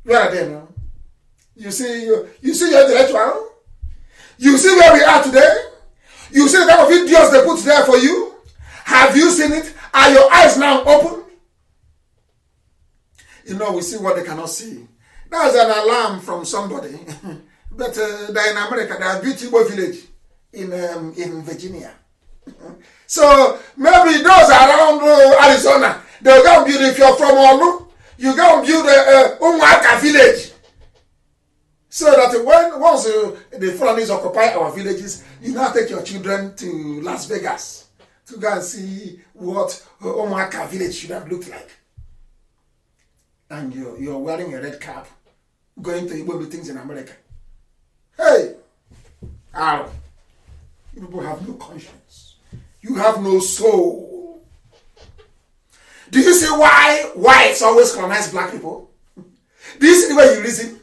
Where are they now? You see your intellectual? You see where we are today? You see the type of idiots they put there for you? Have you seen it? Are your eyes now open? You know, we see what they cannot see. That's an alarm from somebody. But they're in America. They have built Ipob village in Virginia. So maybe those around Arizona, they'll go and build. If you're from Olu, you go and build Umwaka village. So that once the Fulanis occupy our villages, you now take your children to Las Vegas to go and see what Umwaka village should have looked like. And you're wearing a red cap, going to Ipob meetings in America. Hey! Ow! You people have no conscience. You have no soul. Do you see why whites always colonize black people? Do you see the way you reason?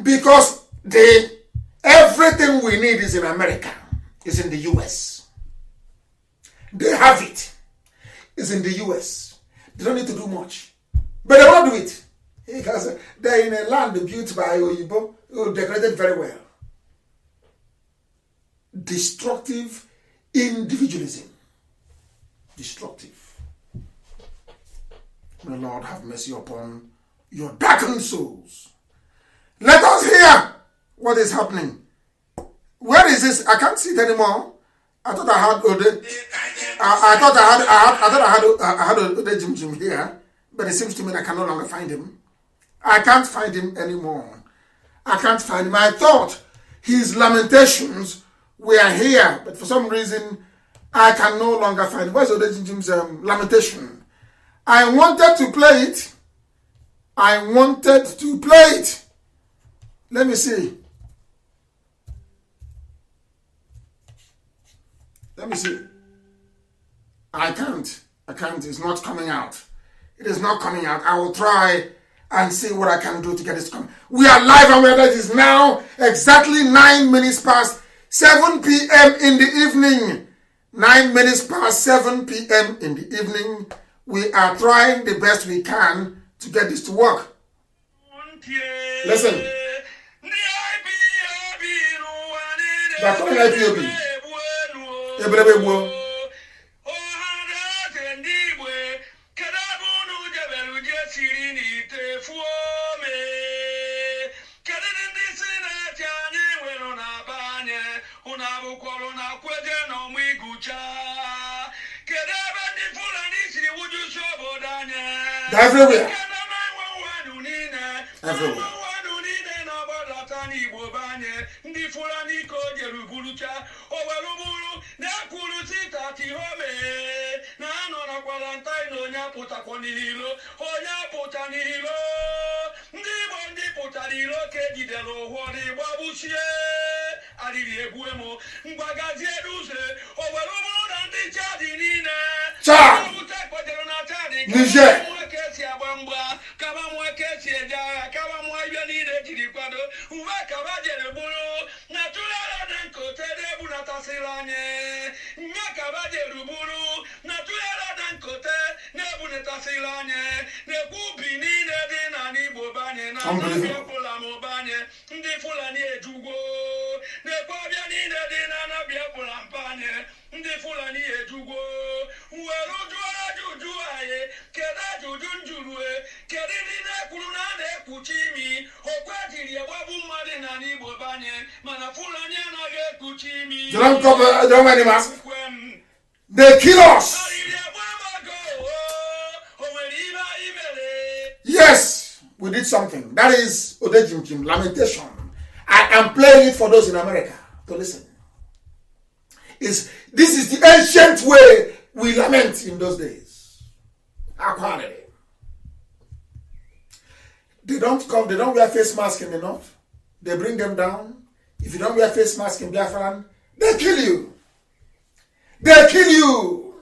Because everything we need is in America. It's in the US. They have it. It's in the US. They don't need to do much. But they won't do it. Because they're in a land built by Oyibo, who decorated very well. Destructive individualism. Destructive. May the Lord have mercy upon your darkened souls. Let us hear what is happening. Where is this? I can't see it anymore. I thought I had Ode Jim here, but it seems to me that I can no longer find him. I can't find him anymore. I can't find him. I thought his lamentations were here, but for some reason I can no longer find him. Where's Ode Jim's lamentation? I wanted to play it. Let me see. I can't. It's not coming out. It is not coming out. I will try and see what I can do to get this to come. We are live and where it is now exactly 9 minutes past 7 p.m. in the evening. 9 minutes past 7 p.m. in the evening. We are trying the best we can to get this to work. Listen. They are calling IPOB. Everywhere. Everywhere. Ciao. Niger. They don't cover, they don't wear any mask. They kill us. Yes, we did something. That is Odejim lamentation. I am playing it for those in America to listen. This is the ancient way we lament in those days. They don't wear face mask in the north. They bring them down. If you don't wear face mask in Biafra, they kill you. They kill you.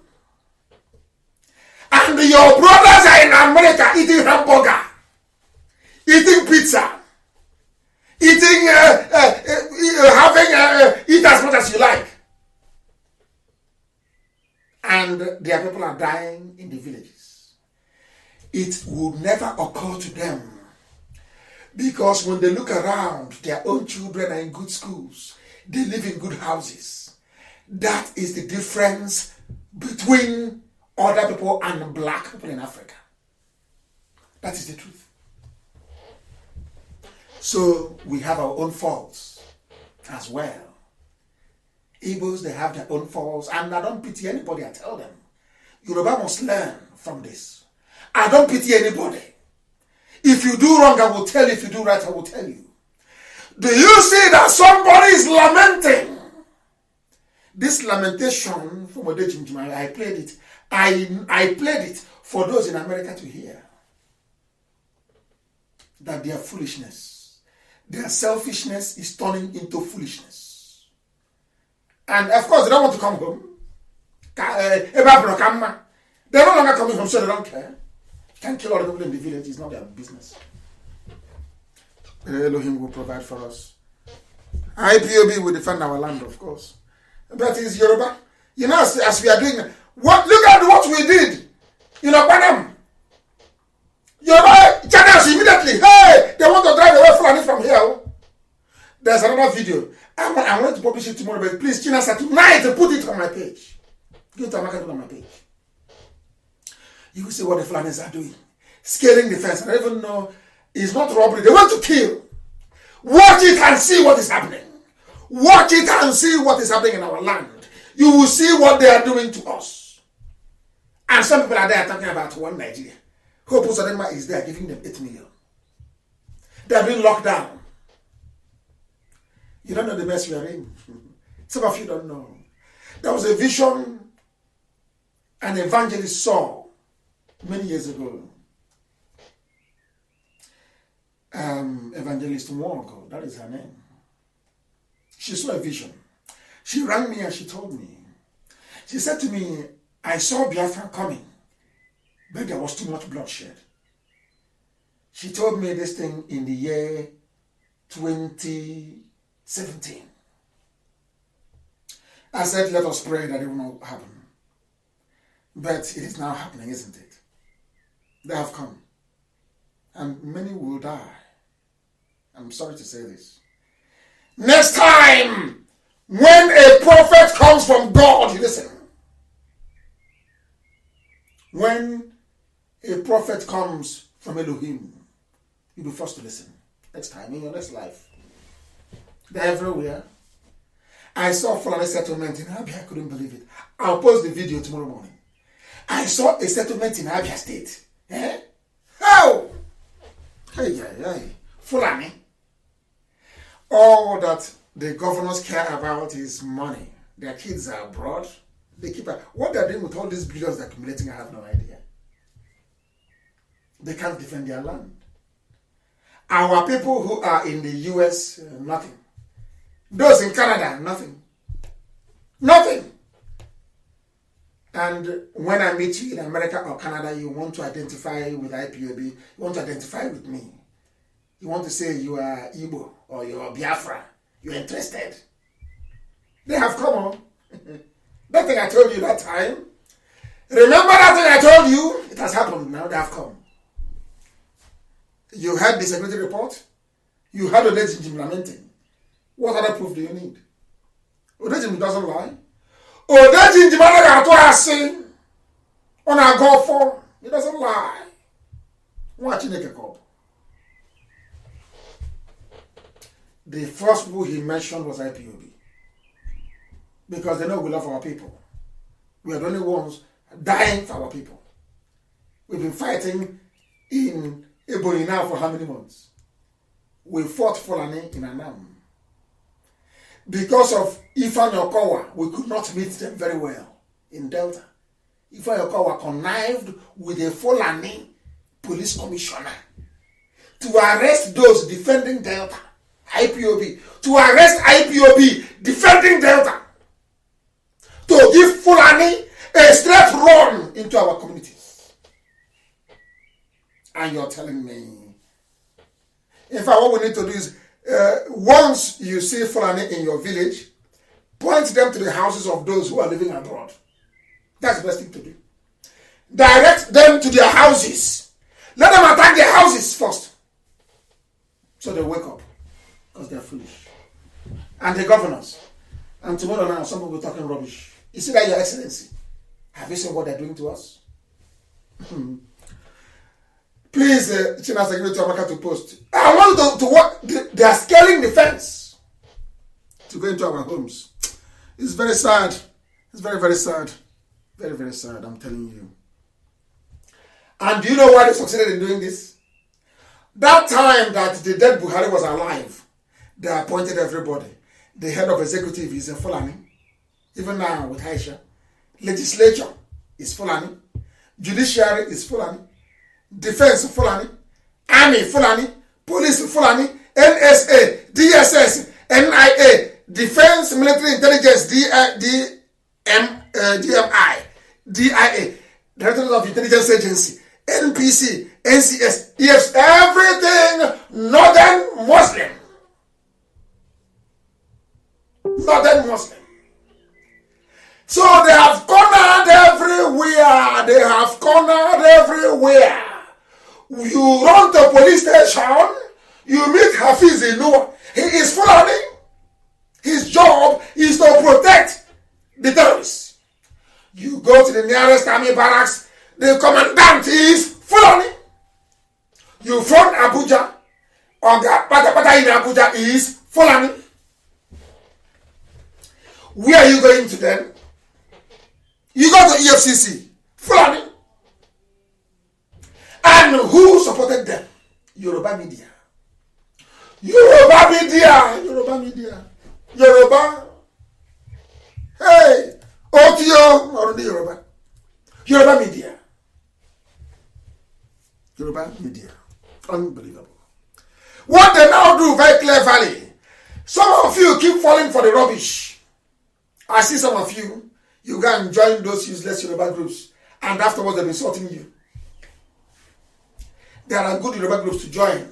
And your brothers are in America eating hamburger, eating pizza, eating, eat as much as you like. And their people are dying in the villages. It would never occur to them. Because when they look around, their own children are in good schools. They live in good houses. That is the difference between other people and black people in Africa. That is the truth. So we have our own faults as well. Igbos, they have their own faults. And I don't pity anybody, I tell them. Yoruba must learn from this. I don't pity anybody. If you do wrong, I will tell you. If you do right, I will tell you. Do you see that somebody is lamenting? This lamentation from Odejim, I played it. I played it for those in America to hear. That their foolishness, their selfishness is turning into foolishness. And of course, they don't want to come home. They're no longer coming home, so they don't care. Can't kill all the people in the village, it's not their business. Elohim will provide for us. IPOB will defend our land, of course. But it's Yoruba. You know, as we are doing, look at what we did. You know, Panam. Yoruba channels immediately. Hey, they want to drive away Fulani from here. There's another video. I want to publish it tomorrow, but please, Chinasa, tonight, put it on my page. Give it to Amaka on my page. You will see what the Fulanis are doing. Scaling the fence. I don't even know. It's not robbery. They want to kill. Watch it and see what is happening. Watch it and see what is happening in our land. You will see what they are doing to us. And some people are there talking about one Nigeria. Hope Uzodinma is there giving them 8 million. They have been locked down. You don't know the mess we are in. Some of you don't know. There was a vision an evangelist saw many years ago. Evangelist Wong, that is her name. She saw a vision. She rang me and she told me. She said to me, I saw Biafra coming, but there was too much bloodshed. She told me this thing in the year 2017. I said, let us pray that it will not happen. But it is now happening, isn't it? They have come. And many will die. I'm sorry to say this. Next time, when a prophet comes from God, you listen. When a prophet comes from Elohim, you'll be forced to listen. Next time, in your next life. They're everywhere. I saw Fulani settlement in Abia. I couldn't believe it. I'll post the video tomorrow morning. I saw a settlement in Abia State. Eh? How? Hey. Fulani. All that the governors care about is money. Their kids are abroad. They keep what they're doing with all these billions they're accumulating, I have no idea. They can't defend their land. Our people who are in the US, nothing. Those in Canada, nothing. Nothing. And when I meet you in America or Canada, you want to identify with IPOB, you want to identify with me. You want to say you are Igbo or you are Biafra. You're interested. They have come on. That thing I told you that time. Remember that thing I told you? It has happened now. They have come. You heard the security report. You heard Odejim lamenting. What other proof do you need? Odejim doesn't lie. Odejim on our go for. He doesn't lie. Watch it. the first people he mentioned was IPOB. Because they know we love our people. We are the only ones dying for our people. We've been fighting in Ebony now for how many months? We fought Fulani in Annam. Because of Ifeanyi Okowa, we could not meet them very well in Delta. Ifeanyi Okowa connived with a Fulani police commissioner to arrest those defending Delta, IPOB, to arrest IPOB defending Delta, to give Fulani a straight run into our communities. And you're telling me, in fact, what we need to do is, once you see Fulani in your village, point them to the houses of those who are living abroad. That's the best thing to do. Direct them to their houses. Let them attack their houses first. So they wake up. Because they're foolish. And the governors. And tomorrow now, some people talking rubbish. You see that, Your Excellency? Have you seen what they're doing to us? Please, China Security America to post. I want to what they are scaling the fence to go into our homes. It's very sad. It's very, very sad. Very, very sad, I'm telling you. And do you know why they succeeded in doing this? That time that the dead Buhari was alive, they appointed everybody. The head of executive is a Fulani. Even now with Aisha. Legislature is Fulani. Judiciary is Fulani. Defense Fulani. Army Fulani. Police Fulani. NSA, DSS, NIA, Defense Military Intelligence, DMI, DIA, Directorate of Intelligence Agency, NPC, NCS, EFs, everything Northern Muslim. Northern Muslim. So they have cornered everywhere. They have cornered everywhere. You run to police station, you meet Hafiz Inua. He is Fulani. His job is to protect the terrorists. You go to the nearest army barracks, the commandant is Fulani. You front Abuja, or the Pata in Abuja is Fulani. Where are you going to then? You go to EFCC, Fulani. And who supported them? Yoruba media. Yoruba media. Yoruba media. Yoruba. Hey. Otio. Or the Yoruba. Yoruba media. Yoruba media. Unbelievable. What they now do very cleverly. Some of you keep falling for the rubbish. I see some of you. You go and join those useless Yoruba groups. And afterwards they'll be insulting you. There are good Yoruba groups to join.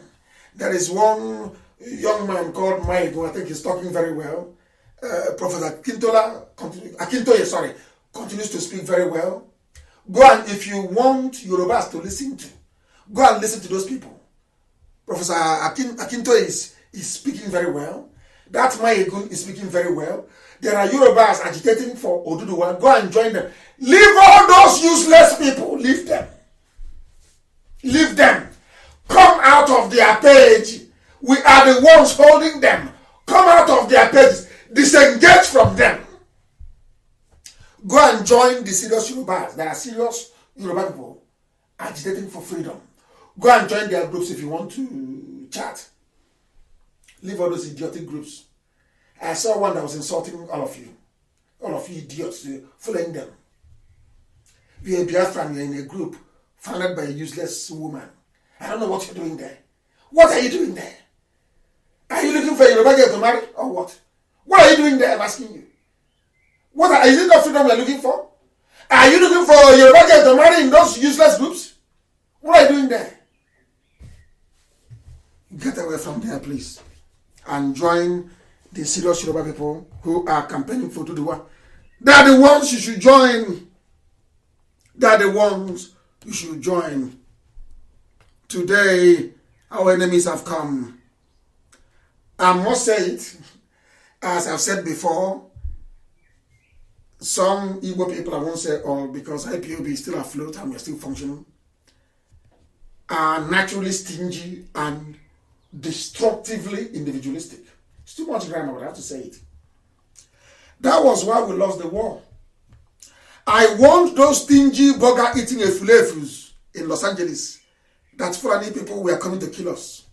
There is one young man called Mazi, who I think is talking very well. Professor Akintoye continues to speak very well. Go and, if you want Yorubas to listen to, go and listen to those people. Professor Akintoye is speaking very well. That Mazi is speaking very well. There are Yorubas agitating for Oduduwa. Go and join them. Leave all those useless people. Leave them. Leave them. Come out of their page. We are the ones holding them. Come out of their page. Disengage from them. Go and join the serious Yorubas. There are serious Yoruba people agitating for freedom. Go and join their groups if you want to chat. Leave all those idiotic groups. I saw one that was insulting all of you. All of you idiots, following them. You're a Biafra, you're in a group founded by a useless woman. I don't know what you're doing there. What are you doing there? Are you looking for a Yoruba girl to marry or what? What are you doing there? I'm asking you. Is it not freedom you're looking for? Are you looking for a Yoruba girl to marry in those useless groups? What are you doing there? Get away from there, please. And join the serious Yoruba people who are campaigning for Oduduwa. They are the ones you should join. They are the ones you should join. Today, our enemies have come. I must say it, as I've said before, some Igbo people, I won't say all, because IPOB is still afloat and we're still functioning, are naturally stingy and destructively individualistic. It's too much grammar, but I have to say it. That was why we lost the war. I want those stingy burger eating efulefus in Los Angeles that Fulani people were coming to kill us.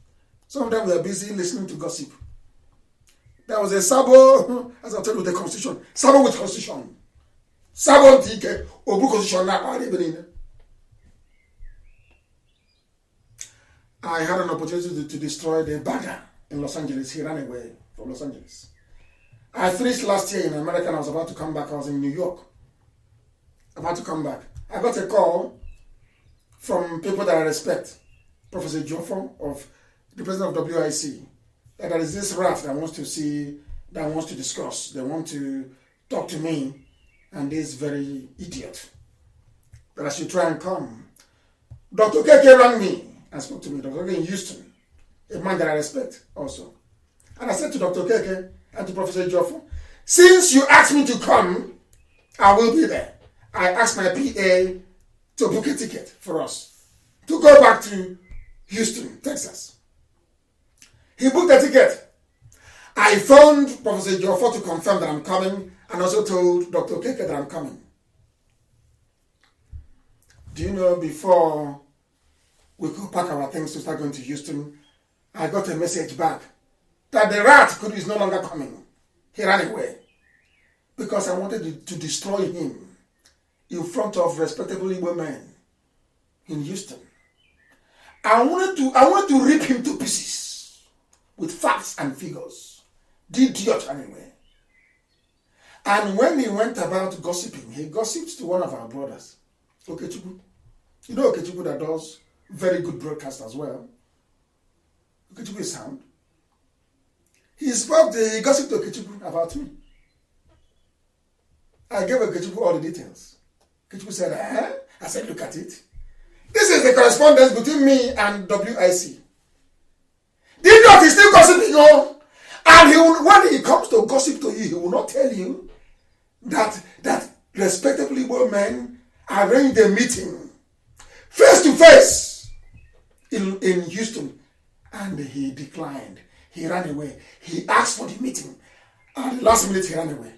Some of them were busy listening to gossip. There was a Sabo, as I told you, the constitution. Sabo with constitution. Sabo TK, Obu constitution. I had an opportunity to destroy the bagger in Los Angeles. He ran away from Los Angeles. I finished last year in America and I was about to come back. I was in New York. About to come back. I got a call from people that I respect. Professor Joffo, of the president of WIC. That there is this rat that wants to see, that wants to discuss. They want to talk to me and this very idiot. That I should try and come. Dr. Keke rang me and spoke to me. Dr. Keke in Houston. A man that I respect also. And I said to Dr. Keke and to Professor Joffo, since you asked me to come, I will be there. I asked my PA to book a ticket for us to go back to Houston, Texas. He booked a ticket. I phoned Professor Joffo to confirm that I'm coming and also told Dr. Keke that I'm coming. Do you know, before we could pack our things to start going to Houston, I got a message back that the rat is no longer coming. He ran away because I wanted to destroy him in front of respectable women in Houston. I wanted to rip him to pieces with facts and figures. The idiot anyway. And when he went about gossiping, he gossiped to one of our brothers, Okechukwu. You know Okechukwu that does very good broadcast as well. Okechukwu is sound. He gossiped to Okechukwu about me. I gave Okechukwu all the details. Okechukwu said, I said, look at it. This is the correspondence between me and WIC. The idiot is still gossiping, oh. And when he comes to gossip to you, he will not tell you that respectable Igbo men arranged a meeting face to face in Houston. And he declined. He ran away. He asked for the meeting. And the last minute he ran away.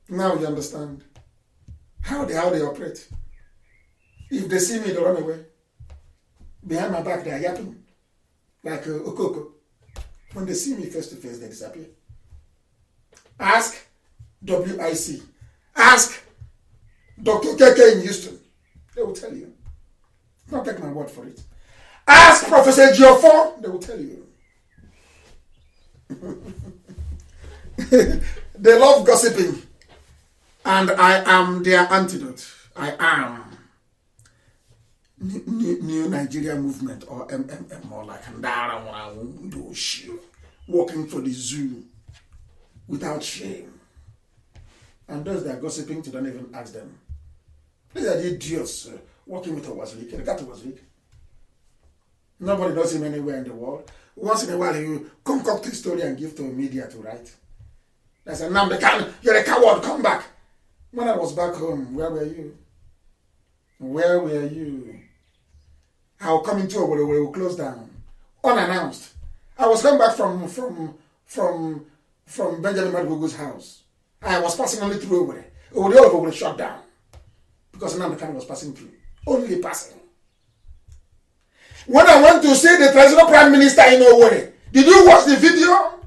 Now you understand how they operate. If they see me, they run away. Behind my back, they are yapping. Like Okoko. When they see me face to face, they disappear. Ask WIC. Ask Dr. Keke in Houston. They will tell you. Don't take my word for it. Ask Professor Giofo. They will tell you. They love gossiping. And I am their antidote. I am New Nigeria Movement, or MMM, more like walking for the zoo without shame. And those that are gossiping to, don't even ask them. These are the idiots walking with Owazlik. Look at Owazlik. Nobody knows him anywhere in the world. Once in a while, he concoct a story and give to a media to write. They say, Nnamdi, you're a coward, come back. When I was back home, where were you? Where were you? I will come into a where we will close down. Unannounced. I was coming back from Benjamin Madugu's house. I was passing only through over there. Over there shut down. Because Nnamdi was passing through. Only passing. When I went to see the traditional prime minister in Owerri, did you watch the video?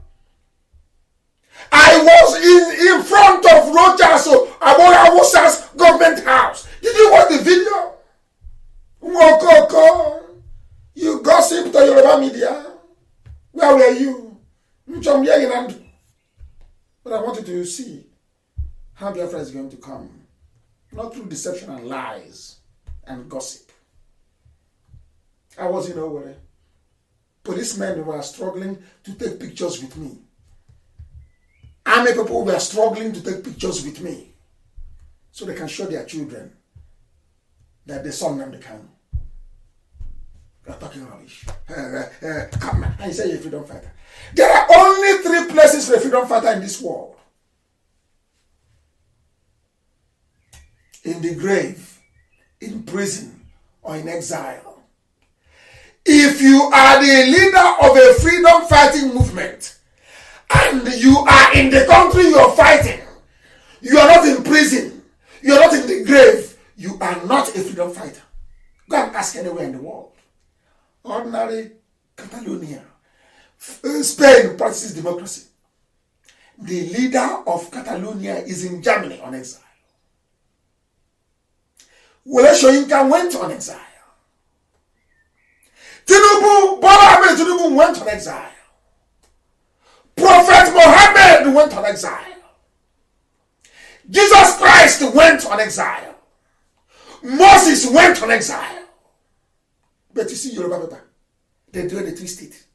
I was in front of Rogers Awosa's government house. Did you watch the video? You gossip to Yoruba media. Where were you? But I wanted to see how Biafra is going to come. Not through deception and lies and gossip. I was in Owerri. Policemen were struggling to take pictures with me. Army people were struggling to take pictures with me so they can show their children that they saw Nnamdi Kanu. You're talking rubbish. Come on. And you say you're a freedom fighter. There are only 3 places for a freedom fighter in this world. In the grave, in prison, or in exile. If you are the leader of a freedom fighting movement and you are in the country you are fighting, you are not in prison, you are not in the grave, you are not a freedom fighter. Go and ask anywhere in the world. Ordinary Catalonia, Spain practices democracy. The leader of Catalonia is in Germany on exile. Wole Soyinka went on exile. Bola Ahmed Tinubu went on exile. Prophet Muhammad went on exile. Jesus Christ went on exile. Moses went on exile. But you see Yoruba people, they do the twist it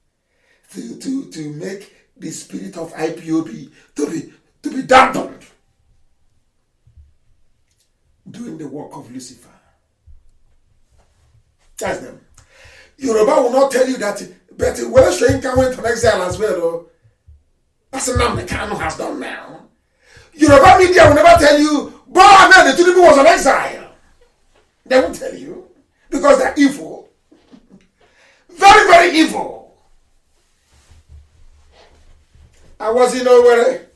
to make the spirit of IPOB to be dampened, doing the work of Lucifer. That's them. Yoruba will not tell you that, but Wole Soyinka went on exile as well. Though. That's Nnamdi Kanu has done now. Yoruba media will never tell you, Bola Ahmed Tinubu was on exile. They won't tell you because they're evil. Very, very evil. I was in Owerri.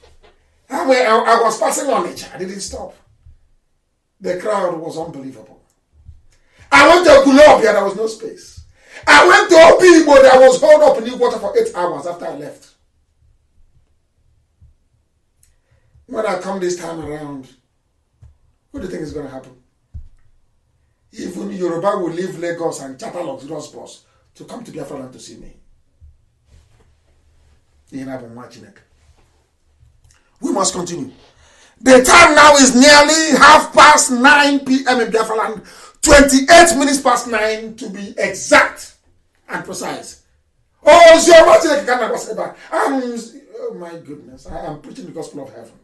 I was passing on it. I didn't stop. The crowd was unbelievable. I went to Gulobia, there was no space. I went to Obibo, there was holed up in the water for 8 hours after I left. When I come this time around, what do you think is going to happen? Even Yoruba will leave Lagos and charter luxurious bus to come to Biafra land to see me. We must continue. The time now is nearly 9:30 p.m. in Biafra land. 28 minutes past 9 to be exact and precise. Oh my goodness. I am preaching the gospel of heaven.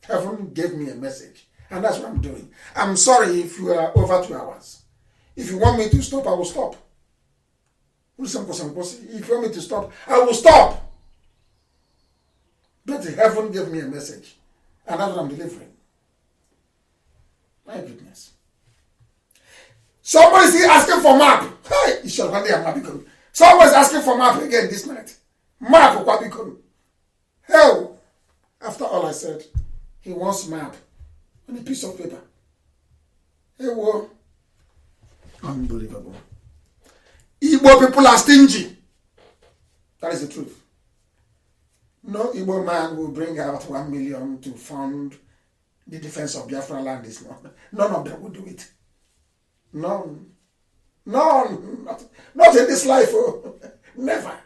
Heaven gave me a message. And that's what I'm doing. I'm sorry if you are over 2 hours. If you want me to stop, I will stop. If you want me to stop, I will stop. But heaven gave me a message. And that's what I'm delivering. My goodness. Somebody's asking for map. Hey, somebody's asking for map again this night. Map. Hell, after all I said, he wants map on a piece of paper. Hey, whoa. Unbelievable. Igbo people are stingy. That is the truth. No Igbo man will bring out 1 million to fund the defense of Biafra land. Is none of them will do it. None. None. Not in this life. Oh. Never.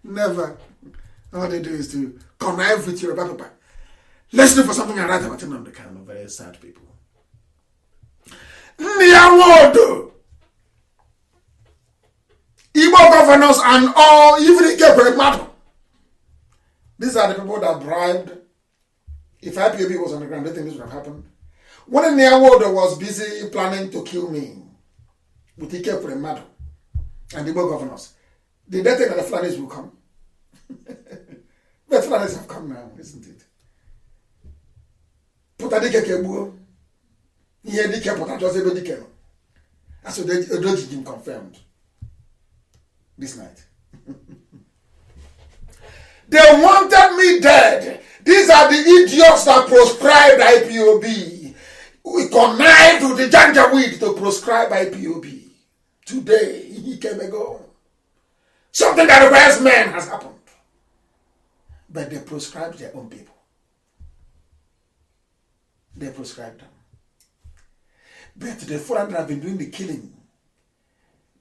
Never. All they do is to connive with your people. Let's look for something and write about Nnamdi Kanu. Very sad people. Niawodo. Igbo governors and all, even Ike matter. These are the people that bribed. If IPOB was on the ground, I think this would have happened. When Niawodo was busy planning to kill me with Ike Premado and Igbo governors, did they think that the Fulanis will come? But Fulanis have come now, isn't it? Putadike Kebuo. Here Dike Putajoze Dike. That's what the confirmed this night. They wanted me dead. These are the idiots that proscribed IPOB. We connived with the Janjaweed to proscribe IPOB. Today, he came ago. Something that requires men has happened. But they proscribed their own people. They proscribed them. But the foreign that have been doing the killing,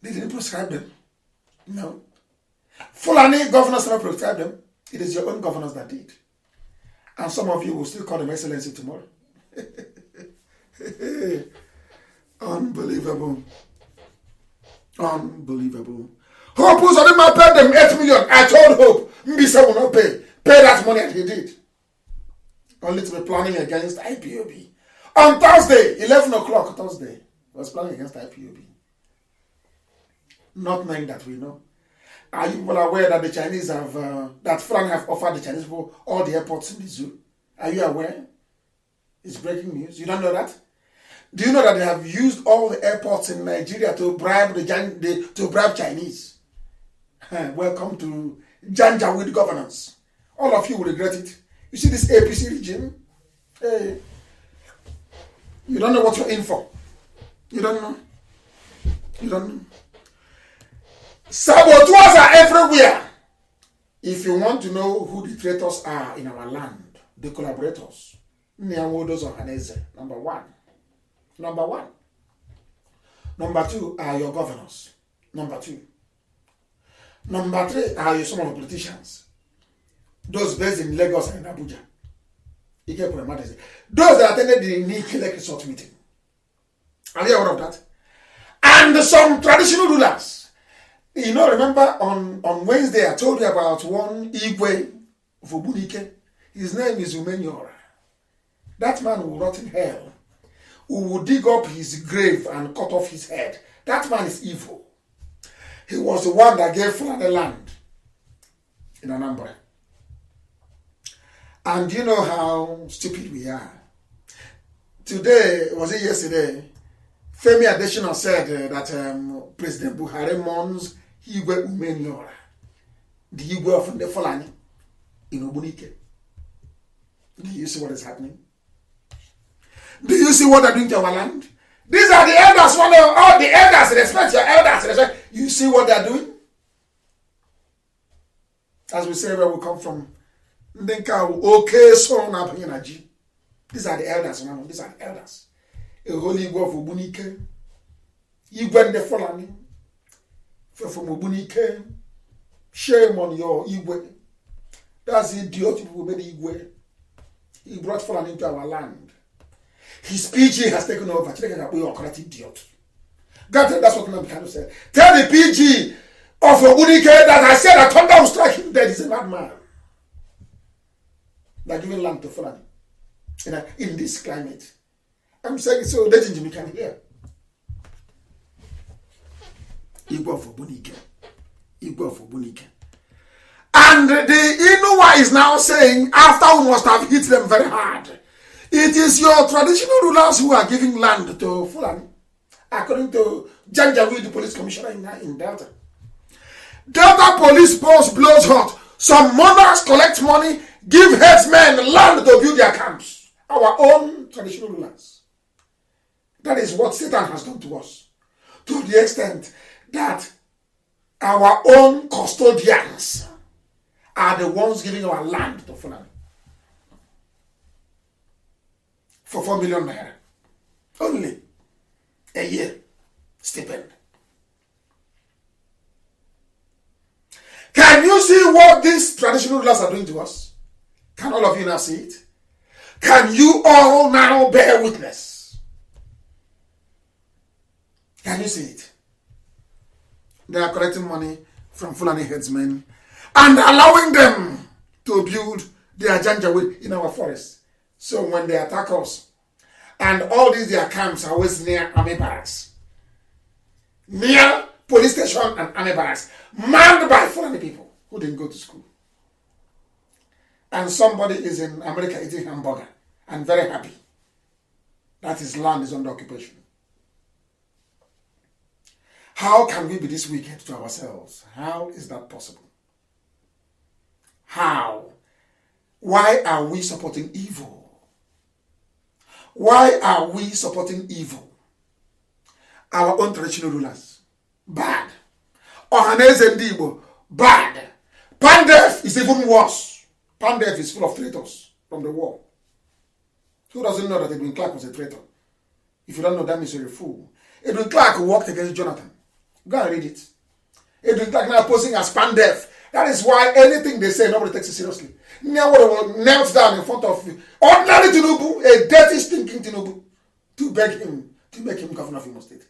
they didn't proscribe them. No. Fulani governors never proscribed them. It is your own governors that did. And some of you will still call them excellency tomorrow. Unbelievable. Unbelievable. Hope was on him, paid them 8 million. I told Hope, Mbisa will not pay. Pay that money, and he did. Only to be planning against IPOB. On Thursday, 11 o'clock Thursday, he was planning against IPOB. Not knowing that we know. Are you well aware that the Chinese have, that Fulani have offered the Chinese people all the airports in the zoo? Are you aware? It's breaking news. You don't know that? Do you know that they have used all the airports in Nigeria to bribe to bribe Chinese? Welcome to Janjaweed governance. All of you will regret it. You see this APC regime? Hey, you don't know what you're in for. You don't know. You don't know. Saboteurs are everywhere. If you want to know who the traitors are in our land, the collaborators, number one. Number one. Number two are your governors. Number two. Number three are some of the politicians. Those based in Lagos and Abuja. Those that attended the Nike Resort meeting. Are you aware of that? And some traditional rulers. You know, remember on Wednesday I told you about one Igwe of Obunike. His name is Umenyora. That man will rot in hell. Who will dig up his grave and cut off his head. That man is evil. He was the one that gave Fulani land in Anambra. And you know how stupid we are. Today, was it yesterday, Femi Adesina said that President Buhari mourns Igwe Umenyora, the Igwe of the Fulani in Obunike. Do you see what is happening? Do you see what they're doing to our land? These are the elders. All the elders, respect your elders. You see what they're doing? As we say where we come from. Okay, so these are the elders. These are the elders. A holy Igwe of Obunike. Igwe the Fulani. From Obunike. Shame on your Igwe. That's the idiot who made Igwe. He brought Fulani into our land. His PG has taken over. Idiot. God, that's what Nnamdi Kanu said. Tell the PG of Obunike that I said that thunder will strike him dead. He's a madman. They're giving land to Fulani in this climate. I'm saying so that you can hear. Igwe of Obunike. Igwe of Obunike. And the Inuwa is now saying, after we must have hit them very hard, it is your traditional rulers who are giving land to Fulani, according to Janjaweed, the police commissioner in Delta. Delta police post blows hot. Some monarchs collect money, give headsmen land to build their camps. Our own traditional rulers. That is what Satan has done to us. To the extent that our own custodians are the ones giving our land to Fulani. For 4 million naira. Only a year stipend. Can you see what these traditional rulers are doing to us? Can all of you now see it? Can you all now bear witness? Can you see it? They are collecting money from Fulani headsmen and allowing them to build their janjaweed in our forests. So when they attack us, and all these their camps are always near army barracks, near police station and army barracks, manned by Fulani people who didn't go to school. And somebody is in America eating hamburger and very happy that his land is under occupation. How can we be this wicked to ourselves? How is that possible? How? Why are we supporting evil? Why are we supporting evil? Our own traditional rulers, bad. Ohaneze Ndigbo, bad. Pandef is even worse. Pandef is full of traitors from the war. Who doesn't know that Edwin Clark was a traitor? If you don't know, that means you're a fool. Edwin Clark worked against Jonathan. Go and read it. Edwin Clark now posing as Pandef. That is why anything they say, nobody takes it seriously. Knelt down in front of ordinary Tinubu, a dirty, stinking Tinubu, to beg him to make him governor of Imo State.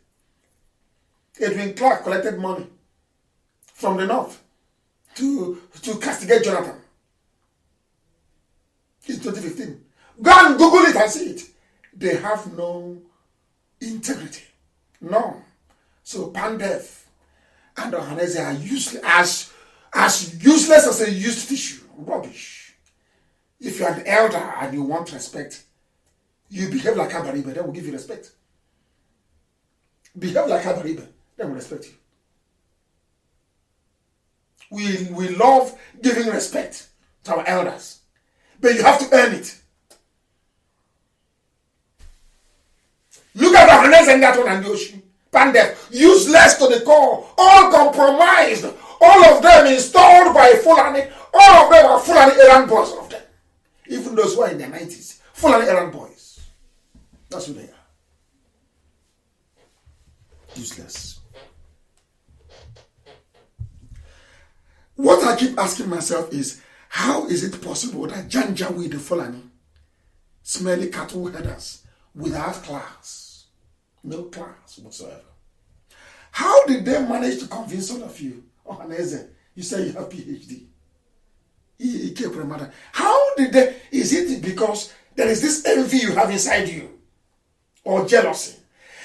Edwin Clark collected money from the north to castigate Jonathan. It's 2015. Go and Google it and see it. They have no integrity. No. So Pandef and Ohaneze are useless, as useless as a used tissue. Rubbish. If you're an elder and you want respect, you behave like Abaribe, then we'll give you respect. behave like Abaribe, they will respect you. We love giving respect to our elders, but you have to earn it. Look at the Hanes and that one and Yoshi. Pandef, useless to the core, all compromised, all of them installed by Fulani, all of them are Fulani errand boys, all of them. Even those who are in their 90s, Fulani errand boys. That's who they are. Useless. What I keep asking myself is, how is it possible that Janjaweed the Fulani, smelly cattle headers, without class, no class whatsoever? How did they manage to convince all of you? Oh, Haneze, you say you have PhD. How did they? Is it because there is this envy you have inside you, or jealousy?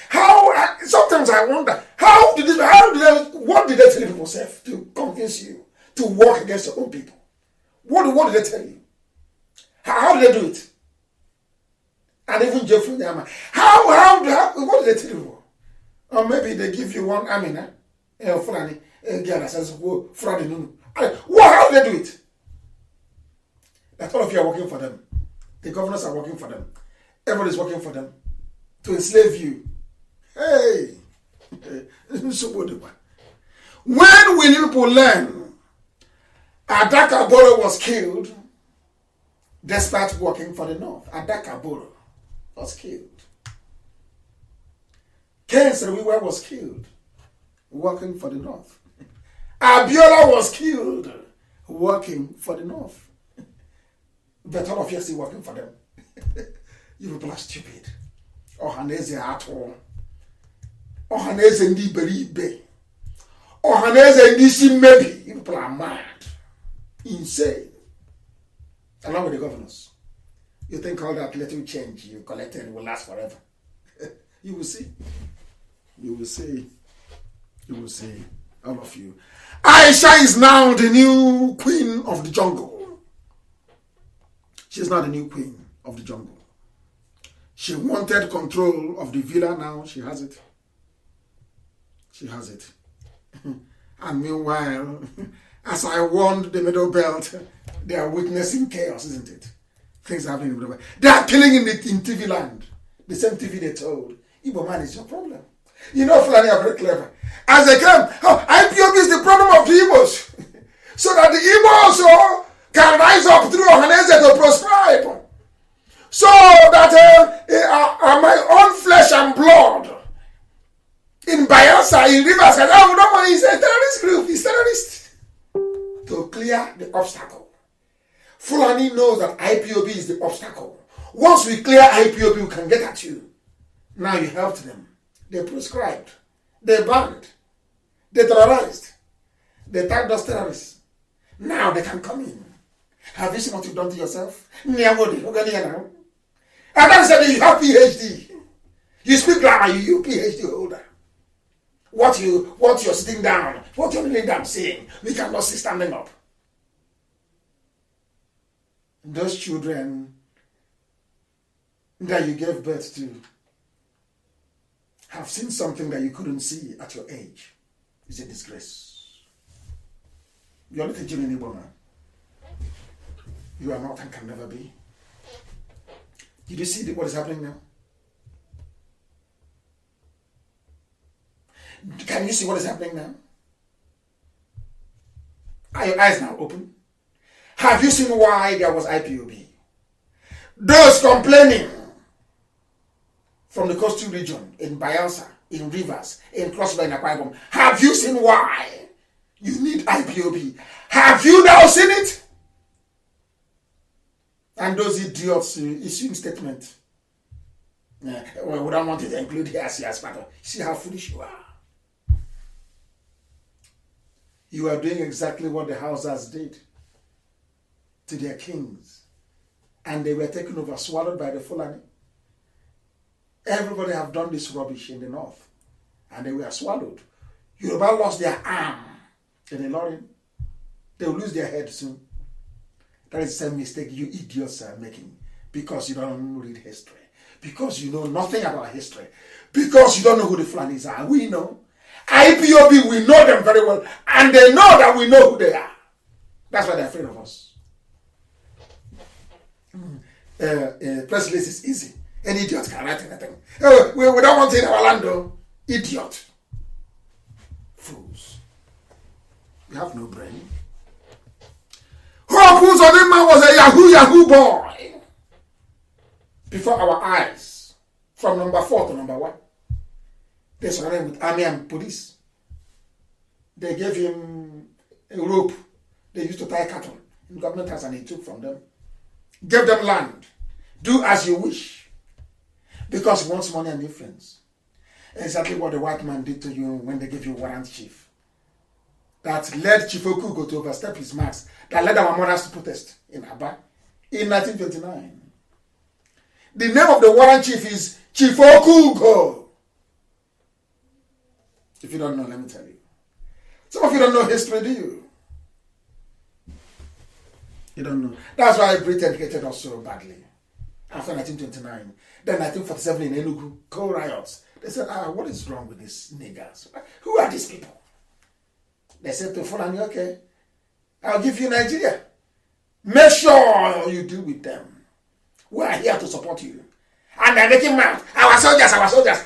How? Sometimes I wonder, what did they tell people to convince you to work against your own people? What did they tell you? How did they do it? And even Jeffrey Nyama, what did they tell you? Or maybe they give you one Amina, Fulani, Fulani Nunu. How did they do it? That all of you are working for them. The governors are working for them. Everybody's working for them to enslave you. Hey! When will you people learn? Adaka Boro was killed despite working for the North. Adaka Boro was killed. Ken Seriwe was killed working for the North. Abiola was killed working for the North. But all of you are still working for them. You people are stupid. Ohaneze ato. Ohaneze ndi beribe. Ohaneze ndi simebi. You people are mad. Insane. Along with the governors. You think all that little change you collected will last forever. You will see. You will see. You will see. All of you. Aisha is now the new queen of the jungle. She's not the new queen of the jungle. She wanted control of the villa, now she has it. She has it. And meanwhile, as I warned the Middle Belt, they are witnessing chaos, isn't it? Things are happening in the Middle Belt. They are killing in TV land. The same TV they told. Igbo man is your problem. You know, Fulani are very clever. As they come, IPOB is the problem of the Igbos. So that the Igbos also can rise up through Ohaneze to proscribe. So that my own flesh and blood in Biafra, in Rivers, and nobody is a terrorist group, he's terrorist. To clear the obstacle. Fulani knows that IPOB is the obstacle. Once we clear IPOB, we can get at you. Now you helped them. They prescribed. They banned. They terrorized. They tagged us terrorists. Now they can come in. Have you seen what you've done to yourself? And then said you have PhD. You speak grammar, you PhD holder. What you're sitting down, what you're kneeling down saying, we cannot see standing up. Those children that you gave birth to have seen something that you couldn't see at your age. It's a disgrace. You're not a genuine Igbo man. You are not and can never be. Did you see what is happening now? Can you see what is happening now? Are your eyes now open? Have you seen why there was IPOB? Those complaining from the coastal region, in Biafra, in Rivers, in Crossbar, in Akwa Ibom, have you seen why you need IPOB? Have you now seen it? And those idiots issuing statement. Well, we don't want to include here as part of. See how foolish you are. You are doing exactly what the Hausas did to their kings. And they were taken over, swallowed by the Fulani. Everybody have done this rubbish in the north. And they were swallowed. Yoruba lost their arm in the lorry. They will lose their head soon. That is the same mistake you idiots are making. Because you don't read history. Because you know nothing about history. Because you don't know who the Fulanis are. We know. IPOB, we know them very well. And they know that we know who they are. That's why they're afraid of us. Press release is easy. Any idiot can write anything. We don't want it in our land, though. Idiot. Fools. You have no brain. Hope Uzodinma was a Yahoo boy. Before our eyes. From number 4 to number 1. They surrounded him with army and police. They gave him a rope. They used to tie cattle in government house and he took from them. Gave them land. Do as you wish. Because he wants money and influence. Exactly what the white man did to you when they gave you warrant chief. That led Chief Okugo to overstep his marks. That led our mothers to protest in Aba in 1929. The name of the warrant chief is Chief Okugo. If you don't know, let me tell you. Some of you don't know history, do you? You don't know. That's why Britain hated us so badly. After 1929. Then 1947 in Enugu, co-riots. They said, what is wrong with these niggers? Who are these people? They said to Fulani, okay, I'll give you Nigeria. Make sure you deal with them. We are here to support you. And they're making mad. Our soldiers.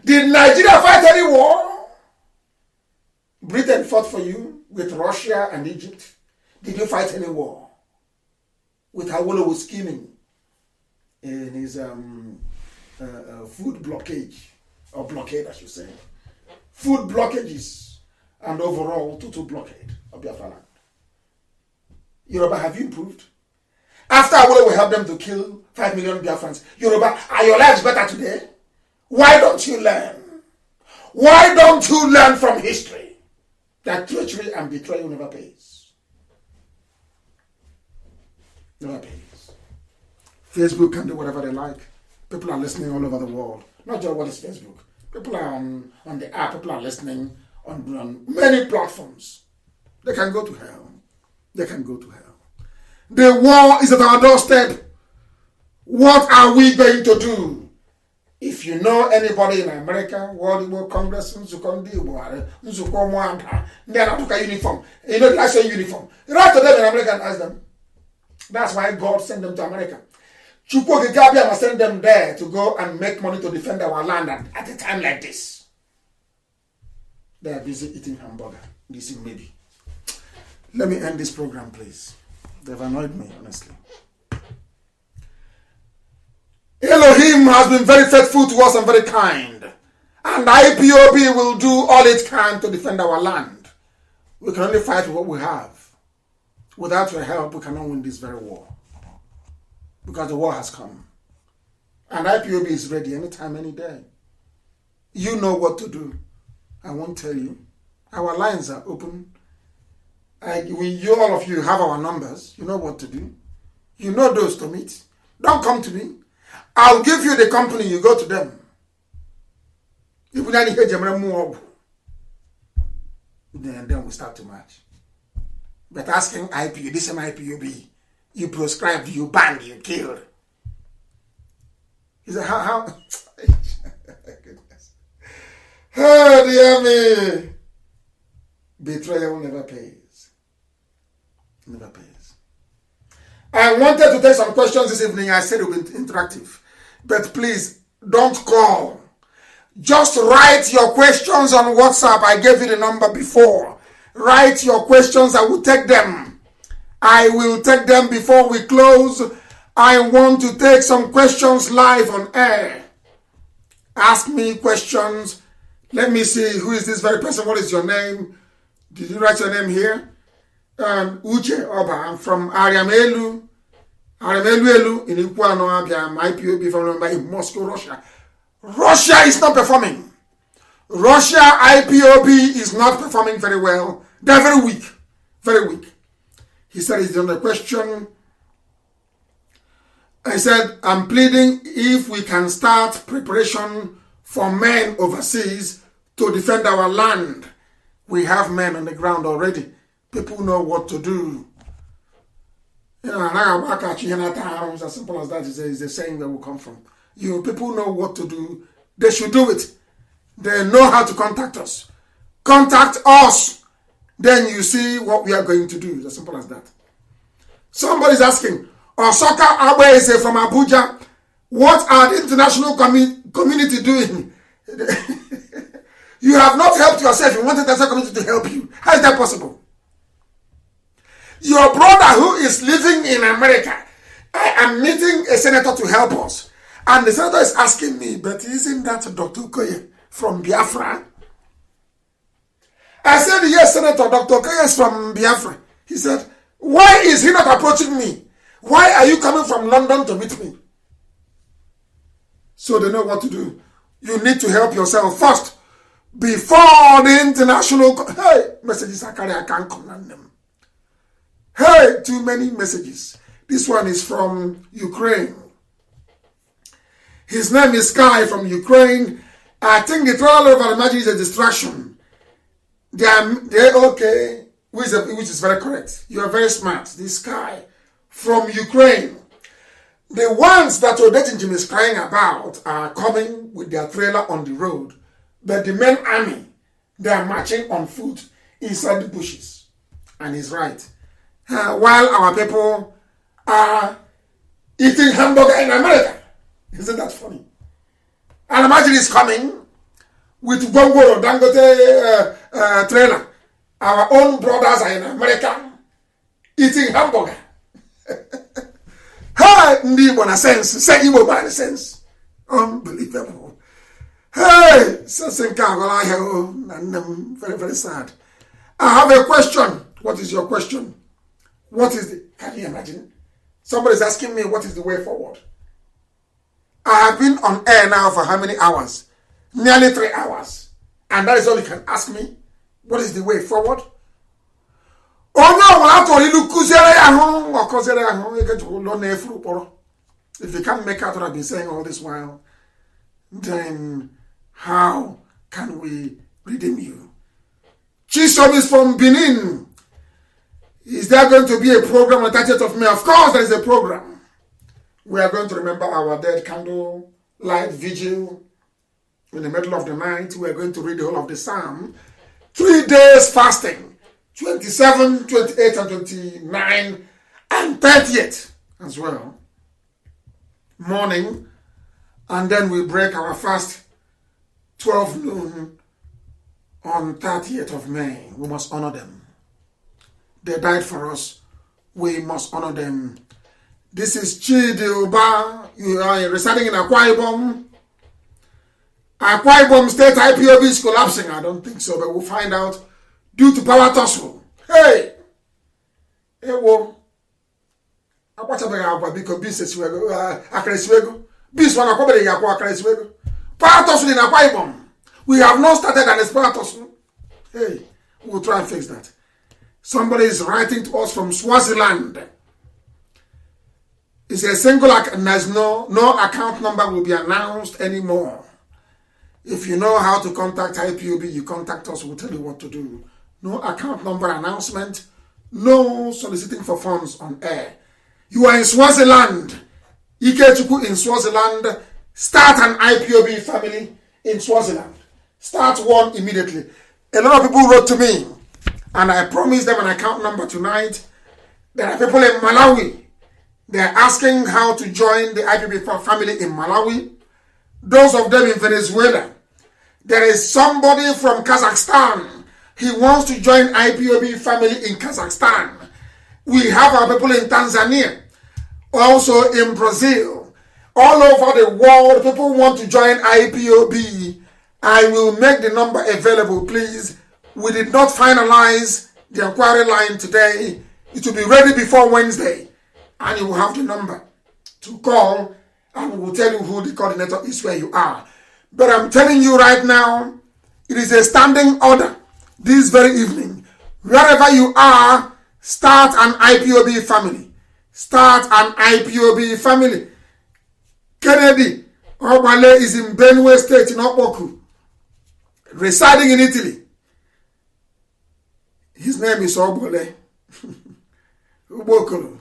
Did Nigeria fight any war? Britain fought for you with Russia and Egypt. Did you fight any war? With Awolowo was scheming in his food blockade, or blockade I should say. Food blockages and overall total blockade of Biafra land. Yoruba, have you improved? After Awolowo helped them to kill 5 million Biafrans, Yoruba, are your lives better today? Why don't you learn? Why don't you learn from history that treachery and betrayal never pays? Never pays. Facebook can do whatever they like. People are listening all over the world. Not just what is Facebook. People are on the app. People are listening on many platforms. They can go to hell. They can go to hell. The war is at our doorstep. What are we going to do? If you know anybody in America, World War Congress, uniform. You know, I say uniform. Write to them in America and ask them. That's why God sent them to America. Chukwu Gigabia must send them there to go and make money to defend our land at a time like this. They are busy eating hamburger. This is maybe. Let me end this program, please. They've annoyed me, honestly. Elohim has been very faithful to us and very kind. And IPOB will do all it can to defend our land. We can only fight with what we have. Without your help, we cannot win this very war. Because the war has come. And IPOB is ready anytime, any day. You know what to do. I won't tell you. Our lines are open. All of you have our numbers. You know what to do. You know those to meet. Don't come to me. I'll give you the company. You go to them. Then we start to march. But asking IPOB, this is IPOB. You proscribed, you banned, you killed. He said, how? Goodness. Oh, dear me. Betrayal never pays. Never pays. I wanted to take some questions this evening. I said it would be interactive. But please, don't call. Just write your questions on WhatsApp. I gave you the number before. Write your questions. I will take them. I will take them before we close. I want to take some questions live on air. Ask me questions. Let me see, who is this very person? What is your name? Did you write your name here? Uche Oba. I'm from Ariamelu. Ariamelu in Ikuano, Abia. IPOB from in Moscow, Russia. Russia is not performing. Russia, IPOB is not performing very well. They're very weak. Very weak. He said it's on the question. I said, I'm pleading if we can start preparation for men overseas to defend our land. We have men on the ground already. People know what to do. You know, as simple as that is a saying that will come from. You people know what to do. They should do it. They know how to contact us. Contact us. Then you see what we are going to do. It's as simple as that. Somebody's asking, Osoka Abese from Abuja, what are the international community doing? You have not helped yourself. You want the international community to help you. How is that possible? Your brother who is living in America, I am meeting a senator to help us. And the senator is asking me, but isn't that Dr. Okoye from Biafra? I said, yes, Senator, Dr. Okoye is from Biafra. He said, why is he not approaching me? Why are you coming from London to meet me? So they know what to do. You need to help yourself first before the international. Hey, messages I carry, I can't command them. Hey, too many messages. This one is from Ukraine. His name is Sky from Ukraine. I think the trial over imagine is a distraction. They're okay, which is very correct. You are very smart. This guy from Ukraine. The ones that Odetinjim is crying about are coming with their trailer on the road. But the main army, they are marching on foot inside the bushes. And he's right. While our people are eating hamburger in America. Isn't that funny? And imagine he's coming with Gongoro Dangote trailer. Our own brothers are in America eating hamburger. Hey, Ndi Bona sense. Say Igbo man sense. Unbelievable. Hey, very, very sad. I have a question. What is your question? What is the, can you imagine? Somebody's asking me what is the way forward. I have been on air now for how many hours? Nearly 3 hours. And that is all you can ask me. What is the way forward? If you can't make out what I've been saying all this while, then how can we redeem you? Chisom is from Benin. Is there going to be a program on 30th of May? Of course there is a program. We are going to remember our dead candle light vigil. In the middle of the night, we are going to read the whole of the Psalm. 3 days fasting. 27, 28, and 29, and 30th as well. Morning. And then we break our fast 12 noon on 30th of May. We must honor them. They died for us. We must honor them. This is Chidi Uba. You are residing in Akwa Ibom. Akwa Ibom State IPOB is collapsing. I don't think so, but we'll find out due to power tussle. Hey! Hey, wo. Because business Akreswego. This one Akreswego. Power tussle in Akwa Ibom. We have not started an power tussle. Hey, we'll try and fix that. Somebody is writing to us from Swaziland. It's a single account. There's no account number will be announced anymore. If you know how to contact IPOB, you contact us. We'll tell you what to do. No account number announcement. No soliciting for funds on air. You are in Swaziland. Ikechuku in Swaziland. Start an IPOB family in Swaziland. Start one immediately. A lot of people wrote to me, and I promised them an account number tonight. There are people in Malawi. They are asking how to join the IPOB family in Malawi. Those of them in Venezuela. There is somebody from Kazakhstan. He wants to join IPOB family in Kazakhstan. We have our people in Tanzania. Also in Brazil. All over the world, people want to join IPOB. I will make the number available, please. We did not finalize the inquiry line today. It will be ready before Wednesday. And you will have the number to call, and we will tell you who the coordinator is where you are. But I'm telling you right now, it is a standing order this very evening. Wherever you are, start an IPOB family. Start an IPOB family. Kennedy Obale is in Benue State in Okpoku, residing in Italy. His name is Obale. Ubokolo.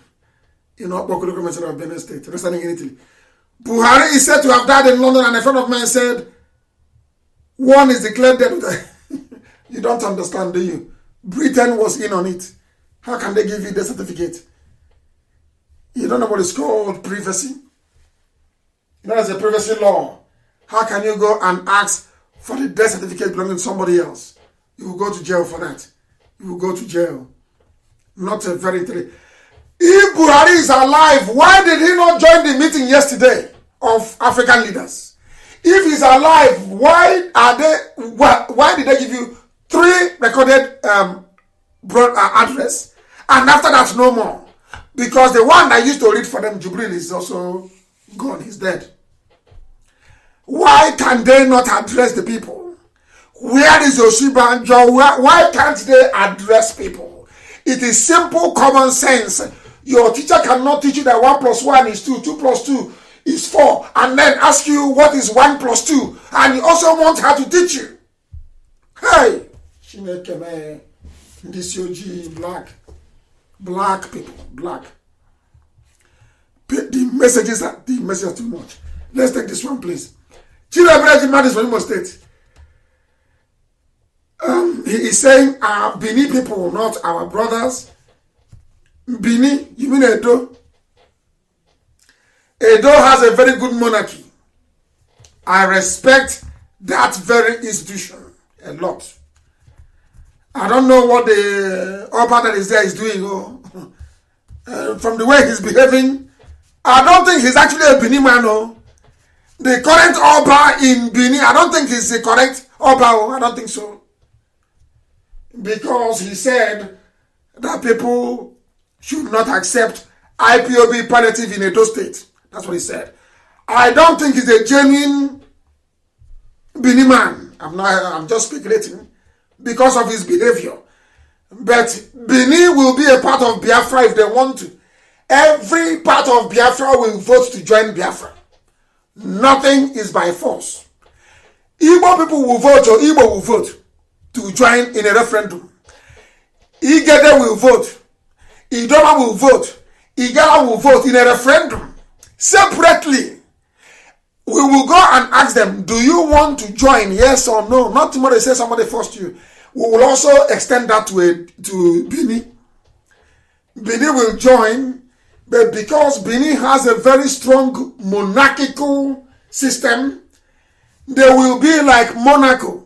In Okpoku, of Benue State, residing in Italy. Buhari is said to have died in London, and a friend of mine said, one is declared dead. You don't understand, do you? Britain was in on it. How can they give you the certificate? You don't know what is called privacy? You know, there's a privacy law. How can you go and ask for the death certificate belonging to somebody else? You will go to jail for that. You will go to jail. Not a very thing. If Buhari is alive, why did he not join the meeting yesterday of African leaders? If he's alive, why did they give you 3 recorded address, and after that no more? Because the one I used to read for them, Jubril, is also gone. He's dead. Why can they not address the people? Where is Oshibanjo? Why can't they address people? It is simple common sense. Your teacher cannot teach you that 1 + 1 is 2, 2 + 2 is 4, and then ask you what is 1 + 2, and you also want her to teach you. Hey, this black people, black. The messages are too much. Let's take this one, please. Chilebregi man is from Imo State. He is saying our Bini people, not our brothers. Bini, you mean Edo? Edo has a very good monarchy. I respect that very institution a lot. I don't know what the Oba that is there is doing. From the way he's behaving, I don't think he's actually a Bini man. The current Oba in Bini, I don't think he's the correct Oba. I don't think so. Because he said that people should not accept IPOB palliative in Edo State. That's what he said. I don't think he's a genuine Bini man. I'm just speculating because of his behavior. But Bini will be a part of Biafra if they want to. Every part of Biafra will vote to join Biafra. Nothing is by force. Igbo people will vote, or Igbo will vote to join in a referendum. Igede will vote. Idoma will vote. Igala will vote in a referendum. Separately, we will go and ask them, do you want to join, yes or no? Not tomorrow they say somebody forced you. We will also extend that to Bini. Bini will join, but because Bini has a very strong monarchical system, they will be like Monaco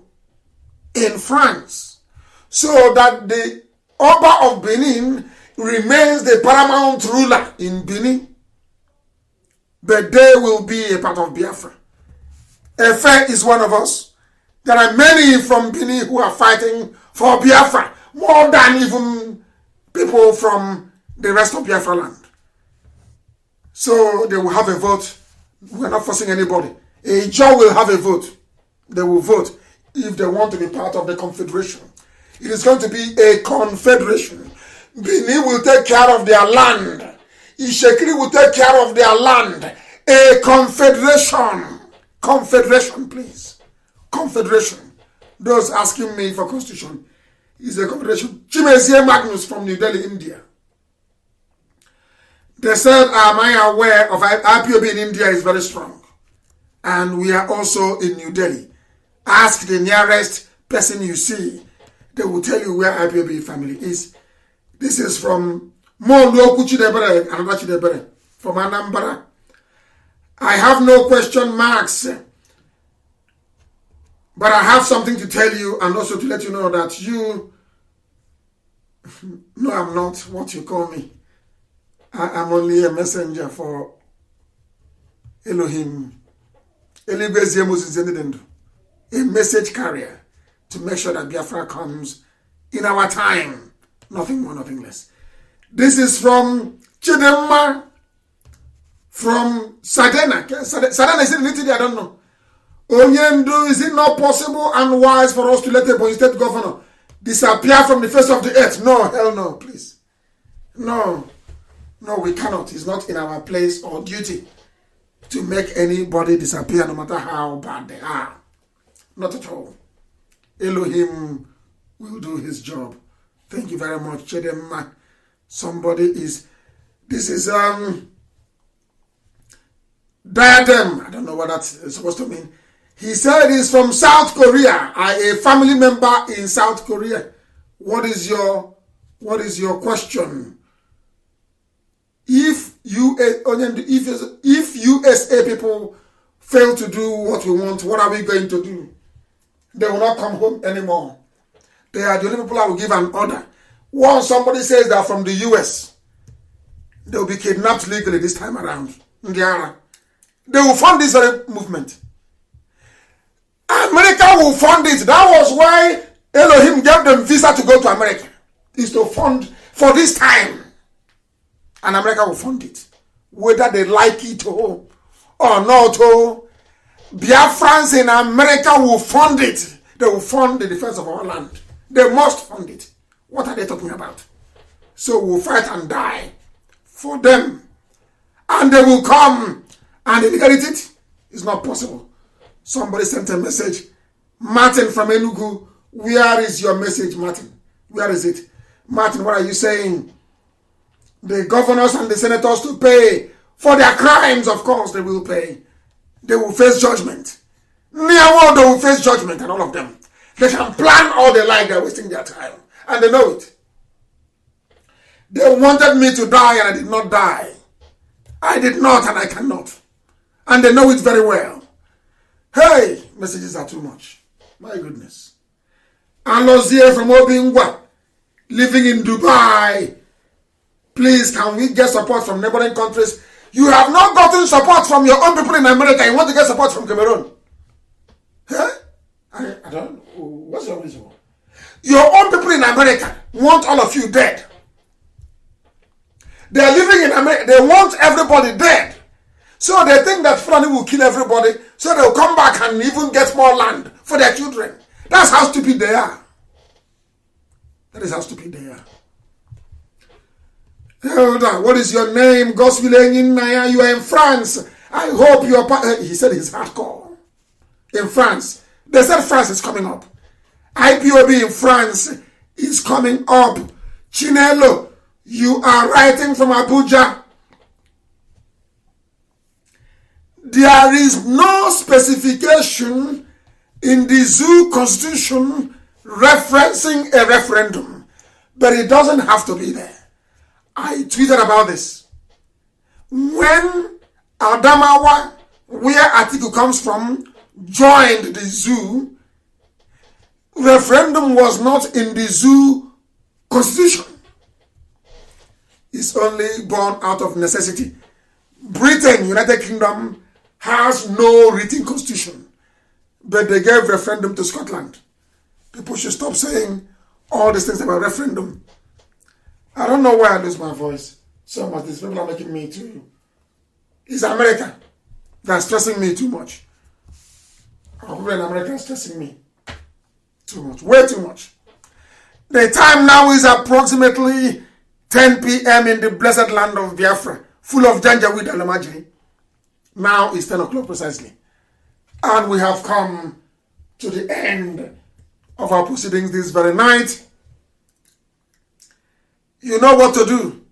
in France. So that the Oba of Benin remains the paramount ruler in Benin, but they will be a part of Biafra. Efe is one of us. There are many from Benin who are fighting for Biafra, more than even people from the rest of Biafra land. So they will have a vote. We're not forcing anybody. A Joe will have a vote. They will vote if they want to be part of the confederation. It is going to be a confederation. Benin will take care of their land. Ishekiri will take care of their land. A confederation. Confederation, please. Confederation. Those asking me for constitution is a confederation. Chimezie Magnus from New Delhi, India. They said, am I aware of IPOB in India is very strong. And we are also in New Delhi. Ask the nearest person you see. They will tell you where IPOB family is. This is from Moluoku Chidebere, another Chidebere, from Anambra. I have no question marks, but I have something to tell you and also to let you know that you, no, I'm not what you call me. I am only a messenger for Elohim. A message carrier to make sure that Biafra comes in our time. Nothing more, nothing less. This is from Chidemma, from Sadena. Sadena is in Italy, I don't know. Onyendo, is it not possible and wise for us to let a Bonny State governor disappear from the face of the earth? No, hell no, please. No, we cannot. It's not in our place or duty to make anybody disappear, no matter how bad they are. Not at all. Elohim will do his job. Thank you very much, Chidemma. Somebody is... This is... diadem. I don't know what that's supposed to mean. He said he's from South Korea. A family member in South Korea. What is your question? If USA people fail to do what we want, what are we going to do? They will not come home anymore. They are the only people I will give an order. Once somebody says they're from the US, they will be kidnapped legally this time around. They will fund this very movement. America will fund it. That was why Elohim gave them visa to go to America. Is to fund for this time. And America will fund it. Whether they like it or not. Biafrans in America will fund it. They will fund the defense of our land. They must fund it. What are they talking about? So we'll fight and die for them. And they will come and inherit it. It's not possible. Somebody sent a message. Martin from Enugu, where is your message, Martin? Where is it? Martin, what are you saying? The governors and the senators to pay for their crimes, of course they will pay. They will face judgment. Near world they will face judgment, and all of them. They can plan all they like, they're wasting their time. And they know it. They wanted me to die and I did not die. I did not and I cannot. And they know it very well. Hey, messages are too much. My goodness. Alozie from Obingwa, living in Dubai. Please, can we get support from neighboring countries? You have not gotten support from your own people in America. You want to get support from Cameroon. Huh? I don't know. What's your reason? Your own people in America want all of you dead. They are living in America. They want everybody dead. So they think that Fulani will kill everybody. So they'll come back and even get more land for their children. That's how stupid they are. That is how stupid they are. Elder, what is your name? Goswilen Naya, you are in France. I hope you are. He said he's hardcore. In France. They said France is coming up. IPOB in France is coming up. Chinelo, you are writing from Abuja. There is no specification in the zoo constitution referencing a referendum, but it doesn't have to be there. I tweeted about this. When Adamawa, where Atiku comes from, joined the zoo, referendum was not in the zoo constitution. It's only born out of necessity. Britain, United Kingdom, has no written constitution, but they gave referendum to Scotland. People should stop saying all these things about referendum. I don't know why I lose my voice so much. These people are making me too. It's America that's stressing me too much. Our people in America are stressing me too much, way too much. The time now is approximately 10 p.m. in the blessed land of Biafra, full of Janjaweed and Lamajiri. Now it's 10 o'clock precisely. And we have come to the end of our proceedings this very night. You know what to do.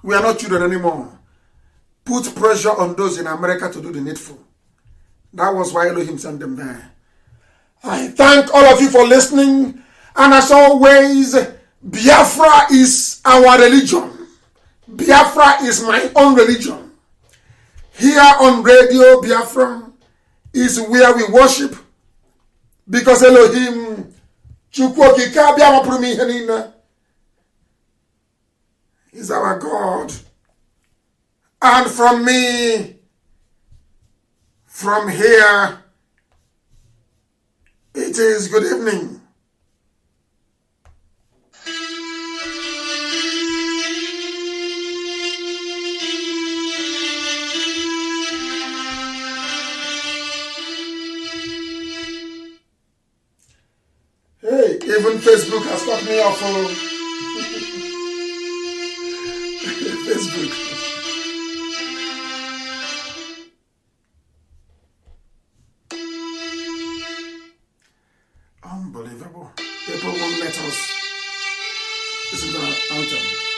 We are not children anymore. Put pressure on those in America to do the needful. That was why Elohim sent them there. I thank all of you for listening. And as always, Biafra is our religion. Biafra is my own religion. Here on Radio Biafra is where we worship. Because Elohim is our God. And from me, from here, it is good evening. Hey, even Facebook has cut me off. Facebook. Unbelievable. People won't let us. This is our anthem.